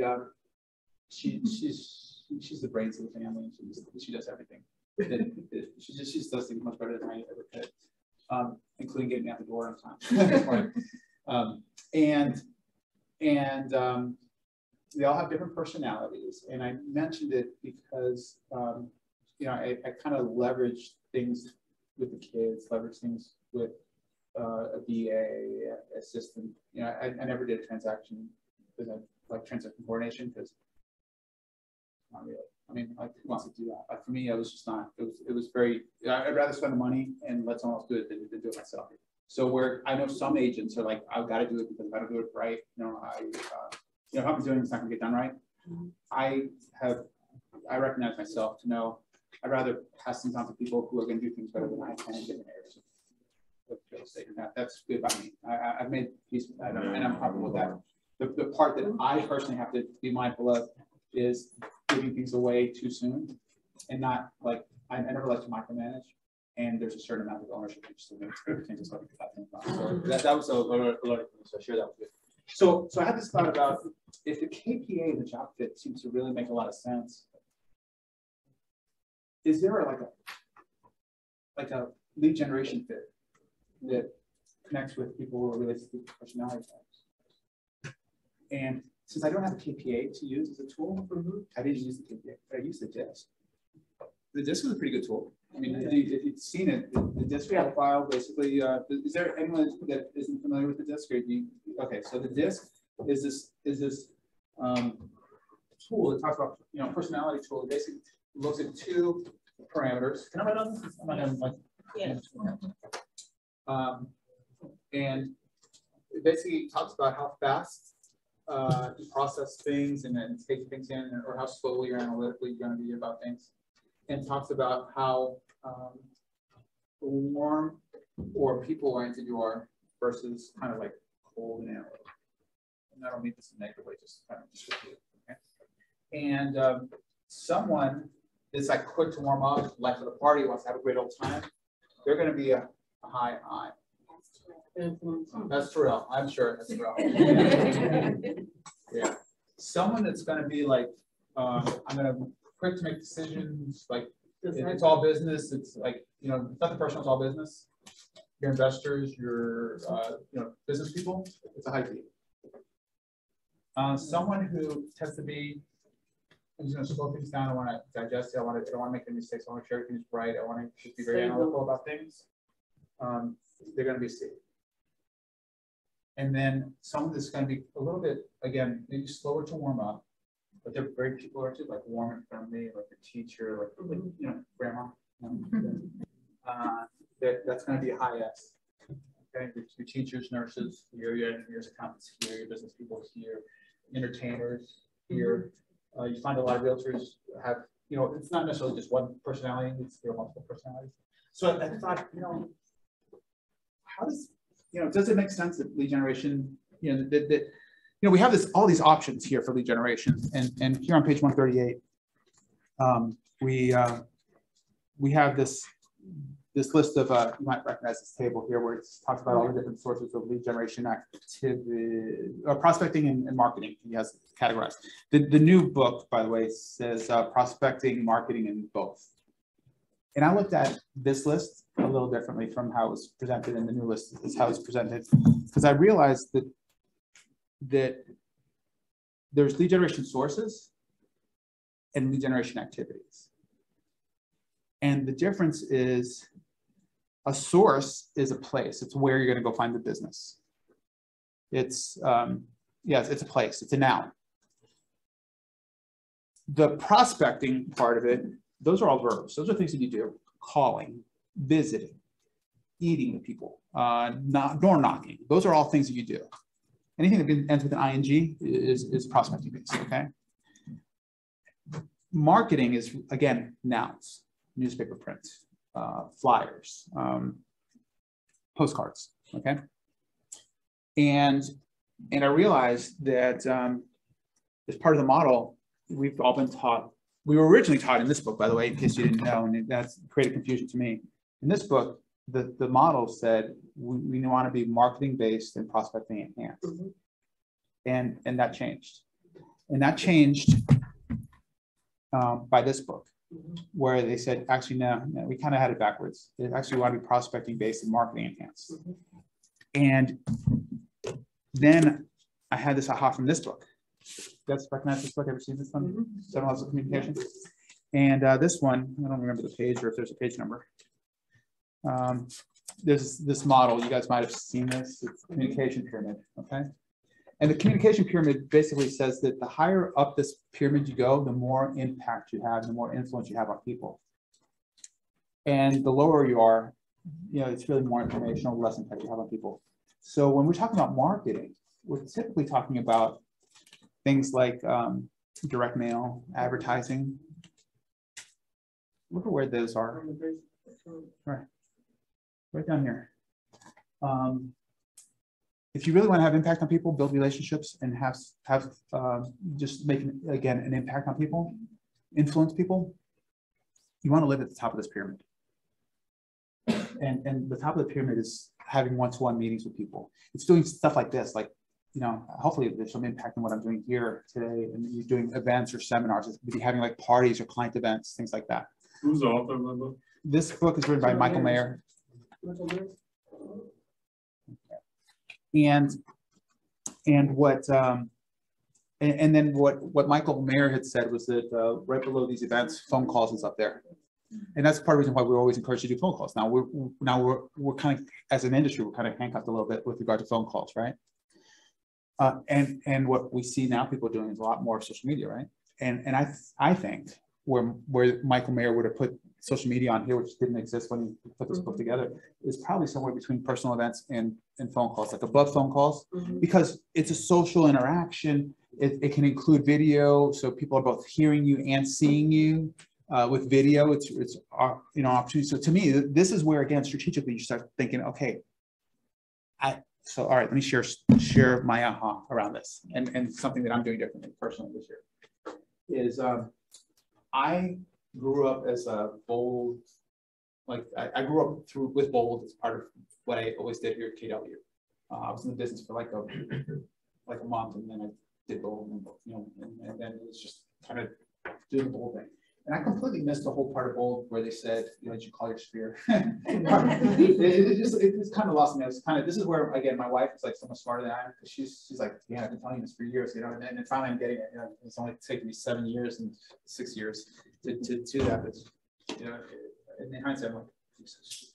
the brains of the family. She does everything. She just does things much better than I ever could, including getting me out the door on time. And they all have different personalities, and I mentioned it because I kind of leverage things with the kids, leverage things with a BA assistant. I never did a transaction with transaction coordination because not really. I mean, like, who wants to do that? But for me, it was just not. It was very. I'd rather spend the money and let someone else do it than do it myself. So where I know some agents are like, I've got to do it because if I don't do it right, if I'm doing it, it's not going to get done right. I recognize myself to know I'd rather pass things on to people who are going to do things better than I can in different areas of real estate. And that's good by me. I've made peace with that, and I'm comfortable with that. The part that I personally have to be mindful of is giving things away too soon, and not like, I never like to micromanage. And there's a certain amount of ownership you still need to change. So that was a learning for me, so I share that with you. So I had this thought about if the KPA and the job fit seems to really make a lot of sense. Is there like a lead generation fit that connects with people who are related to personality types? And since I don't have a KPA to use as a tool, I didn't use the KPA, but I used the DISC. The DISC was a pretty good tool. I mean, if you've seen it, the DISC profile basically, is there anyone that isn't familiar with the DISC? Or okay, so the DISC is this tool that talks about, personality tool. It basically looks at two parameters. Can I write on this? I might have like, Yeah. And it basically talks about how fast you process things and then take things in, or how slowly or analytically you're going to be about things. And talks about how warm or people-oriented you are versus kind of like cold and analytical. And I don't mean this in a negative way, just kind of descriptive. Okay? And someone is like quick to warm up, life of the party, wants to have a great old time. They're going to be a high I. That's Terrell. I'm sure that's Terrell. Yeah. Someone that's going to be like, I'm going to quick to make decisions, like it's all business. It's like, it's nothing personal, it's all business. Your investors, your business people, it's a high P. Someone who tends to be, I'm just going to slow things down. I want to digest it. I don't want to make any mistakes. I want to share things right. I want to just be very analytical about things. They're going to be C. And then someone that's going to be a little bit, again, maybe slower to warm up, but they're very people-oriented, like warm and friendly, like a teacher, like grandma. That's going to be a high S. Okay, your teachers, nurses, your engineers, accountants here, your business people here, entertainers here. You find a lot of realtors have, it's not necessarily just one personality; it's multiple personalities. So I thought, how does it make sense that lead generation, we have all these options here for lead generation, and here on page 138, we have this list of, you might recognize this table here where it talks about all the different sources of lead generation activity, prospecting and marketing. He has categorized. The new book, by the way, says prospecting, marketing, and both. And I looked at this list a little differently from how it was presented, and the new list is how it's presented, because I realized that there's lead generation sources and lead generation activities. And the difference is a source is a place. It's where you're going to go find the business. It's, yes, it's a place. It's a noun. The prospecting part of it, those are all verbs. Those are things that you do: calling, visiting, eating with people, door knocking. Those are all things that you do. Anything that ends with an ing is prospecting based. Okay. Marketing is, again, nouns: newspaper print, flyers, postcards. Okay. And I realized that as part of the model, we've all been taught. We were originally taught in this book, by the way, in case you didn't know, and that's created confusion to me. In this book, the model said we want to be marketing based and prospecting enhanced. And that changed. And that changed by this book, where they said, actually, no, we kind of had it backwards. They actually want to be prospecting based and marketing enhanced. And then I had this aha from this book. That's recognized this book. Ever seen this one? 7 Laws of Communication. And this one, I don't remember the page or if there's a page number. There's this model. You guys might have seen this. It's communication pyramid. Okay. And the communication pyramid basically says that the higher up this pyramid you go, the more impact you have, the more influence you have on people. And the lower you are, it's really more informational, less impact you have on people. So when we're talking about marketing, we're typically talking about things like direct mail, advertising. Look at where those are. Right down here. if you really want to have impact on people, build relationships and have just making, again, an impact on people, influence people, you want to live at the top of this pyramid. And the top of the pyramid is having one-to-one meetings with people. It's doing stuff like this, like, you know, hopefully there's some impact on what I'm doing here today, and you're doing events or seminars, it's be having like parties or client events, things like that. Who's the author of the book? This book is written by Michael Mayer. And what and then what Michael Mayer had said was that right below these events, phone calls is up there, and that's part of the reason why we're always encouraged to do phone calls. Now we're kind of, as an industry, we're kind of handcuffed a little bit with regard to phone calls, right? And what we see now people doing is a lot more social media, right? And I think where Michael Mayer would have put social media on here, which didn't exist when he put this book together, is probably somewhere between personal events and phone calls, like above phone calls, because it's a social interaction. It can include video, so people are both hearing you and seeing you. With video, it's you know, opportunity. So to me, this is where, again, strategically you start thinking, okay, so all right, let me share my aha around this, and something that I'm doing differently personally this year is I grew up as a bold, like I grew up with bold as part of what I always did here at KW. I was in the business for like a month, and then I did bold, and, you know, and then it was just kind of doing the bold thing. And I completely missed the whole part of bold where they said, you know, you call your sphere. it just kind of lost me. I was kind of, this is where, again, my wife is like so much smarter than I am, because she's like, yeah, I've been telling you this for years, you know, and then finally I'm getting it. You know, it's only taken me 7 years and 6 years to that. But, you know, in hindsight, I'm like, Jesus.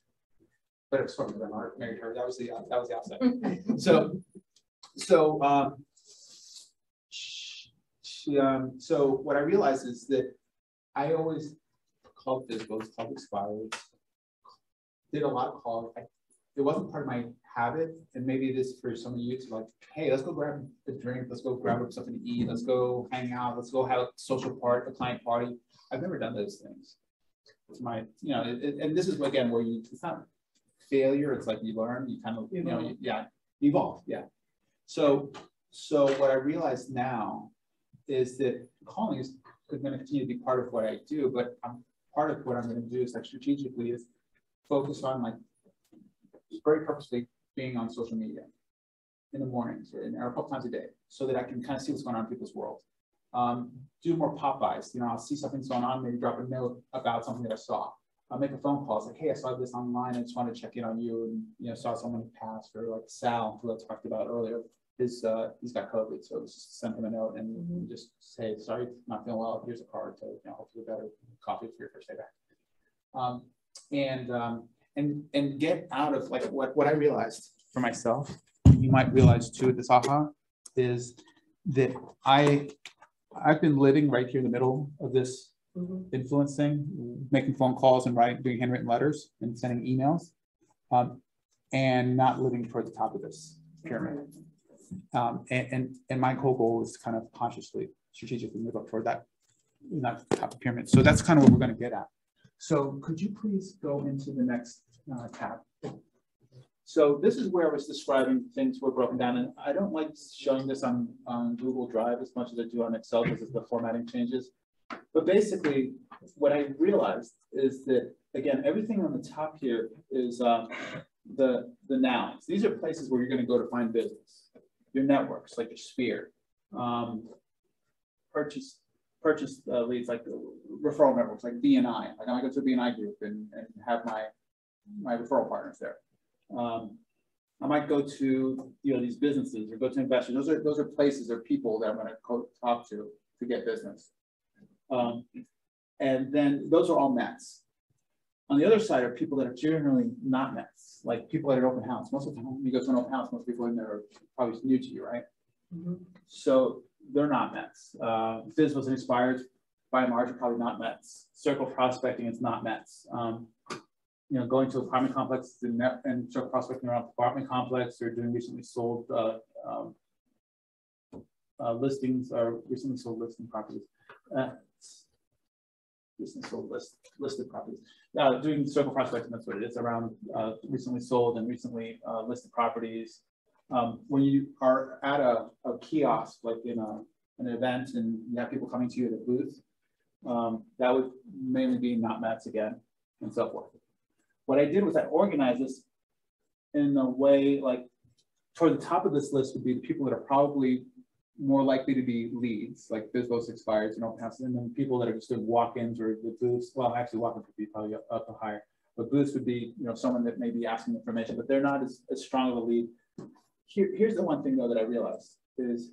But it was from them. I married her. That was the outside. So what I realized is that I always called physicals, called expires, did a lot of calls. It wasn't part of my habit, and maybe it is for some of you to like, hey, let's go grab a drink, let's go grab something to eat, let's go hang out, let's go have a social part, a client party. I've never done those things. It's my, you know, and this is again where it's not failure, it's like you learn, you kind of, you know, evolve, yeah. So what I realize now is that calling is going to continue to be part of what I do, but part of what I'm going to do is like strategically is focus on like very purposely being on social media in the mornings or a couple times a day, so that I can kind of see what's going on in people's world. Do more pop-bys. You know, I'll see something's going on, maybe drop a note about something that I saw. I'll make a phone call. It's like, hey, I saw this online. I just wanted to check in on you, and you know, saw someone pass, or like Sal, who I talked about earlier. He's got COVID, so just send him a note and just say, sorry, not feeling well. Here's a card to, you know, hopefully better coffee for your first day back. And get out of like what I realized for myself. You might realize too at this aha is that I've been living right here in the middle of this influencing, making phone calls and doing handwritten letters and sending emails, and not living toward the top of this pyramid. And my whole goal is to kind of consciously, strategically move up toward that top of the pyramid. So that's kind of what we're going to get at. So could you please go into the next tab? So this is where I was describing things were broken down, and I don't like showing this on Google Drive as much as I do on Excel because the formatting changes. But basically, what I realized is that, again, everything on the top here is the nouns. These are places where you're going to go to find business. Your networks, like your sphere, purchase leads, like referral networks, like BNI. Like I might go to a BNI group and have my referral partners there. I might go to, you know, these businesses or go to investors. Those are places or people that I'm going to talk to get business. And then those are all Mets. On the other side are people that are generally not Mets, like people at an open house. Most of the time when you go to an open house, most people in there are probably new to you, right? So they're not Mets. Expenses and Expires, by and large, are probably not Mets. Circle prospecting is not Mets. You know, going to apartment complexes and circle prospecting around apartment complex, or doing recently sold listings or recently sold listing properties. Recently sold listed properties. Doing circle prospecting, that's what it is, around recently sold and recently listed properties. when you are at a kiosk, like in an event, and you have people coming to you at a booth, that would mainly be not Mets again, and so forth. What I did was I organized this in a way, like toward the top of this list would be the people that are probably more likely to be leads, like those expires and open houses, and then people that are just doing walk-ins or the booths. Well, actually, walk-ins would be probably up to higher, but booths would be, you know, someone that may be asking information, but they're not as strong of a lead. Here's the one thing though that I realized is,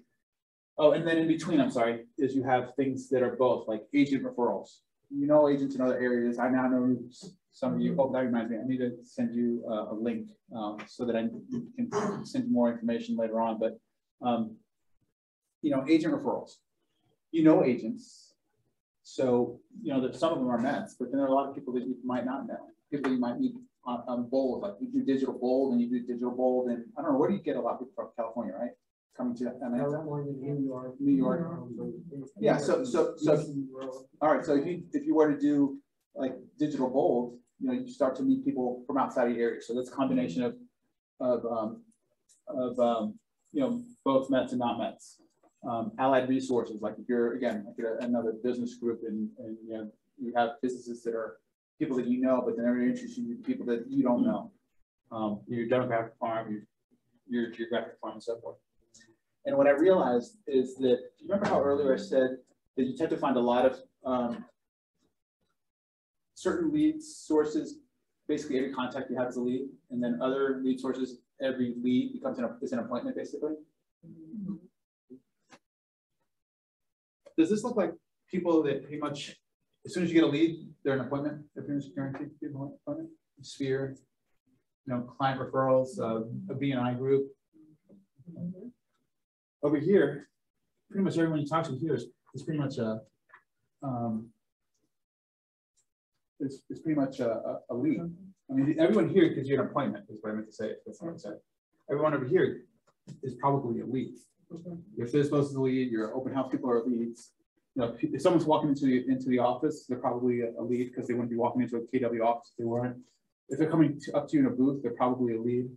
oh, and then in between, I'm sorry, is you have things that are both like agent referrals. You know, agents in other areas. I now know some of you. Oh, that reminds me. I need to send you a link so that I can send you more information later on. But you know, agent referrals. You know, agents. So you know that some of them are Mets, but then there are a lot of people that you might not know. People you might meet on bold, like you do digital bold, and you do digital bold, and I don't know, where do you get a lot of people from? California, right? Coming to California, New York. Yeah. So all right. So if you were to do like digital bold, you know, you start to meet people from outside of your area. So that's a combination of you know, both Mets and not Mets. Allied resources, like if you're again like another business group, and you know, you have businesses that are people that you know, but then they're interested in people that you don't know. Your demographic farm, your geographic farm, and so forth. And what I realized is that, do you remember how earlier I said that you tend to find a lot of certain lead sources, basically every contact you have is a lead, and then other lead sources, every lead becomes an appointment, basically. Does this look like people that pretty much, as soon as you get a lead, they're an appointment? They're pretty much guaranteed to be an appointment? Sphere, you know, client referrals, a B&I group. Over here, pretty much everyone you talk to here is pretty much a it's pretty much a lead. I mean, everyone here gives you an appointment, is what I meant to say. That's what I said. Everyone over here is probably a lead. If they're supposed to lead, your open house people are leads. You know, if someone's walking into the office, they're probably a lead because they wouldn't be walking into a KW office if they weren't. If they're coming up to you in a booth, they're probably a lead.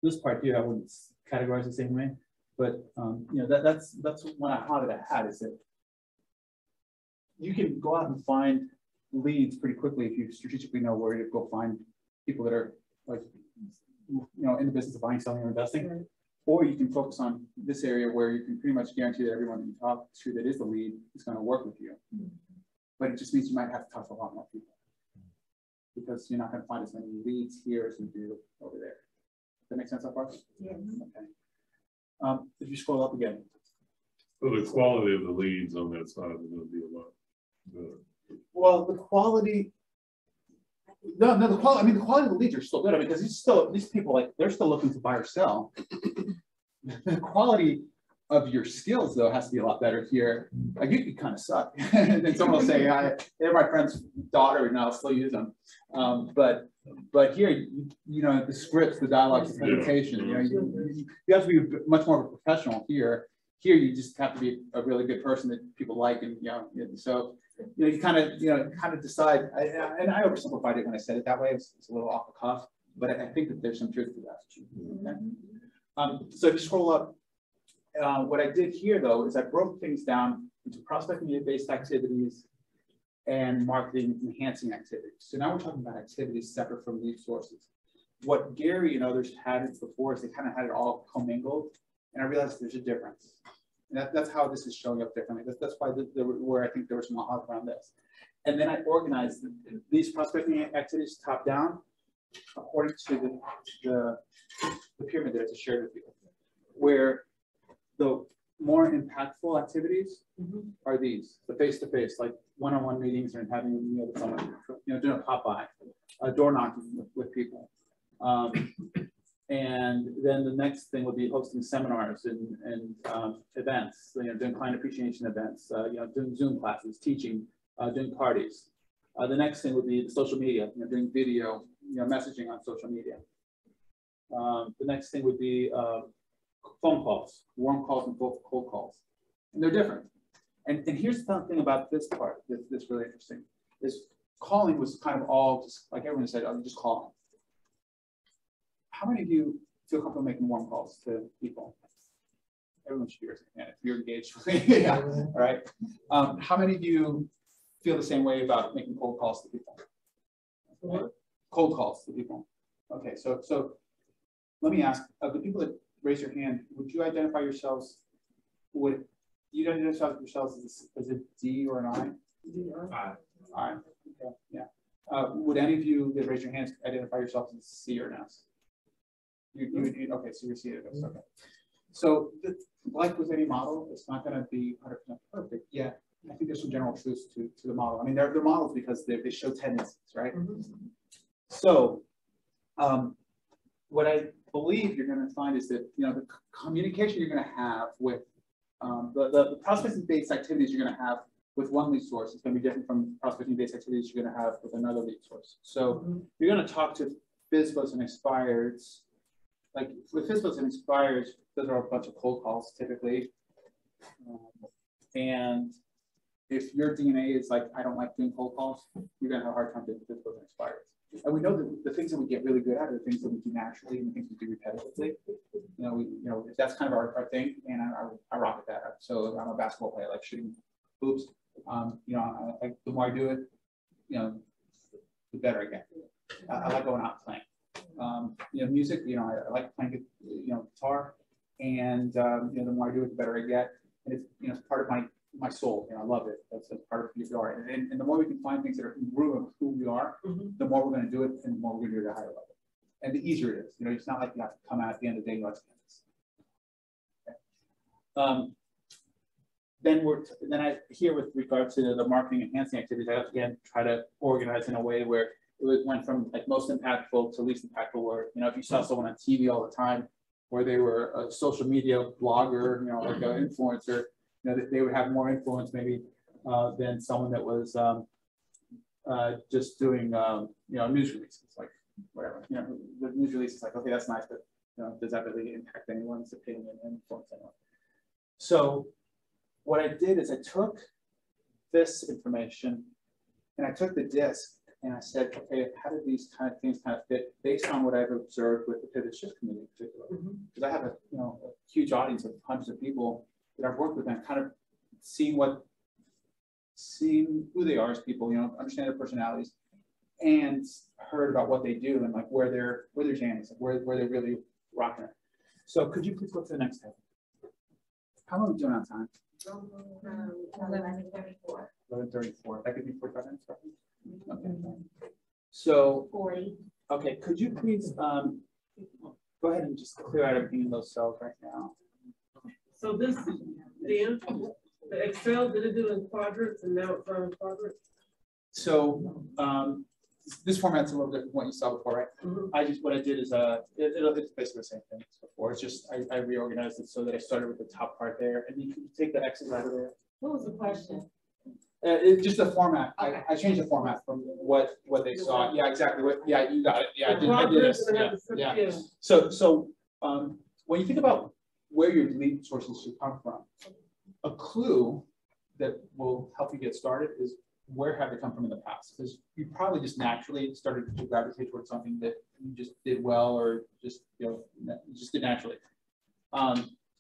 This part here, I wouldn't categorize the same way, but you know, that's one aha that I had, is that you can go out and find leads pretty quickly if you strategically know where to go find people that are like, you know, in the business of buying, selling, or investing. Or you can focus on this area where you can pretty much guarantee that everyone that you talk to that is the lead is going to work with you. But it just means you might have to talk to a lot more people, because you're not going to find as many leads here as you do over there. Does that make sense so far? Yes. Okay. If you scroll up again. So the quality of the leads on that side is going to be a lot better. Well, the quality. No, the quality. I mean, the quality of the leads are still good. I mean, because these people, like, they're still looking to buy or sell. The quality of your skills, though, has to be a lot better here. Like, you could kind of suck, and then someone will say, "They're my friend's daughter, and I'll still use them." But here, you know, the scripts, the dialogues, the presentation. You know, you have to be much more of a professional here. Here, you just have to be a really good person that people like, and you know, so. You know, you kind of decide, and I oversimplified it when I said it that way. It's a little off the cuff, but I think that there's some truth to that. Okay? So if you scroll up, what I did here, though, is I broke things down into prospecting-based activities and marketing enhancing activities. So now we're talking about activities separate from lead sources. What Gary and others had it before is they kind of had it all commingled, and I realized there's a difference. And that's how this is showing up differently. That's why where I think there was some aha around this. And then I organized these prospecting activities top down according to the pyramid that I just shared with you, where the more impactful activities are these: the face-to-face, like one-on-one meetings, and having a meal with someone, you know, doing a pop-by, door knocking with people. And then the next thing would be hosting seminars and events, you know, doing client appreciation events, you know, doing Zoom classes, teaching, doing parties. The next thing would be the social media, you know, doing video, you know, messaging on social media. The next thing would be phone calls, warm calls and cold calls, and they're different. And here's the thing about this part that's really interesting: is calling was kind of all just like everyone said, oh, just call. how many of you feel comfortable making warm calls to people? Everyone should be raising their hand if you're engaged. Yeah, all right. How many of you feel the same way about making cold calls to people? Okay. Cold calls to people. Okay, so let me ask, of the people that raise your hand, would you identify yourselves, would you identify yourselves as a D or an I? I. Okay, yeah. Would any of you that raise your hands identify yourselves as C or an S? Okay, so you're C or S, okay. So like with any model, it's not going to be 100% perfect yet. I think there's some general truths to the model. I mean, they're models because they show tendencies, right? So what I believe you're going to find is that, you know, the communication you're going to have with the prospecting-based activities you're going to have with one lead source is going to be different from prospecting-based activities you're going to have with another lead source. So you're going to talk to FSBOs and expires. Like with FSBOs and expires, those are a bunch of cold calls typically. And if your DNA is like, I don't like doing cold calls, you're going to have a hard time doing FSBOs and expires. And we know that the things that we get really good at are the things that we do naturally and the things we do repetitively. You know, if that's kind of our thing, and I rock at that. So I'm a basketball player, I like shooting hoops. You know, the more I do it, you know, the better I get. I like going out and playing. You know, music. You know, I like playing, you know, guitar, and you know, the more I do it, the better I get. And it's, you know, it's part of my soul. You know, I love it. That's part of who you are. And the more we can find things that are congruent with who we are, the more we're going to do it, and the more we're going to do it at a higher level. And the easier it is. You know, it's not like you have to come out at the end of the day and let's get this. Then I here with regard to the marketing enhancing activities, I again try to organize in a way where it went from like most impactful to least impactful. Where, you know, if you saw someone on TV all the time, where they were a social media blogger, you know, like an influencer, you know, they would have more influence maybe than someone that was just doing you know, news releases, like whatever. You know, the news release is like, okay, that's nice, but you know, does that really impact anyone's opinion and influence anyone? So what I did is I took this information and I took the disc and I said, okay, how do these kind of things kind of fit based on what I've observed with the Pivot Shift community in particular? Because I have a, you know, a huge audience of hundreds of people that I've worked with and kind of seeing who they are as people, you know, understand their personalities, and heard about what they do and like where their jam is, where they're really rocking it. So could you please go to the next tab? How long are we doing on time? 11:34. 11:34. That could be 45 minutes. Okay. So 40. Okay, could you please go ahead and just clear out everything in those cells right now? So this, the Excel, did it do in quadrants and now it's on quadrants? So this format's a little different from what you saw before, right? What I did is it's basically the same thing as before. It's just I reorganized it so that I started with the top part there, and you can take the X's out of there. What was the question? It's just the format. Okay. I changed the format from what they saw. Yeah, exactly. Yeah, you got it. Yeah, I did this. Yeah. So when you think about where your lead sources should come from, a clue that will help you get started is where have they come from in the past? Because you probably just naturally started to gravitate towards something that you just did well, or just, you know, just did naturally.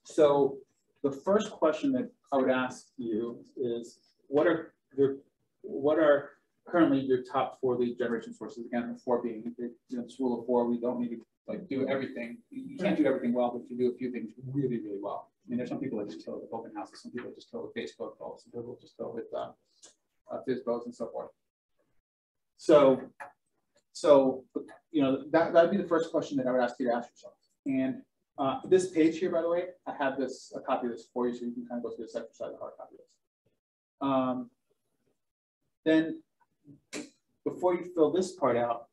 So the first question that I would ask you is, what are currently your top 4 lead generation sources? Again, the 4 being, you know, this rule of 4, we don't need to like do everything. You can't do everything well, but you do a few things really, really well. I mean, there's some people that just kill it with open houses, some people just kill it with Facebook calls, some people just kill it with FSBOs and so forth. So you know, that would be the first question that I would ask you to ask yourself. And this page here, by the way, I have a copy of this for you, so you can kind of go through this exercise of hard copy of this. Then before you fill this part out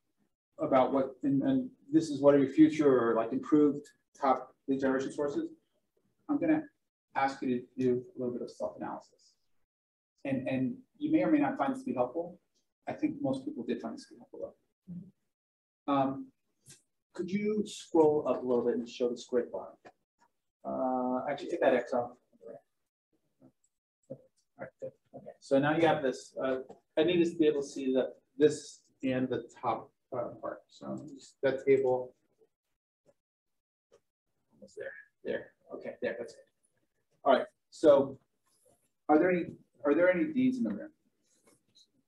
about what, and this is what are your future or like improved top lead generation sources, I'm going to ask you to do a little bit of self-analysis. And you may or may not find this to be helpful. I think most people did find this to be helpful though. Could you scroll up a little bit and show the square bar? Actually, take that X off. Right, okay. So now you have this. I need to be able to see this and the top part. So that table almost there. There. Okay, there, that's it. All right. So are there any D's in the room?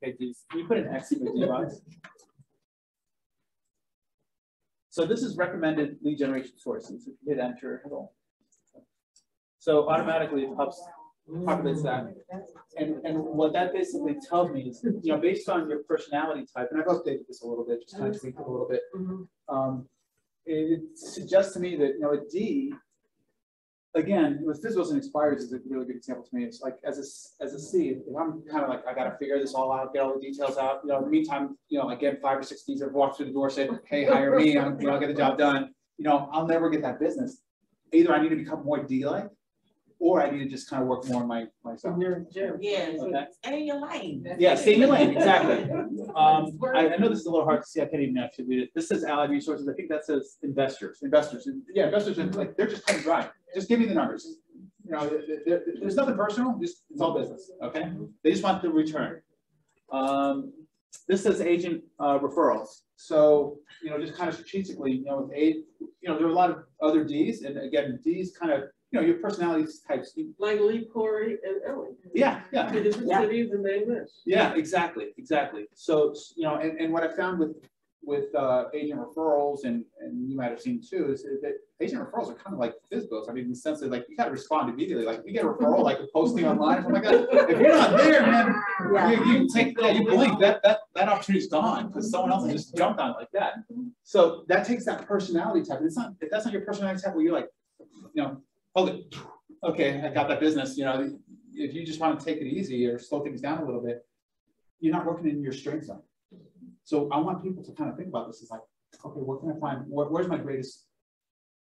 Okay, D's. Can you put an X in the D box? So this is recommended lead generation sources. If you hit enter at all. So automatically it populates that. And what that basically tells me is, based on your personality type, and I've updated this a little bit, just kind of tweaked it a little bit. It suggests to me that, a D, again, with physicals and expires is a really good example to me. It's like as a C, if I'm kind of like, I got to figure this all out, get all the details out. In the meantime, I get 5 or 6 Ds that walk through the door, say, hey, hire me, I'll get the job done. I'll never get that business. Either I need to become more D-like, or I need to just kind of work more on myself. Yeah, okay. Stay in your lane. Yeah, stay in your lane, exactly. I know this is a little hard to see. I can't even actually read it. This says allied resources. I think that says investors. Yeah, investors are like, they're just kind of dry. Just give me the numbers. There's nothing personal. Just it's all business. Okay. They just want the return. This says agent referrals. So just kind of strategically, with there are a lot of other D's, and again, D's kind of. Your personality types. Like Lee, Corey, and Ellie. Yeah. The different cities and they wish. Yeah, exactly. So, and what I found with agent referrals, and you might have seen too, is that agent referrals are kind of like physicals. I mean, in the sense that like you got to respond immediately. Like you get a referral, like a posting online. Oh my God, if you're not there, man, you take that, you blink, that opportunity's gone because someone else just jumped on it like that. So that takes that personality type. If that's not your personality type, where you're like, hold it. Okay, I got that business. If you just want to take it easy or slow things down a little bit, you're not working in your strength zone. So I want people to kind of think about this as like, okay, what can I find? Where's my greatest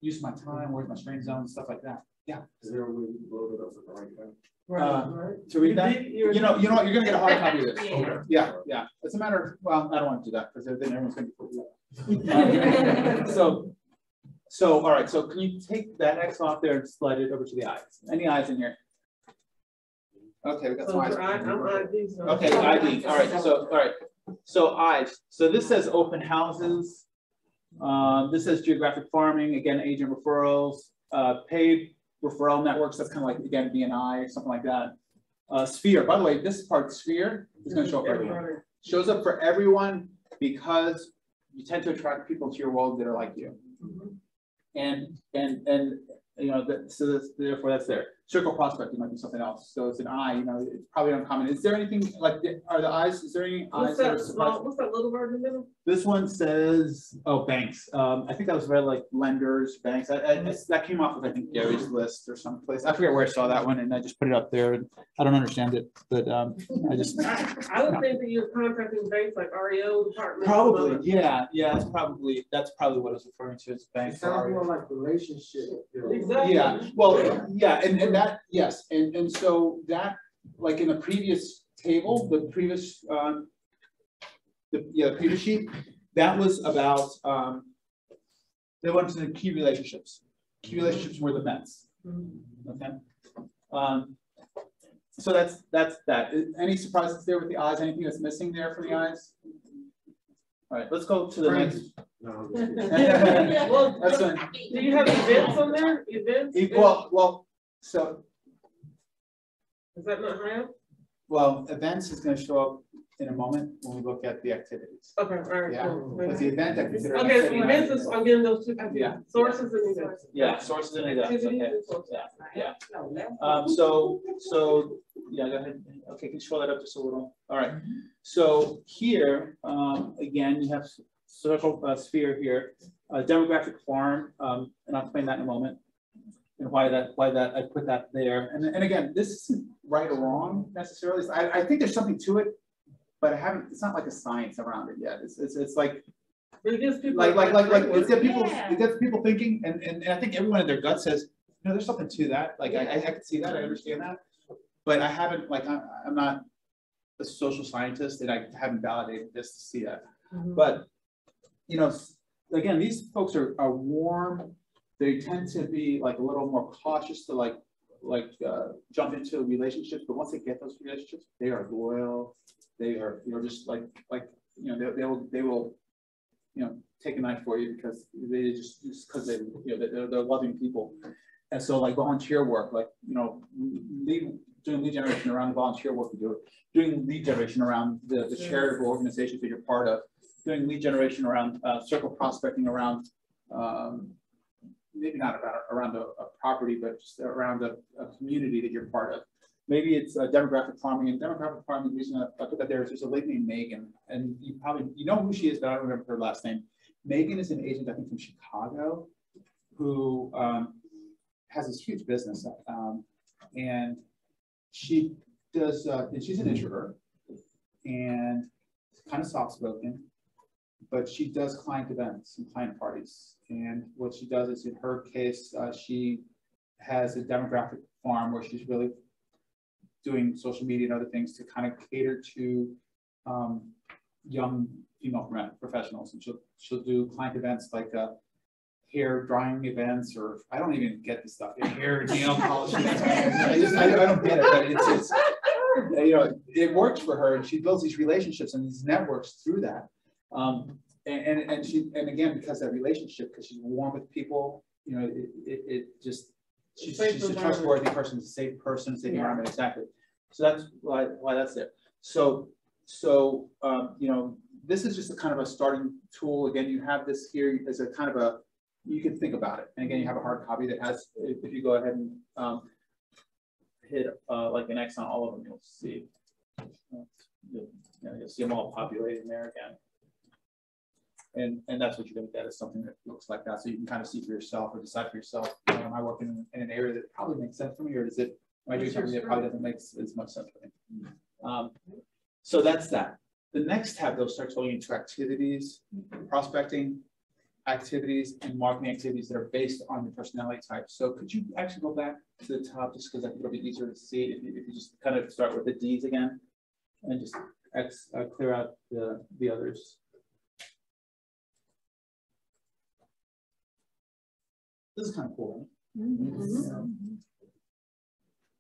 use of my time? Where's my strength zone? Stuff like that. Yeah. Is there a way to load it up at the right time? Right. To read that, you know what, you're gonna get a hard copy of this. Okay. Yeah. It's a matter of, well, I don't want to do that because then everyone's gonna be put So all right, so can you take that X off there and slide it over to the I's? Any I's in here? Okay, we got some I's. I'm ID. Okay, ID. All right. So I's. So this says open houses. This says geographic farming. Again, agent referrals. Paid referral networks. That's kind of like again BNI or something like that. Sphere. By the way, this part Sphere is going to show up for everyone. Shows up for everyone because you tend to attract people to your world that are like you. And so therefore that's there. Circle prospecting might be something else. So it's an I, it's probably uncommon. Is there anything like, are the I's, is there any I's? What's that little word in the middle? This one says, banks. I think that was read like lenders, banks. That came off of, I think, Gary's list or someplace. I forget where I saw that one and I just put it up there and I don't understand it, but I would think that you're contacting banks like REO department. Probably, yeah, that's probably what it's referring to as banks. It sounds more like relationship. Exactly. Yeah, well, yeah, and that, yes, and so that, like in the previous table, the previous previous sheet, that was about they went to the key relationships. Key relationships were the Mets. Okay. So that's that. Any surprises there with the I's? Anything that's missing there for the I's? All right, let's go to the next. No. Well, That's fine. do you have events on there? Events? Well, so. Is that not high up? Well, events is going to show up in a moment when we look at the activities. Okay, all right, Yeah, cool. because the event I consider. Okay, so events is, I'm getting those two. Yeah. Sources and events. Yeah, sources and events. Activities Okay. and sources. Yeah. So yeah, go ahead. Okay, can you scroll that up just a little? All right. So here, again, you have circle sphere here, demographic farm, and I'll explain that in a moment, and why that I put that there. And again, this isn't right or wrong necessarily. I think there's something to it, but I haven't. It's not like a science around it yet. It's like. It gives people like it gets people thinking, and I think everyone in their gut says, there's something to that. Like I can see that, I understand that, but I haven't, like I'm not a social scientist and I haven't validated this to see that. But again, these folks are warm. They tend to be like a little more cautious to like jump into relationships, but once they get those relationships, they are loyal. They are just they will take a knife for you because they just because they, they're loving people. And so like volunteer work, like, doing lead generation around the volunteer work we do, doing lead generation around the charitable organizations that you're part of, doing lead generation around circle prospecting around, maybe not around a property, but just around a community that you're part of. Maybe it's demographic farming, and demographic farming, the reason I put that there is there's a lady named Megan, and you know who she is, but I don't remember her last name. Megan is an agent, I think, from Chicago, who has this huge business, and she does, and she's an introvert and kind of soft-spoken, but she does client events and client parties. And what she does is, in her case, she has a demographic farm where she's really doing social media and other things to kind of cater to young female professionals. And she'll do client events like hair drying events, or I don't even get this stuff. Hair nail polish events. I don't get it, but it's it works for her, and she builds these relationships and these networks through that. And again, because that relationship, because she's warm with people, she's a trustworthy person, a safe person, safe environment, exactly. So that's why that's there. So this is just a kind of a starting tool. Again, you have this here as a kind of you can think about it. And again, you have a hard copy that has, if you go ahead and hit like an X on all of them, you'll see. You'll see them all populating there again. And that's what you're going to get, is something that looks like that. So you can kind of see for yourself or decide for yourself, am I working in an area that probably makes sense for me, or am I doing something that probably doesn't make as much sense for me? So that's that. The next tab, though, starts going into activities, prospecting activities, and marketing activities that are based on your personality type. So could you actually go back to the top, just because I think it'll be easier to see if you just kind of start with the D's again, and just clear out the others. This is kind of cool, right? Mm-hmm.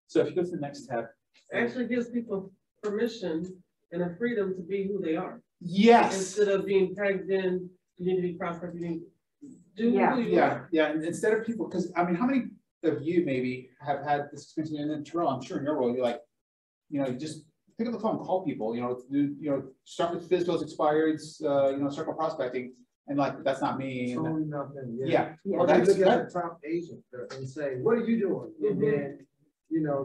So if you go to the next tab, it actually gives people permission and a freedom to be who they are. Yes. Instead of being pegged in, you need to be prospecting. Who you are. Yeah. And instead of people, because I mean, how many of you maybe have had this experience in Terrell? I'm sure in your role, you're like, you just pick up the phone, call people, start with FSBOs, Expires, circle prospecting. And like, that's not me. Totally nothing. Yeah. Or they look at the top agent and say, what are you doing? And then,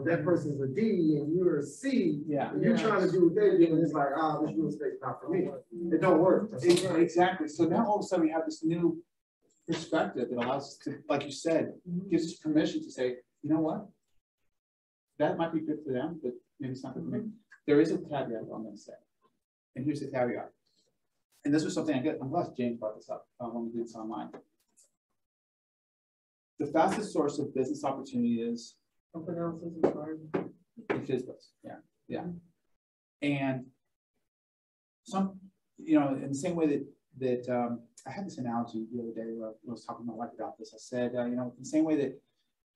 that person's a D and you're a C. Yeah. And you're trying to do what they're doing. It's like, this real estate's not for me. It don't work. Exactly. So now all of a sudden we have this new perspective that allows us to, like you said, gives us permission to say, you know what? That might be good for them, but maybe it's not good for me. There is a caveat I'm going to say. And here's the caveat. And this was something I'm glad James brought this up when we did this online. The fastest source of business opportunity is something else is required. FSBOs. Yeah. And in the same way that I had this analogy the other day where I was talking to my wife about this. I said, in the same way that,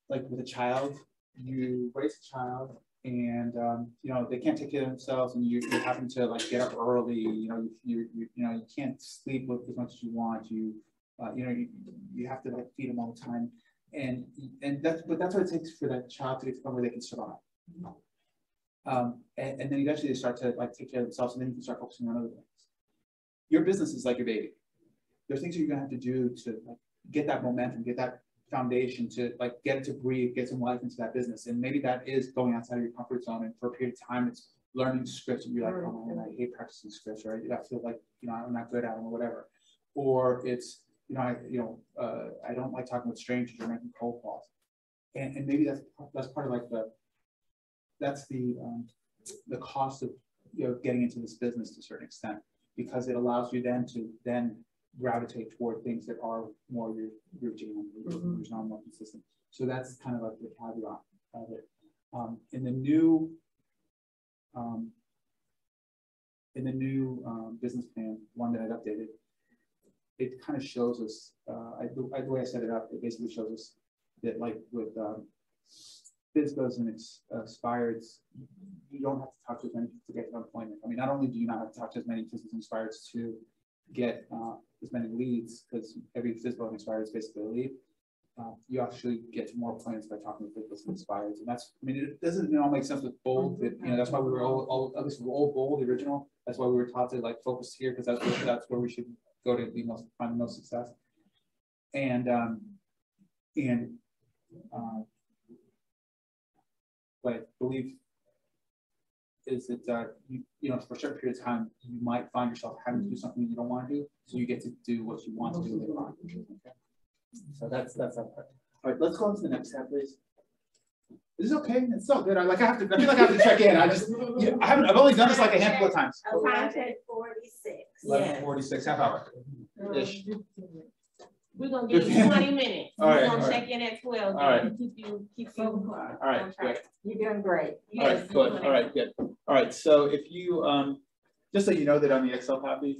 like with a child, you raise a child, and they can't take care of themselves, and you're having to like get up early. You can't sleep as much as you want. You have to like feed them all the time, and that's what it takes for that child to get to the point where they can survive. And then eventually they start to like take care of themselves, and then you can start focusing on other things. Your business is like your baby. There's things that you're gonna have to do to like get that momentum, get that foundation, to like get it to breathe, get some life into that business. And maybe that is going outside of your comfort zone, and for a period of time it's learning scripts, and you're like, oh man, I hate practicing scripts, or I feel like I'm not good at them, or whatever. Or it's I don't like talking with strangers or making cold calls. And maybe that's part of like the cost of getting into this business to a certain extent, because it allows you then to gravitate toward things that are more your jam, which are more consistent. So that's kind of like the caveat of it. In the new business plan, one that I've updated, it kind of shows us, the way I set it up, it basically shows us that like with FSBOs and Expires, you don't have to talk to as many people to get to employment. I mean, not only do you not have to talk to as many FSBOs and Expires to get as many leads, because every FSBO and Expires is basically a lead. You actually get more plans by talking to FSBO and Expires, and that's, I mean, it doesn't all make sense with bold. You know, that's why we were all at least all bold, the original. That's why we were taught to like focus here, because that's where we should go to find the most success. And what I believe is that you know, for a certain period of time, you might find yourself having to do something you don't want to do, so you get to do what you want to do later on. Okay. So that's that part. All right, let's go on to the next tab, please. Is this okay? It's so good. I feel like I have to check in. I've only done this like a handful of times. 11:46. 11:46, half hour ish. We're gonna give you 20 minutes. All right, We're gonna all check in at 12. All right. Keep you All right, good. You're doing great. All right, good. All right, good. All right, so if you just so you know that on the Excel copy,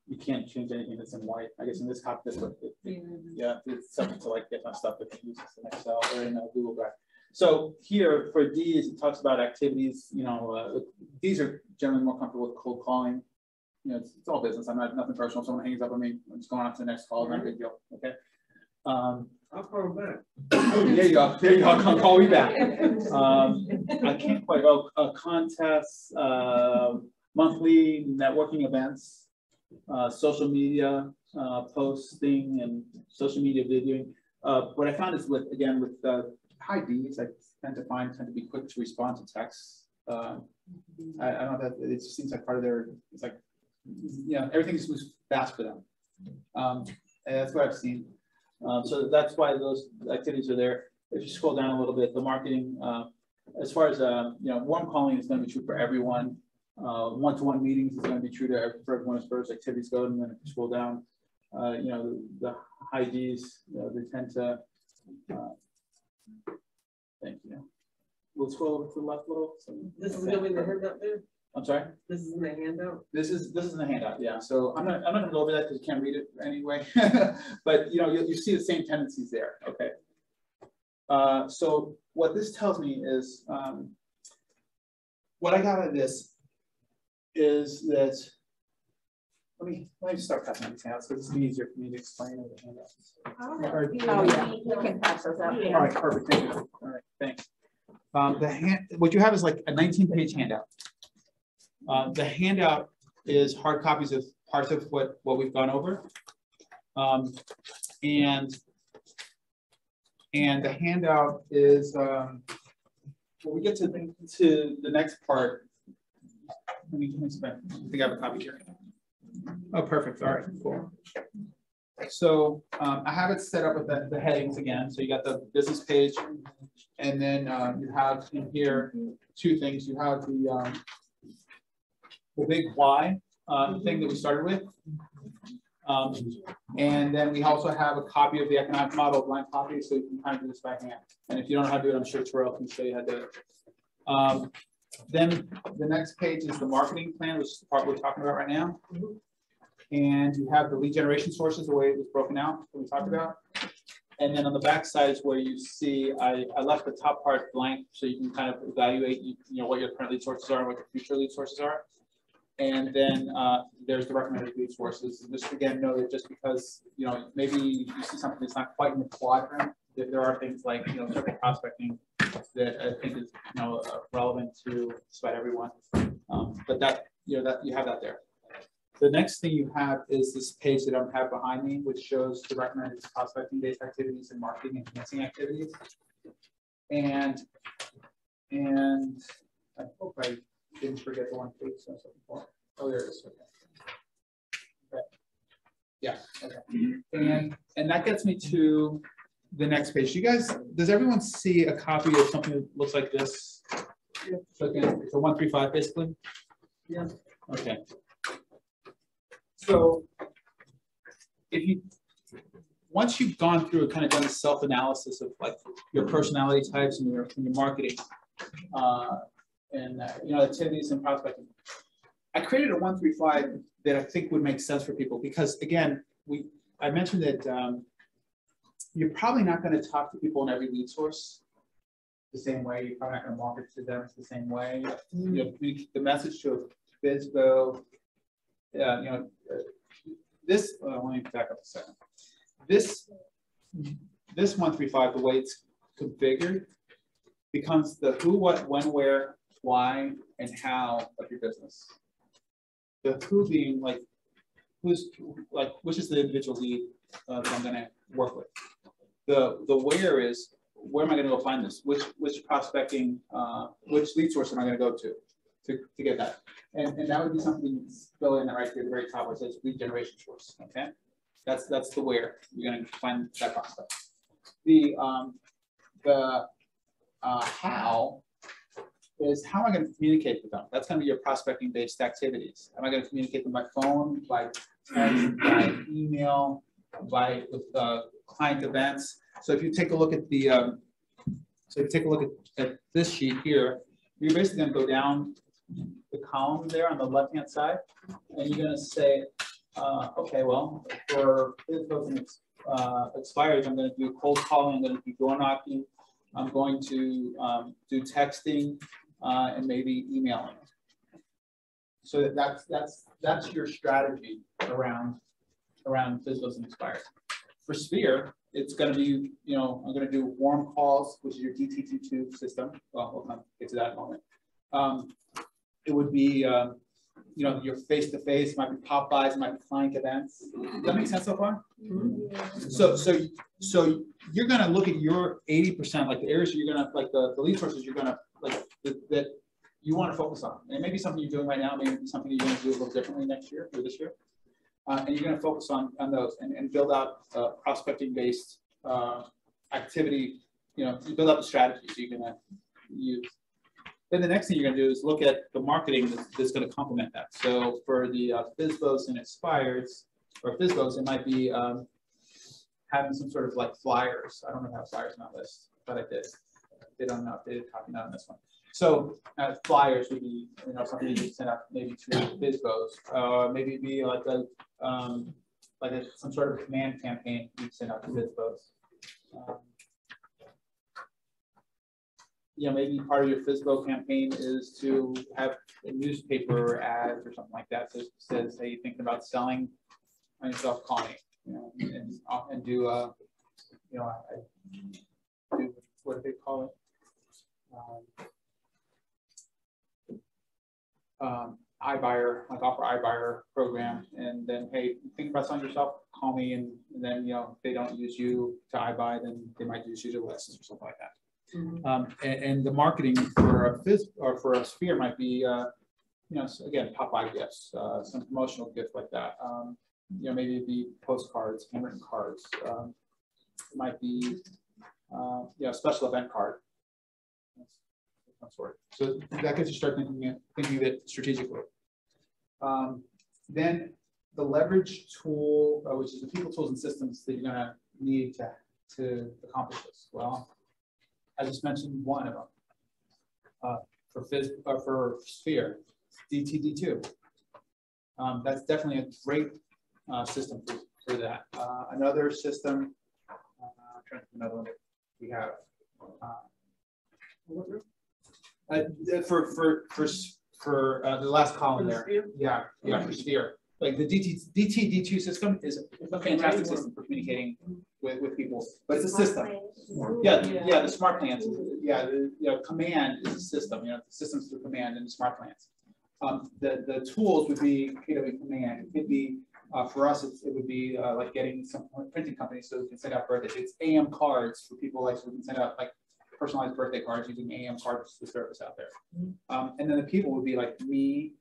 you can't change anything that's in white. I guess in this copy, that's what yeah, it's subject to like different stuff that you use in Excel or in a Google Drive. So here for D's, it talks about activities. You know, these are generally more comfortable with cold calling. You know, it's all business. I'm not nothing personal. If someone hangs up on me, I'm just going on to the next call. Not a big deal. Okay. I'll call back. There you go. There you go. Call me back. I can't quite. Oh, contests, monthly networking events, social media posting, and social media videoing. What I found is with high Ds, I tend to be quick to respond to texts. I don't know that it just seems like part of their. It's like, you know, everything just moves fast for them. And that's what I've seen. So that's why those activities are there. If you scroll down a little bit, the marketing, as far as you know, warm calling is going to be true for everyone. One-to-one meetings is going to be true for everyone as far as activities go. And then if you scroll down, you know, the high Ds, they tend to. Thank you. We'll scroll over to the left a little. So, This is going to be the handout there? I'm sorry? This is in the handout? This is in the handout, yeah. So I'm not gonna go over that because you can't read it anyway. But you know, you see the same tendencies there. Okay. So what this tells me is what I got out of this is that let me start passing these handouts because it's easier for me to explain over the handouts. Oh yeah, you can pass those out. All right, perfect. Thank you. All right, thanks. What you have is like a 19-page handout. The handout is hard copies of parts of what we've gone over, and the handout is when we get to the next part. Let me spend. I think I have a copy here. Oh, perfect. All right, cool. So I have it set up with the headings again. So you got the business page, and then you have in here two things. You have the big why thing that we started with. And then we also have a copy of the economic model, blank copy, so you can kind of do this by hand. And if you don't know how to do it, I'm sure Terrell can show you how to do it. Then the next page is the marketing plan, which is the part we're talking about right now. And you have the lead generation sources, the way it was broken out that we talked about. And then on the back side is where you see I left the top part blank, so you can kind of evaluate you know what your current lead sources are and what your future lead sources are. And then there's the recommended lead sources. And just again, know that just because you know maybe you see something that's not quite in the quadrant, that there are things like circle prospecting that I think is relevant to just about everyone. But that that you have that there. The next thing you have is this page that I have behind me, which shows the recommended prospecting-based activities and marketing enhancing activities. And I hope I didn't forget the one page. Oh, there it is. Okay. Yeah. Okay. And that gets me to the next page. You guys, does everyone see a copy of something that looks like this? It's a 135 basically. Yeah. Okay. So once you've gone through and kind of done a self-analysis of like your personality types and your marketing and activities and prospecting, I created a 135 that I think would make sense for people because again, I mentioned that you're probably not going to talk to people in every lead source the same way. You're probably not going to market to them the same way. The message to a FSBO, this, let me back up a second. This 135, the way it's configured, becomes the who, what, when, where, why, and how of your business. The who being like, who's like, which is the individual lead that I'm going to work with. The where is, where am I going to go find this? Which prospecting, which lead source am I going to go to get that? And that would be something you fill in right here at the very top where it says lead generation source. Okay, that's the where you're going to find that prospect. The how is how am I going to communicate with them? That's going to be your prospecting based activities. Am I going to communicate them by phone, by text, by email, with client events? So if you take a look at the at this sheet here, you're basically going to go down the column there on the left hand side, and you're going to say, okay, well, for expires, I'm going to do cold calling, I'm going to do door knocking, I'm going to do texting, and maybe emailing. So that's your strategy around FSBOs and expires. For Sphere, it's going to be, I'm going to do warm calls, which is your DTT2 system. Well, we'll get to that in a moment. It would be, your face-to-face, might be pop-bys, might be client events. Does that make sense so far? Mm-hmm. So you're going to look at your 80%, like the areas you're going to, like the lead sources you're going to, like that you want to focus on. And maybe something you're doing right now, maybe something you're going to do a little differently next year or this year. And you're going to focus on those and build out prospecting-based activity, build out the strategies you're going to use. Then the next thing you're going to do is look at the marketing that's going to complement that. So for the FSBOs and expires, or FSBOs, it might be having some sort of like flyers. I don't know how flyers on that list, but I did. They don't know. They did copy not on this one. So flyers would be something you could send out maybe to FSBOs. Maybe it'd be like some sort of command campaign you send out to FSBOs. Maybe part of your FSBO campaign is to have a newspaper ads or something like that. So it says, hey, you thinking about selling on yourself, call me, and do what do they call it? iBuyer, like offer iBuyer program, and then, hey, think about selling yourself, call me, and then if they don't use you to iBuy, then they might use you to list or something like that. Mm-hmm. And the marketing for a for a Sphere might be, again, pop-by gifts, some promotional gift like that. Maybe it'd be postcards, handwritten cards. It might be, a special event card. Sort. So that gets you start thinking of it strategically. Then the leverage tool, which is the people, tools, and systems that you're going to need to accomplish this. Well, I just mentioned one of them for Sphere, DTD2. That's definitely a great system for that. Another system, I'm trying to think of another one that we have. For the last column there, for Sphere, like the DTD2 system is a fantastic system for communicating with people, but it's a system. The smart plans. Command is a system. The systems through command and the smart plans. The tools would be KW command. It could be for us. It would be like getting some printing companies so we can send out birthdays. It's AM cards for people, like so we can send out like personalized birthday cards using AM cards to service out there. And then the people would be like me,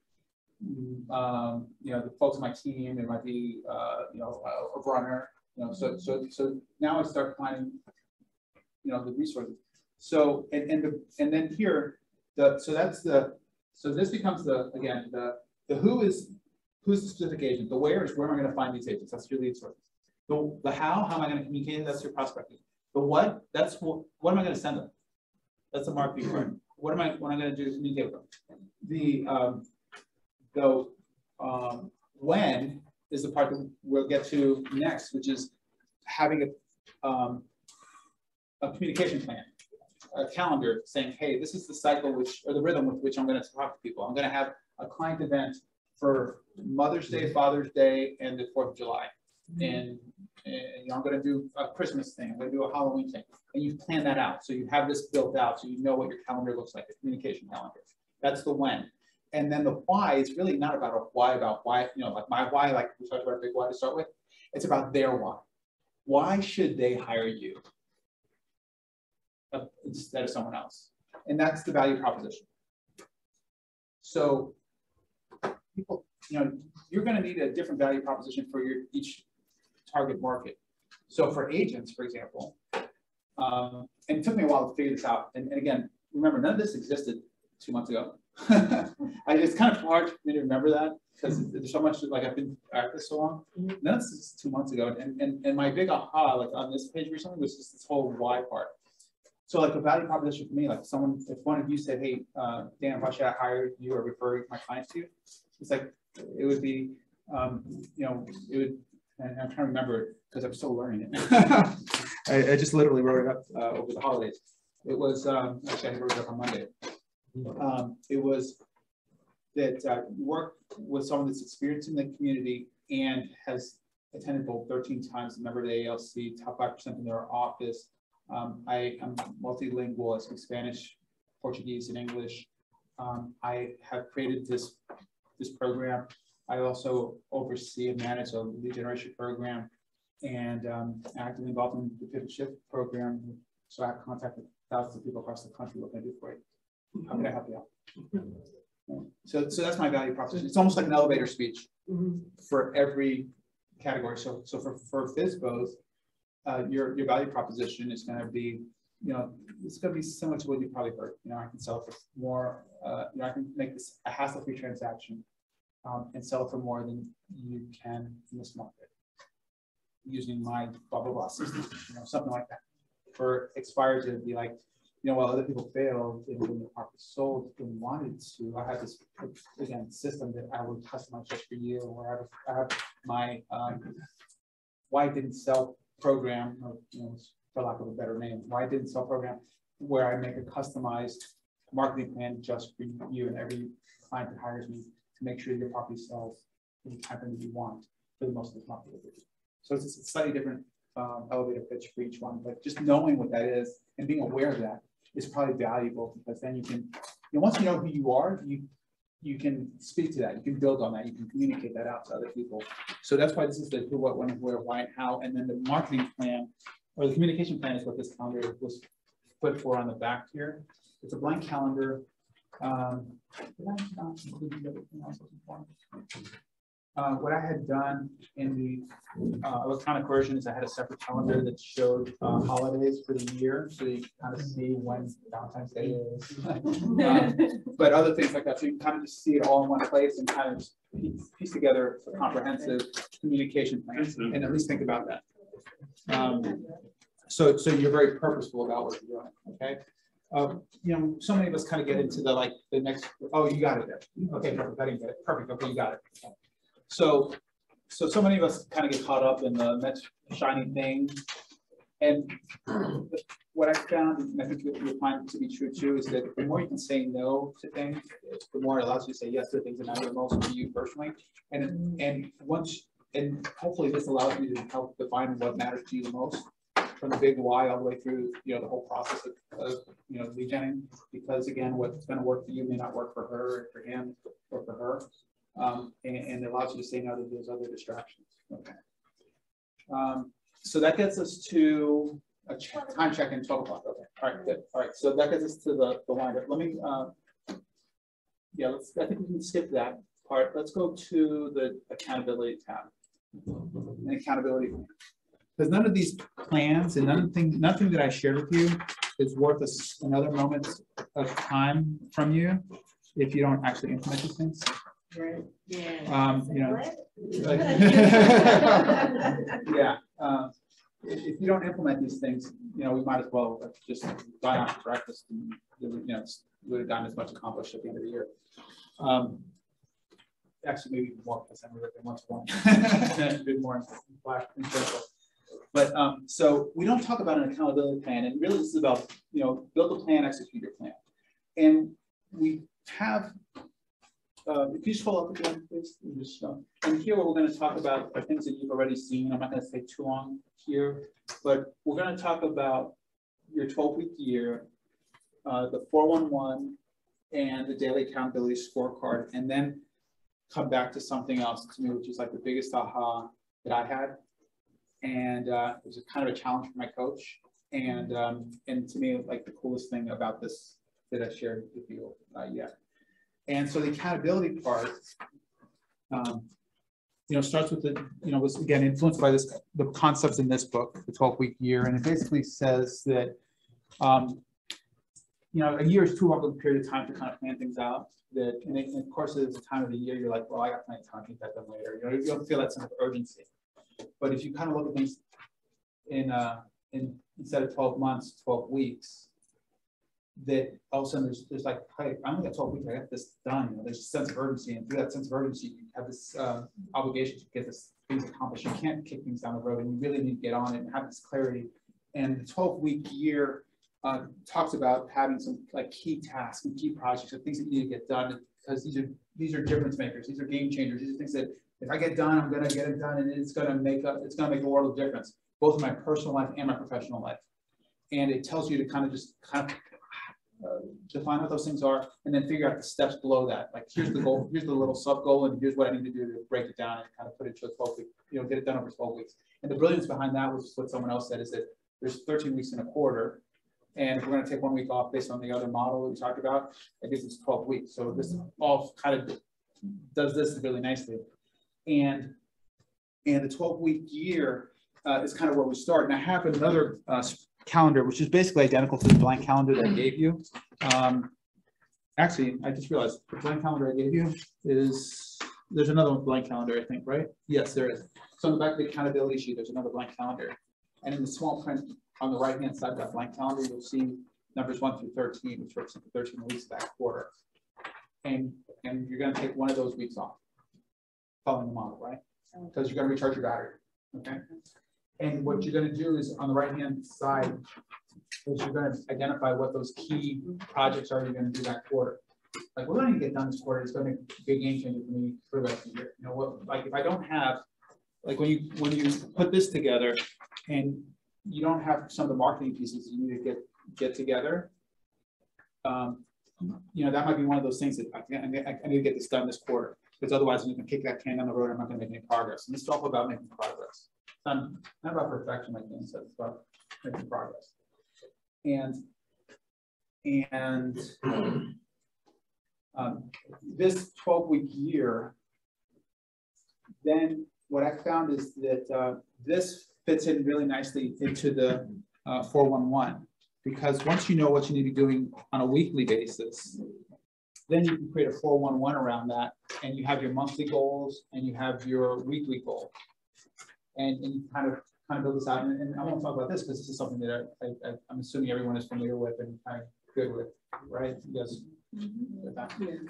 the folks on my team. There might be a runner. So now I start finding the resources. So and then here so this becomes the who's the specific agent. The where is where am I going to find these agents? That's your lead sources. The how am I going to communicate? That's your prospecting. The what? That's what am I going to send them? That's the marketing part. What am I going to do to communicate with them? The when is the part that we'll get to next, which is having a communication plan, a calendar saying, hey, this is the cycle or the rhythm with which I'm going to talk to people. I'm going to have a client event for Mother's Day, Father's Day, and the 4th of July. And you know, I'm going to do a Christmas thing. I'm going to do a Halloween thing. And you plan that out. So you have this built out so you know what your calendar looks like, the communication calendar. That's the when. And then the why is really not about a why, you know, like my why, like we talked about a big why to start with. It's about their why. Why should they hire you instead of someone else? And that's the value proposition. So people, you know, you're going to need a different value proposition for each target market. So for agents, for example, and it took me a while to figure this out. And again, remember, none of this existed 2 months ago. It's kind of hard for me to remember that because there's so much, like I've been at this so long. None of this is 2 months ago. And my big aha, like on this page recently, was just this whole why part. So like a value proposition for me, like someone, if one of you said, hey, Dan, why should I hire you or refer my clients to you? It's like, it would be, you know, it would, and I'm trying to remember it because I'm still learning it. I just literally wrote it up over the holidays. It was, actually I wrote it up on Monday. It was that you work with someone that's experienced in the community and has attended both 13 times, a member of the ALC, top 5% in their office. I am multilingual. I speak Spanish, Portuguese, and English. I have created this program. I also oversee and manage a lead generation program and actively involved in the Pivot Shift program. So I have contact with thousands of people across the country. What can I do for you? How can I help you out? So that's my value proposition. It's almost like an elevator speech for every category. So for FISBOs, your value proposition is going to be, you know, it's going to be similar to what you probably heard. You know, I can sell for more, you know, I can make this a hassle-free transaction and sell for more than you can in this market using my blah, blah, blah system, you know, something like that. For Expires, it would be like, you know, while other people failed and when the property sold and wanted to, I have this, again, system that I would customize just for you, where I have my why didn't sell program, or, you know, for lack of a better name, why didn't sell program, where I make a customized marketing plan just for you and every client that hires me to make sure your property sells in the time that you want for the most of the market. So it's a slightly different elevator pitch for each one, but just knowing what that is and being aware of that is probably valuable, because then you can, you know, once you know who you are, you can speak to that, you can build on that, you can communicate that out to other people. So that's why this is the who, what, when, where, why, and how, and then the marketing plan or the communication plan is what this calendar was put for on the back here. It's a blank calendar. What I had done in the electronic version is I had a separate calendar that showed holidays for the year, so you kind of see when Valentine's Day is. But other things like that, so you can kind of just see it all in one place and kind of piece together a comprehensive communication plan, and at least think about that. So you're very purposeful about what you're doing, okay? You know, so many of us kind of get into the next, oh, you got it there. Okay, perfect, I didn't get it. Perfect, okay, you got it. So many of us kind of get caught up in the next shiny thing. And what I found, and I think you'll find to be true too, is that the more you can say no to things, the more it allows you to say yes to things that matter the most to you personally. And hopefully this allows you to help define what matters to you the most, from the big why all the way through, you know, the whole process of you know, lead genning. Because again, what's going to work for you may not work for her, or for him, or for her. And it allows you to say no to those other distractions. Okay. So that gets us to a time check in 12 o'clock. Okay. All right. Good. All right. So that gets us to the windup. Let me. Yeah. I think we can skip that part. Let's go to the accountability tab. And accountability plan. Because none of these plans and nothing that I shared with you is worth another moment of time from you if you don't actually implement these things. Right. Yeah. You know, like, yeah. If you don't implement these things, you know, we might as well just buy out for breakfast, and you know, would have gotten as much accomplished at the end of the year. Actually, maybe even more, because I would have been once one, a bit more black and purple. But so we don't talk about an accountability plan, and really this is about, you know, build a plan, execute your plan, and we have if you just follow up again, please. And here what we're going to talk about are things that you've already seen. I'm not going to stay too long here, but we're going to talk about your 12-week year, the 411, and the daily accountability scorecard, and then come back to something else to me, which is like the biggest aha that I had. And it was kind of a challenge for my coach. And to me, like the coolest thing about this that I shared with you yet. And so the accountability part, starts with was again influenced by the concepts in this book, the 12-week year, and it basically says that a year is too long of a period of time to kind of plan things out. That and of course, there's a time of the year you're like, well, I got plenty of time to get that done later. You don't feel that sense of urgency. But if you kind of look at things in instead of 12 months, 12 weeks, that all of a sudden there's like, hey, I only got 12 weeks, I got this done. There's a sense of urgency, and through that sense of urgency, you have this obligation to get this things accomplished. You can't kick things down the road, and you really need to get on it and have this clarity. And the 12-week year talks about having some like key tasks and key projects and things that you need to get done, because these are difference makers. These are game changers. These are things that if I get done, I'm going to get it done, and it's going to make a world of difference, both in my personal life and my professional life. And it tells you to kind of define what those things are, and then figure out the steps below that. Like, here's the goal, here's the little sub goal, and here's what I need to do to break it down and kind of put it to a 12-week, get it done over 12 weeks. And the brilliance behind that was what someone else said, is that there's 13 weeks in a quarter. And if we're going to take 1 week off based on the other model that we talked about, it gives us 12 weeks. So this all kind of does this really nicely. And the 12-week year is kind of where we start. And I have another calendar, which is basically identical to the blank calendar that I gave you. Actually, I just realized the blank calendar I gave you there's another blank calendar, I think, right? Yes, there is. So on the back of the accountability sheet, there's another blank calendar. And in the small print on the right-hand side of that blank calendar, you'll see numbers 1 through 13, which represent the 13 weeks of that quarter. And you're going to take one of those weeks off, following the model, right? Because you're going to recharge your battery, okay? And what you're going to do is on the right-hand side is you're going to identify what those key projects are you're going to do that quarter. Like, we're going to get done this quarter. It's going to be a game changer for me for the rest of the year. Like if I don't have, like when you put this together and you don't have some of the marketing pieces you need to get together, that might be one of those things that I need to get this done this quarter, because otherwise I'm going to kick that can down the road and I'm not going to make any progress. And this is all about making progress. Not about perfection, like Dan said, it's about making progress. And this 12-week year, then what I found is that this fits in really nicely into the 411, because once you know what you need to be doing on a weekly basis, then you can create a 411 around that, and you have your monthly goals and you have your weekly goals. And you kind of build this out, and I won't talk about this because this is something that I'm assuming everyone is familiar with and kind of good with, right? Yes. And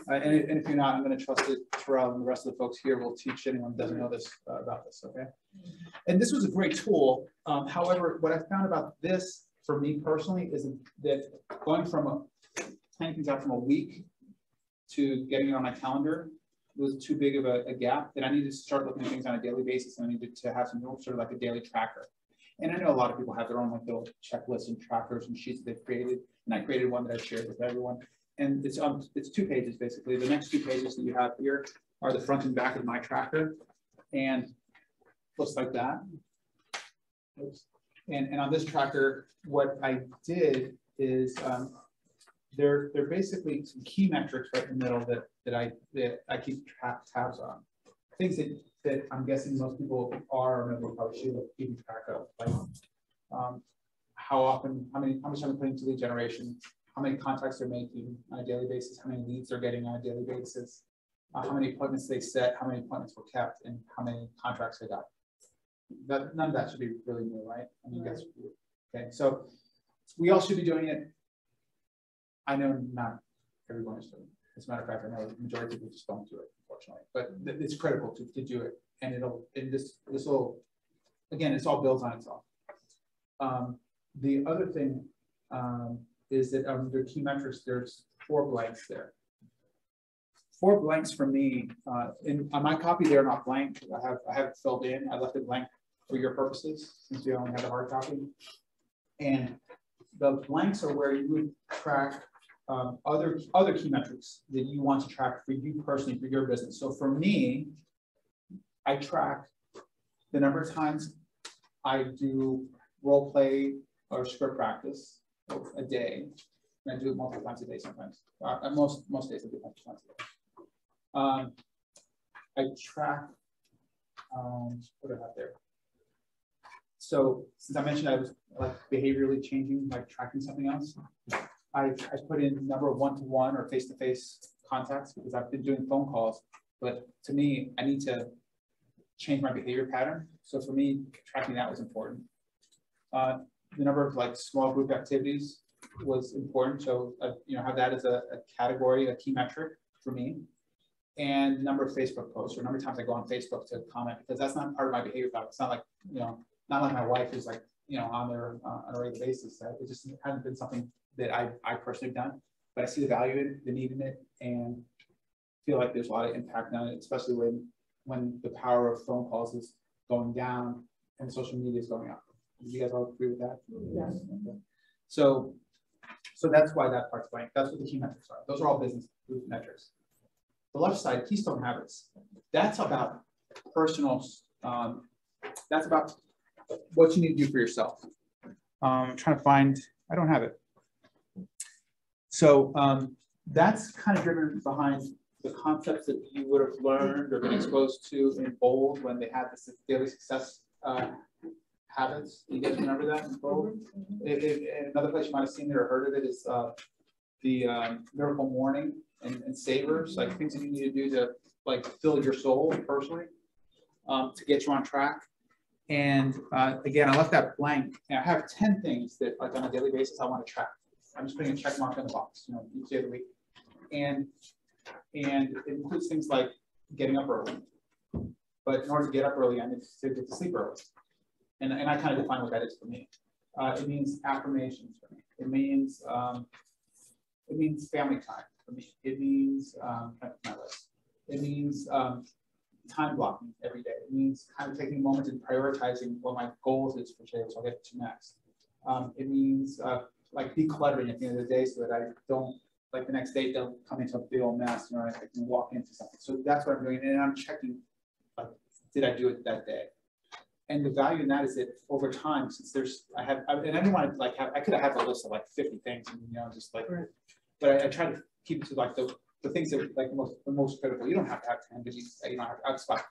if you're not, I'm going to trust that Terrell and the rest of the folks here will teach anyone who doesn't know this about this, okay? And this was a great tool. However, what I found about this for me personally is that going from planning things out from a week to getting it on my calendar was too big of a gap, that I needed to start looking at things on a daily basis, and I needed to have some sort of like a daily tracker. And I know a lot of people have their own like little checklists and trackers and sheets that they've created, and I created one that I shared with everyone. And it's 2 pages basically. The next 2 pages that you have here are the front and back of my tracker, and looks like that. And on this tracker, what I did is they're basically some key metrics right in the middle that I keep tabs on. Things that I'm guessing most people are, or probably should keep track of, like how much I'm putting into lead generation, how many contacts they're making on a daily basis, how many leads they're getting on a daily basis, how many appointments they set, how many appointments were kept, and how many contracts they got. None of that should be really new, right? I mean, that's okay. So we all should be doing it. I know not everyone is doing it. As a matter of fact, I know the majority of people just don't do it, unfortunately. But it's critical to do it, and this will, again, it's all built on itself. The other thing is that under key metrics, there's 4 blanks there. 4 blanks for me, on my copy, they're not blank. I have it filled in. I left it blank for your purposes, since you only have the hard copy. And the blanks are where you would track other key metrics that you want to track for you personally, for your business. So for me, I track the number of times I do role play or script practice a day. And I do it multiple times a day sometimes. Most days I do it multiple times a day. I track, what do I have there? So since I mentioned I was like behaviorally changing, like tracking something else, I put in number of one-to-one or face-to-face contacts because I've been doing phone calls, but to me, I need to change my behavior pattern. So for me, tracking that was important. The number of like small group activities was important. So have that as a category, a key metric for me. And number of Facebook posts, or number of times I go on Facebook to comment, because that's not part of my behavior pattern. It's not like, not like my wife is like, on there on a regular basis. It just hasn't been something that I personally done, but I see the value in it, the need in it, and feel like there's a lot of impact on it, especially when the power of phone calls is going down and social media is going up. Do you guys all agree with that? Yes. Okay. So that's why that part's blank. That's what the key metrics are. Those are all business metrics. The left side, keystone habits. That's about personal. That's about what you need to do for yourself. I'm trying to find. I don't have it. So that's kind of driven behind the concepts that you would have learned or been exposed to in Bold when they had the daily success habits. You guys remember that in Bold? Another place you might have seen it or heard of it is the Miracle Morning and Savers, like things that you need to do to like fill your soul personally to get you on track. And again, I left that blank. And I have 10 things that like on a daily basis I want to track. I'm just putting a check mark in the box, each day of the week. And it includes things like getting up early. But in order to get up early, I need to get to sleep early. And I kind of define what that is for me. It means affirmations for me. It means family time for me. It means my list. It means time blocking every day. It means kind of taking a moment and prioritizing what my goals is for today, which I'll get to next. It means like decluttering at the end of the day so that I don't, like the next day, don't come into a big old mess, I can walk into something. So that's what I'm doing. And I'm checking, like, did I do it that day? And the value in that is that over time, since and I didn't want to like I could have had a list of like 50 things, and just like, right. But I try to keep it to like the things that like the most critical. You don't have to have 10, but you don't have to spot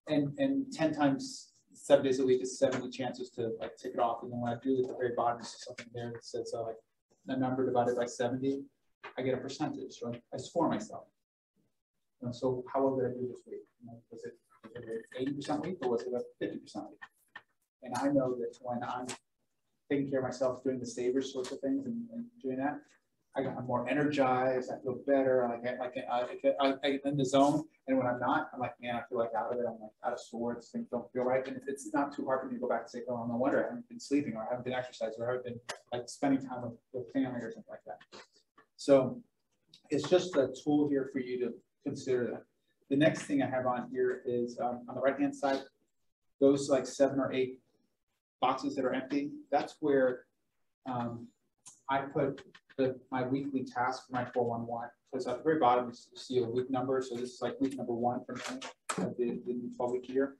10. And 10 times 7 days a week is 70 chances to like tick it off. And then when I do at the very bottom, there's something there that says like a number divided by 70, I get a percentage. So I score myself. So how well did I do this week? Was it 80% week or was it a 50% week? And I know that when I'm taking care of myself, doing the savers sorts of things and doing that, I'm more energized. I feel better. I'm in the zone. And when I'm not, I'm like, man, I feel like out of it. I'm like out of sorts. Things don't feel right. And it's not too hard for me to go back and say, oh, no wonder I haven't been sleeping or I haven't been exercising or I haven't been like spending time with family or something like that. So it's just a tool here for you to consider that. The next thing I have on here is on the right-hand side, those like 7 or 8 boxes that are empty. That's where I put my weekly task for my 411. Because at the very bottom, you see a week number. So this is like week number 1 for me, the 12-week year,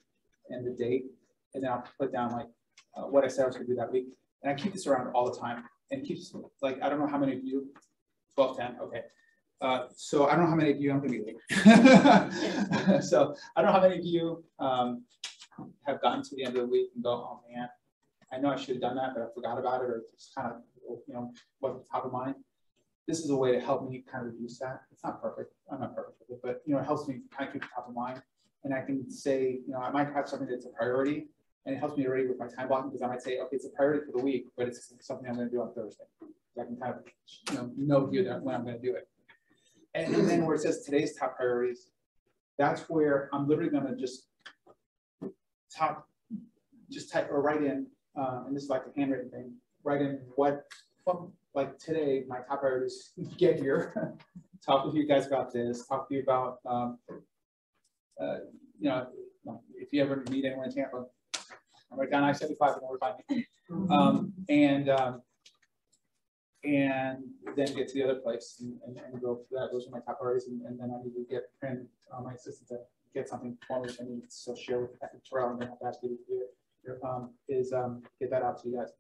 and the date. And then I'll put down like what I said I was going to do that week. And I keep this around all the time. And it keeps like, I don't know how many of you, 12, 10, okay. So I don't know how many of you, I'm going to be late. So I don't know how many of you have gotten to the end of the week and go, oh man, I know I should have done that, but I forgot about it, or just kind of, wasn't top of mind. This is a way to help me kind of reduce that. It's not perfect. I'm not perfect with it, but it helps me kind of keep it top of mind. And I can say, I might have something that's a priority, and it helps me already with my time blocking because I might say, okay, it's a priority for the week, but it's something I'm going to do on Thursday. So I can kind of, know here when I'm going to do it. And then where it says today's top priorities, that's where I'm literally going to just type or write in, and this is like a handwritten thing, write in what like today, my top priorities get here, talk with you guys about this, talk to you about, you know, if you ever meet anyone in Tampa, I'm right down I-75 and over by me. And then get to the other place and go for that. Those are my top priorities. And then I need to get Prim, my assistant, to get something for me, which I need to still share with Terrell, and then I'll ask you to do it. Get that out to you guys.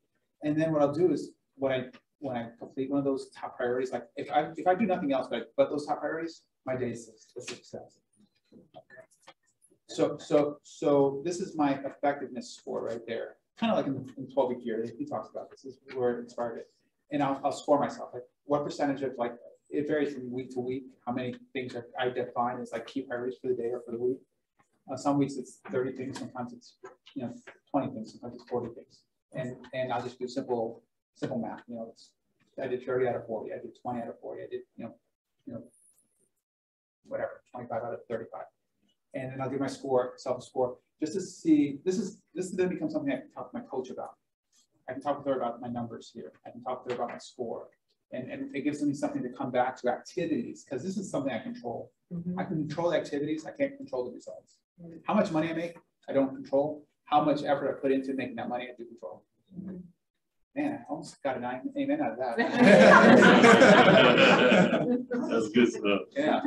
And then what I'll do is when I complete one of those top priorities, like if I do nothing else, but those top priorities, my day is a success. So this is my effectiveness score right there. Kind of like in 12-week year, he talks about this. This is where it inspired it. And I'll score myself, like what percentage of, like, it varies from week to week, how many things I define as like key priorities for the day or for the week. Some weeks it's 30 things, sometimes it's 20 things, sometimes it's 40 things. And I'll just do simple math. I did 30 out of 40, I did 20 out of 40, I did whatever, 25 out of 35. And then I'll do my score, self-score, just to see, this then becomes something I can talk to my coach about. I can talk with her about my numbers here. I can talk to her about my score. And it gives me something to come back to activities, because this is something I control. I can control the activities, I can't control the results. How much money I make, I don't control. How much effort I put into making that money, I do control. Man, I almost got an amen out of that. That's good stuff. Yeah.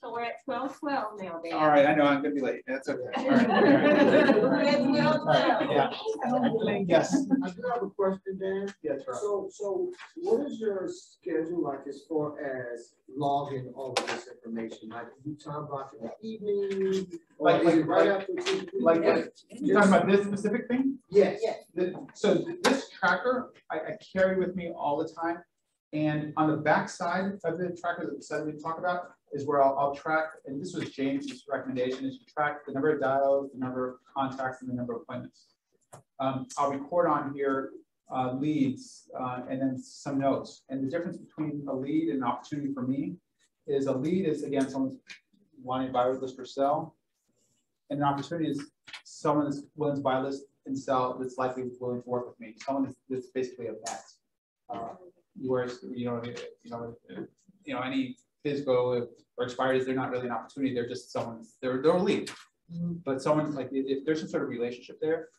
So we're at 12:12 now, Dan. All right, I know I'm gonna be late. That's okay. All right. We're at 12:12. Yeah. Yes. I do have a question, Dan. Yes, right. So what is your schedule like as far as logging all of this information? Like, you time block in the evening? Or is it right after You're talking about this specific thing? Yes. So this tracker, I carry with me all the time. And on the back side of the tracker that we talk about is where I'll track, and this was James's recommendation, is to track the number of dials, the number of contacts, and the number of appointments. I'll record on here leads and then some notes. And the difference between a lead and an opportunity for me is a lead is, again, someone's wanting to buy, list, or sell. And an opportunity is someone that's willing to buy, list, and sell that's likely willing to work with me. Someone that's basically a bet. Whereas any physical or expires, they're not really an opportunity. They're just someone. They're a lead. But someone, like, if there's some sort of relationship there,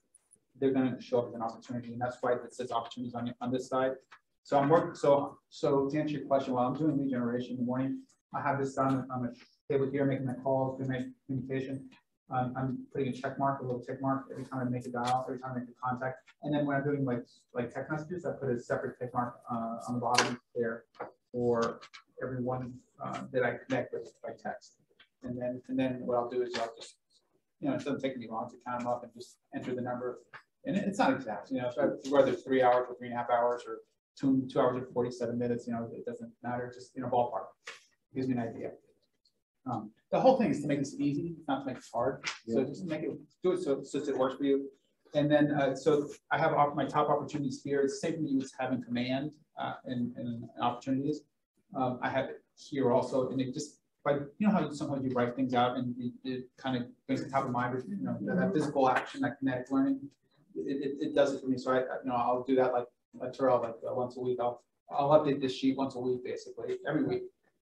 they're going to show up as an opportunity, and that's why it says opportunities on this side. So I'm working. So to answer your question, while I'm doing lead generation in the morning, I have this on a table here, making my calls, doing my communication. I'm putting a check mark, a little tick mark every time I make a dial, every time I make a contact. And then when I'm doing like text messages, I put a separate tick mark on the bottom there for everyone that I connect with by text. And then what I'll do is I'll just, it doesn't take me long to count them up and just enter the number. And it's not exact, so whether it's 3 hours or 3.5 hours or 2 hours or 47 minutes, it doesn't matter. Just ballpark. Gives me an idea. The whole thing is to make this easy, not to make it hard. Yeah. So just do it so it works for you. And then, so I have my top opportunities here. It's the same thing you would have in command and opportunities. I have it here also, and it just, how sometimes you write things out and it kind of brings it top of mind, that physical action, that kinetic learning, it does it for me. So I'll do that like Terrell, once a week. I'll update this sheet once a week, basically, every week.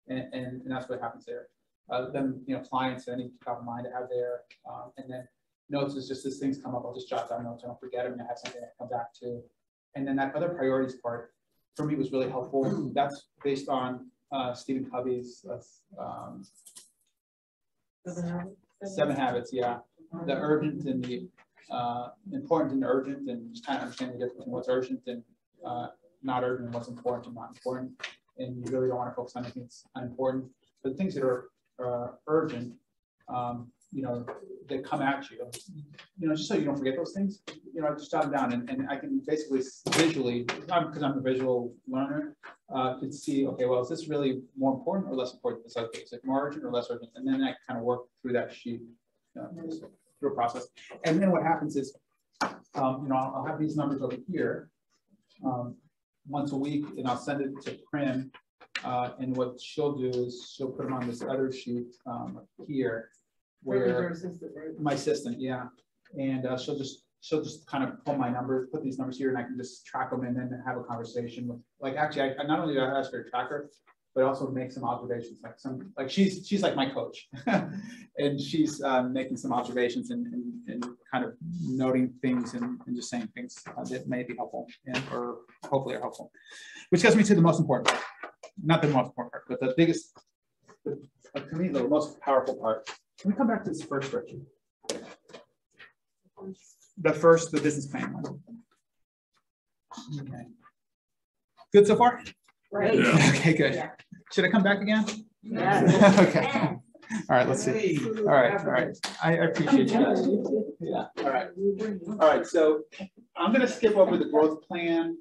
And that's what happens there. Then clients, any top of mind to have there, and then notes is just as things come up, I'll just jot down notes. I don't forget them, and I have something to come back to. And then that other priorities part for me was really helpful. That's based on Stephen Covey's 7 habits. Yeah, the urgent and the important and urgent, and just kind of understand the difference between what's urgent and not urgent, and what's important and not important. And you really don't want to focus on anything that's unimportant. But the things that are urgent, that come at you, just so you don't forget those things, just jot them down, and I can basically visually, because I'm a visual learner, could see, okay, well, is this really more important or less important than this other thing? Is it more urgent or less urgent? And then I kind of work through that sheet, through a process. And then what happens is, I'll have these numbers over here once a week, and I'll send it to Prim. And what she'll do is she'll put them on this other sheet here, where my assistant, yeah, and she'll just kind of pull my numbers, put these numbers here, and I can just track them and then have a conversation with. Like, actually, I not only do I ask her to track her, but also make some observations, like she's like my coach, and she's making some observations and kind of noting things and just saying things that may be helpful or hopefully are helpful. Which gets me to the most important part. Not the most important part, but the biggest, to me, the most powerful part. Can we come back to this first spreadsheet? The business plan one. Okay. Good so far? Right. Okay, good. Yeah. Should I come back again? Yeah. Okay. All right, let's see. All right. I appreciate you guys. Yeah. All right. So I'm going to skip over the growth plan.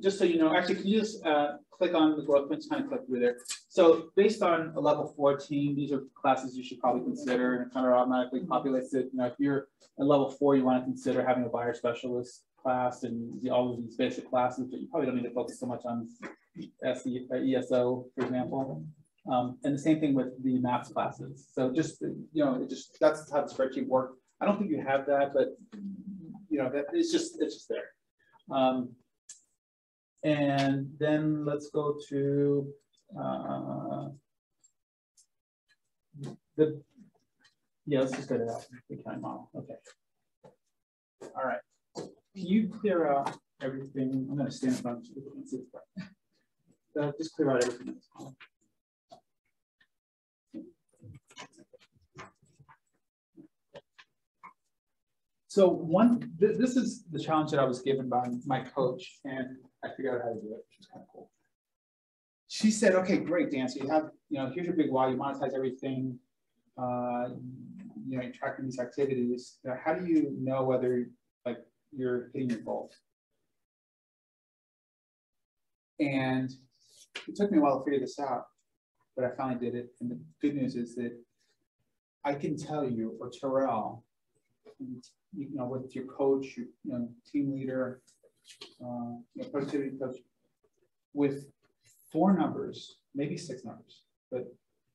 Just so you know, actually, can you just click on the growth plan, just kind of click through there. So based on a level 14, these are classes you should probably consider, and it kind of automatically populates it. You know, if you're at level 4, you want to consider having a buyer specialist class and all of these basic classes, but you probably don't need to focus so much on ESO, for example. And the same thing with the maths classes. So just, you know, that's how the spreadsheet works. I don't think you have that, but you know, that it's just there. And then let's go to let's just go to that, the accounting model. Okay. All right. Can you clear out everything? I'm going to stand in front of you. Just clear out everything. So this is the challenge that I was given by my coach, and I figured out how to do it, which is kind of cool. She said, "Okay, great, Dan. So you have, here's your big why. You monetize everything. You're tracking these activities. How do you know whether you're hitting your goals?" And it took me a while to figure this out, but I finally did it. And the good news is that I can tell you, or Terrell, with your coach, your team leader, productivity coach, with 4 numbers, maybe 6 numbers, but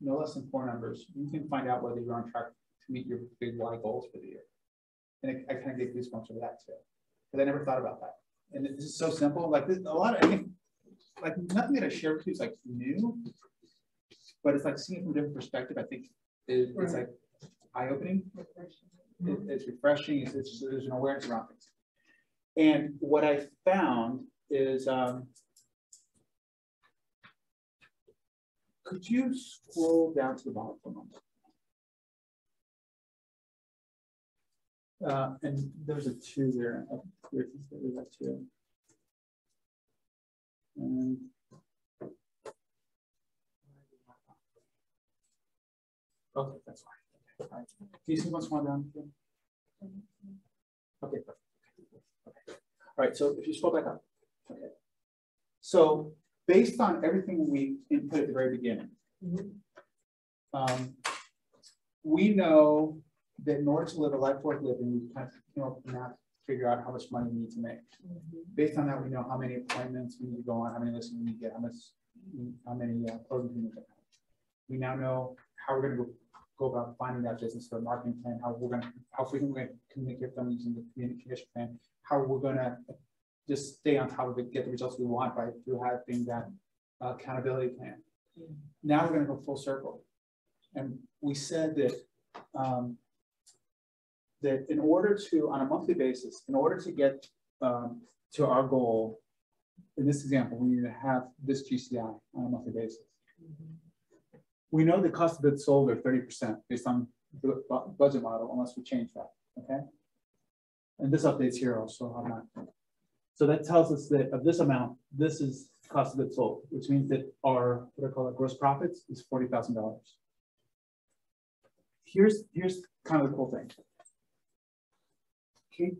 no less than 4 numbers, you can find out whether you're on track to meet your big why goals for the year. And I kind of get goosebumps over that too, because I never thought about that. And it's just so simple. Like this, I think, like nothing that I share with you is like new, but it's like seeing it from a different perspective. I think it's like eye-opening. It's refreshing. There's an awareness around things. And what I found is, could you scroll down to the bottom for a moment? And there's a 2 there. There's a 2. And okay, that's fine. Okay. All right. Do you see what's going down? Okay, perfect. Okay. All right, so if you scroll back up. Okay. So based on everything we input at the very beginning, we know that in order to live a life worth living, we kind of math, figure out how much money we need to make. Based on that, we know how many appointments we need to go on, how many listings we need to get, how many closings we need to have. We now know how we're going to go about finding that business for a marketing plan, how frequently we're going to communicate with them using the communication plan, how we're going to just stay on top of it, get the results we want through having that accountability plan. Now we're going to go full circle. And we said that that in order to, on a monthly basis, in order to get to our goal, in this example, we need to have this GCI on a monthly basis. We know the cost of goods sold are 30% based on the budget model, unless we change that, okay? And this update's here also on that. So that tells us that of this amount, this is cost of goods sold, which means that our, what I call it, gross profits is $40,000. Here's kind of the cool thing.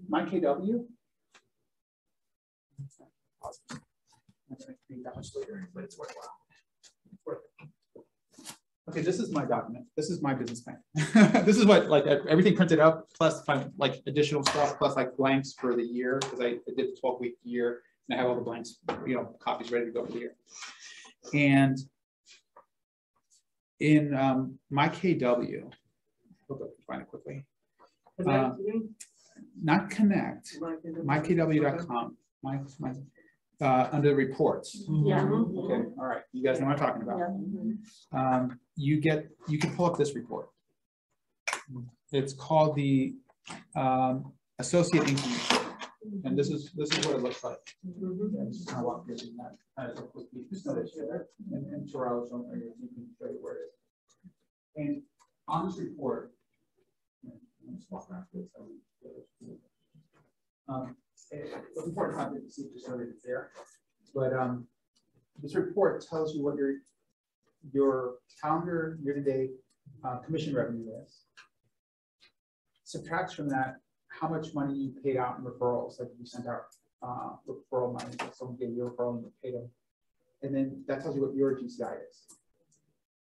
My KW, I'm going to read that much later, but it's worthwhile. Okay, this is my document. This is my business plan. This is what, like, everything printed up, plus like additional stuff, plus like blanks for the year, because I did the 12-week year, and I have all the blanks, copies ready to go for the year. And in my KW, hope I can find it quickly. Not Connect, mykw.com. under the reports. Yeah. Okay, all right, you guys know what I'm talking about. You can pull up this report. It's called the associate income report. And this is what it looks like. Yeah, just kind of walk through that. Just notice here, and Terrell, you can show you where it is. And on this report, let's walk around this. It's important not to see just so that it's there. But this report tells you what your calendar year-to-date commission revenue is. Subtracts from that how much money you paid out in referrals, like you sent out referral money, so someone gave you a referral and you paid them. And then that tells you what your GCI is.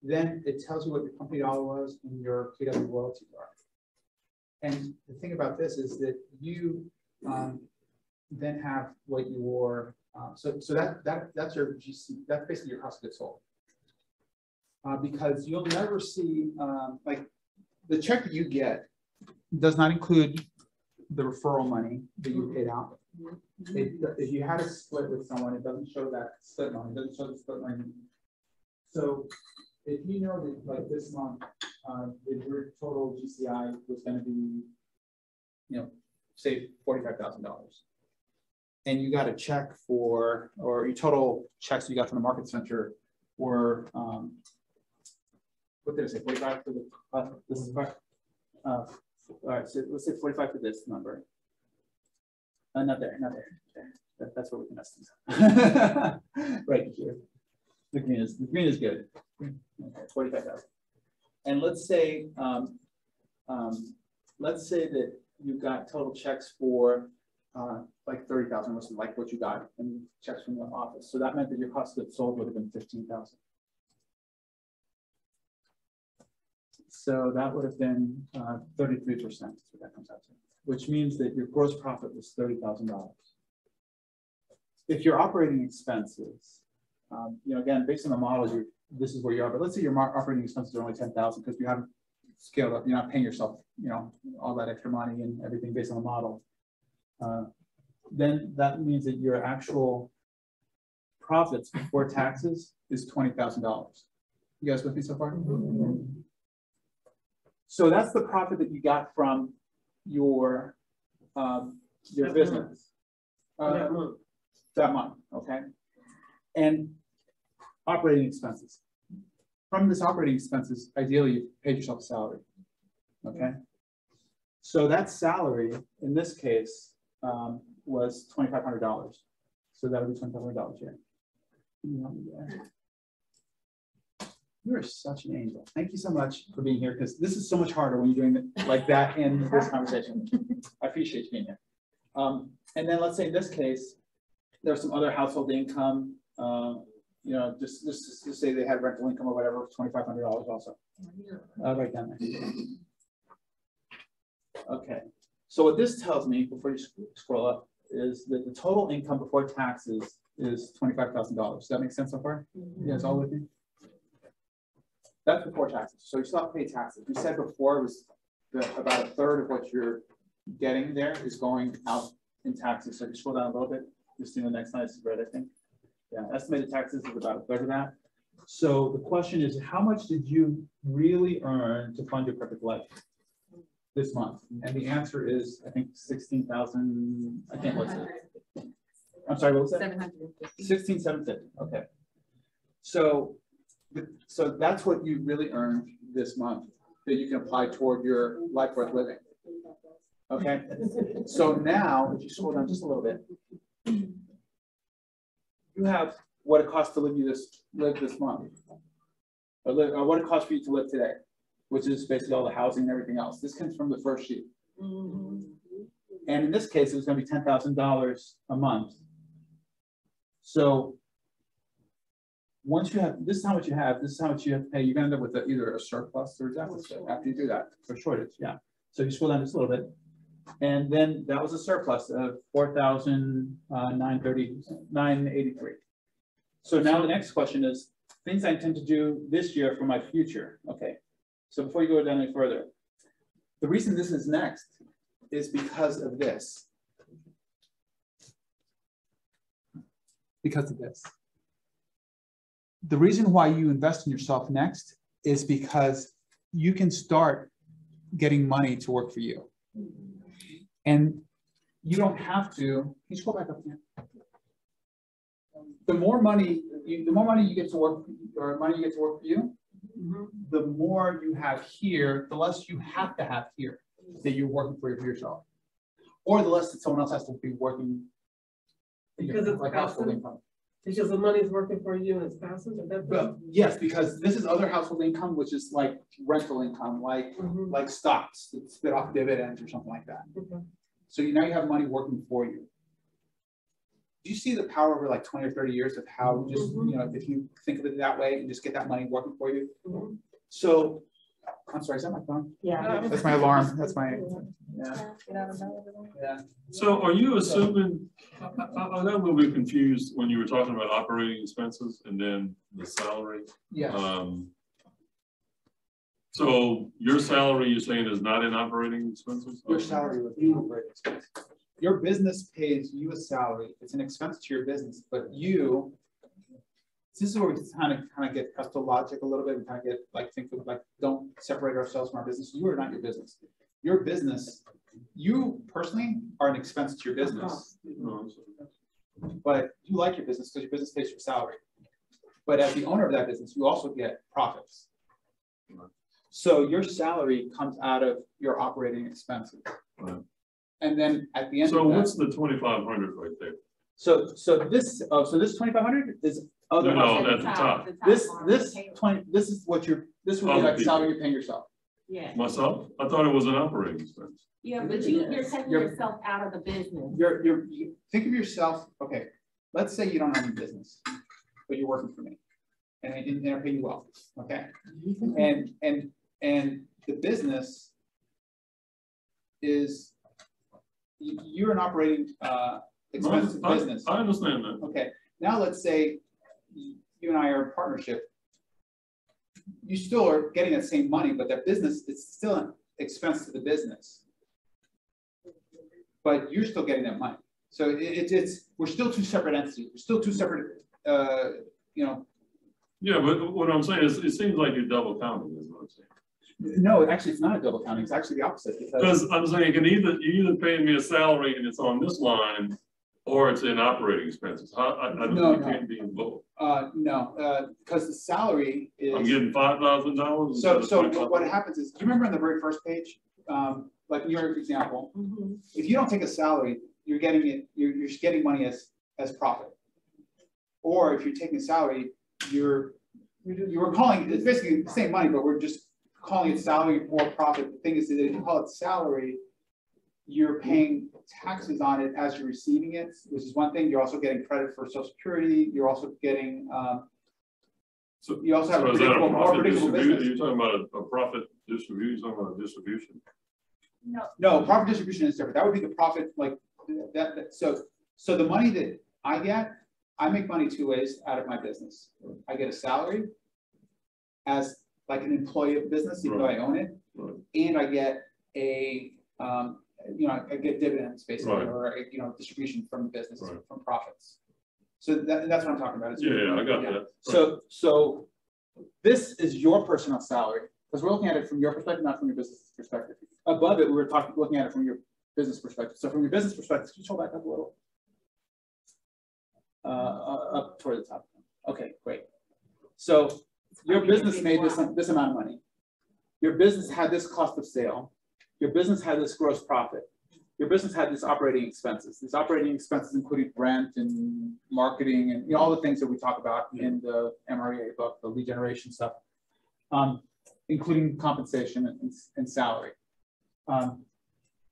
Then it tells you what your company dollar was and your KW royalties are. And the thing about this is that you then have what your so that's your GC, that's basically your cost of goods sold. Because you'll never see like the check that you get does not include the referral money that you paid out. If you had a split with someone, it doesn't show that split money, it doesn't show the split money. So if you know that like this month, that your total GCI was going to be, you know, say $45,000, and you got a check for, or your total checks you got from the market center were, what did I say, 45 for the, this is part. All right, so let's say 45 for this number. Not there. Okay. That's what we can estimate. Right here. The green is good. Okay, 45,000. And let's say that you've got total checks for like 30,000, which is like what you got in checks from the office. So that meant that your cost of goods sold would have been 15,000. So that would have been 33%. That's what that comes out to, which means that your gross profit was $30,000. If your operating expenses, you know, again, based on the model, this is where you are. But let's say your operating expenses are only 10,000 because you haven't scaled up. You're not paying yourself, you know, all that extra money and everything based on the model. Then that means that your actual profits before taxes is $20,000. You guys with me so far? So that's the profit that you got from your business that month, okay? And operating expenses. From this operating expenses, ideally you paid yourself a salary, okay? So that salary in this case was $2,500. So that would be $2,500 here. You are such an angel. Thank you so much for being here, because this is so much harder when you're doing it like that in this conversation. I appreciate you being here. And then let's say in this case, there's some other household income. You know, just say they had rental income or whatever, $2,500 also. Right down there. Okay. So what this tells me, before you scroll up, is that the total income before taxes is $25,000. Does that make sense so far? You guys all with me? That's before taxes. So you still have to pay taxes. We said before it was about a third of what you're getting there is going out in taxes. So if you scroll down a little bit, you'll see the next slide is red, I think. Yeah, estimated taxes is about a third of that. So the question is, how much did you really earn to fund your perfect life this month? And the answer is, I think 16,000. I can't what's it. I'm sorry, what was that? 750. 16,750. Okay. So that's what you really earned this month that you can apply toward your life worth living. Okay. So now, if you scroll down just a little bit, you have what it costs to live this month, or what it costs for you to live today, which is basically all the housing and everything else. This comes from the first sheet. And in this case, it was going to be $10,000 a month. So once you have, this is how much you have, this is how much you have to pay, you're going to end up with either a surplus or a deficit after you do that, for shortage, yeah. So you scroll down just a little bit. And then that was a surplus of $4,983. So now the next question is things I intend to do this year for my future. Okay, so before you go down any further, the reason this is next is because of this. because of this. The reason why you invest in yourself next is because you can start getting money to work for you. And you don't have to, can you just go back up here? The more money you get to work, or money you get to work for you, the more you have here, the less you have to have here that you're working for yourself. Or the less that someone else has to be working because it's like household income. Because the money's working for you and it's passive. Well, yes, because this is other household income, which is like rental income, like like stocks that spit off dividends or something like that. So now you have money working for you. Do you see the power over like 20 or 30 years of how just, you know, if you think of it that way and just get that money working for you? So, I'm sorry, is that my phone? Yeah. That's my alarm. That's my, yeah. So are you assuming, I got a little bit confused when you were talking about operating expenses and then the salary. Yeah. So your salary, you're saying, is not in operating expenses? Your salary would be operating expenses. Your business pays you a salary. It's an expense to your business, but you, this is where we kind of get logic a little bit. We kind of get like, think of like, don't separate ourselves from our business. You are not your business. Your business, you personally are an expense to your business, but you like your business because your business pays your salary. But as the owner of that business, you also get profits. So your salary comes out of your operating expenses. And then at the end so of that, what's the 2,500 right there? So this 2,500 is other. No, at the top. This is what this would be like salary you're paying yourself. Yeah. Myself? I thought it was an operating expense. Yeah, but you're taking yourself out of the business. You think of yourself. Okay, let's say you don't own a business, but you're working for me, and I pay you well. Okay, and the business is. You're an operating expense to business. I understand that. Okay. Now let's say you and I are in partnership. You still are getting that same money, but that business is still an expense to the business. But you're still getting that money. So we're still two separate entities. We're still two separate, you know. Yeah, but what I'm saying is, it seems like you're double counting, is what I'm saying. No, actually, it's not a double counting. It's actually the opposite. Because I'm saying you're either paying me a salary and it's on this line, or it's in operating expenses. I don't can't be in both. No, because the salary is. I'm getting $5,000. So what happens is, do you remember on the very first page, like in your example, if you don't take a salary, you're getting it. You're just getting money as profit. Or if you're taking a salary, you were calling it's basically the same money, but we're just calling it salary or profit. The thing is that if you call it salary, you're paying taxes on it as you're receiving it, which is one thing. You're also getting credit for Social Security. You're also getting, so you also have a predictable, more predictable business. You're talking about a profit distribution. You're talking about a distribution. No, profit distribution is different. That would be the profit, like that. So the money that I get, I make money two ways out of my business. I get a salary as like an employee of the business, even though I own it, and I get a, I get dividends basically, or distribution from the business from profits. So that's what I'm talking about. I got that. So this is your personal salary because we're looking at it from your perspective, not from your business perspective. Above it, we were looking at it from your business perspective. So from your business perspective, can you scroll back up a little? Up toward the top. Okay, great. So your business made this amount of money. Your business had this cost of sale. Your business had this gross profit. Your business had this operating expenses. These operating expenses included rent and marketing and all the things that we talk about in the MREA book, the lead generation stuff, including compensation and salary.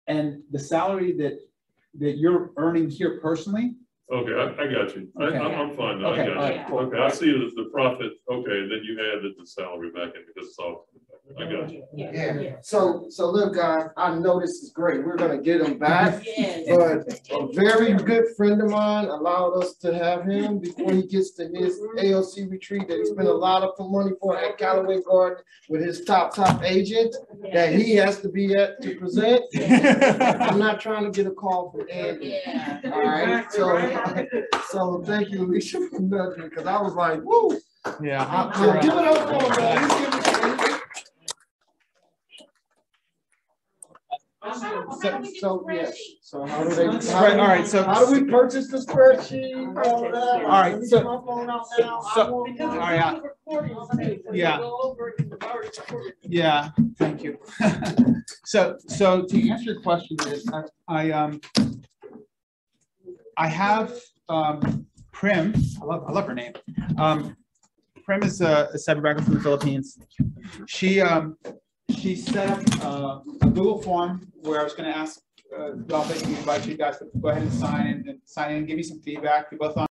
And the salary that you're earning here personally. Okay, I got you. Okay. I'm fine now. Okay, I got you. Cool. Okay, I see the profit. Okay, then you added the salary back in because it's all. I got you. Yeah, so look, guys, I know this is great. We're gonna get him back. Yes. But a very good friend of mine allowed us to have him before he gets to his ALC retreat that he spent a lot of money for at Callaway Garden with his top agent that he has to be at to present. I'm not trying to get a call from Andy. Yeah. All right, so thank you, Alicia, for nothing, because I was like, woo. Yeah. So give it up for him, man. Let's give it up. So yes. So how do they? Right, all right. So how do we purchase the spreadsheet? All right. So my phone out now. all right. Yeah. Yeah. Thank you. So to answer your question is I have Prim. I love her name. Prim is a cyberbacker from the Philippines. She set up a Google form where I was going to ask invite you guys to go ahead and sign in and give me some feedback. We both on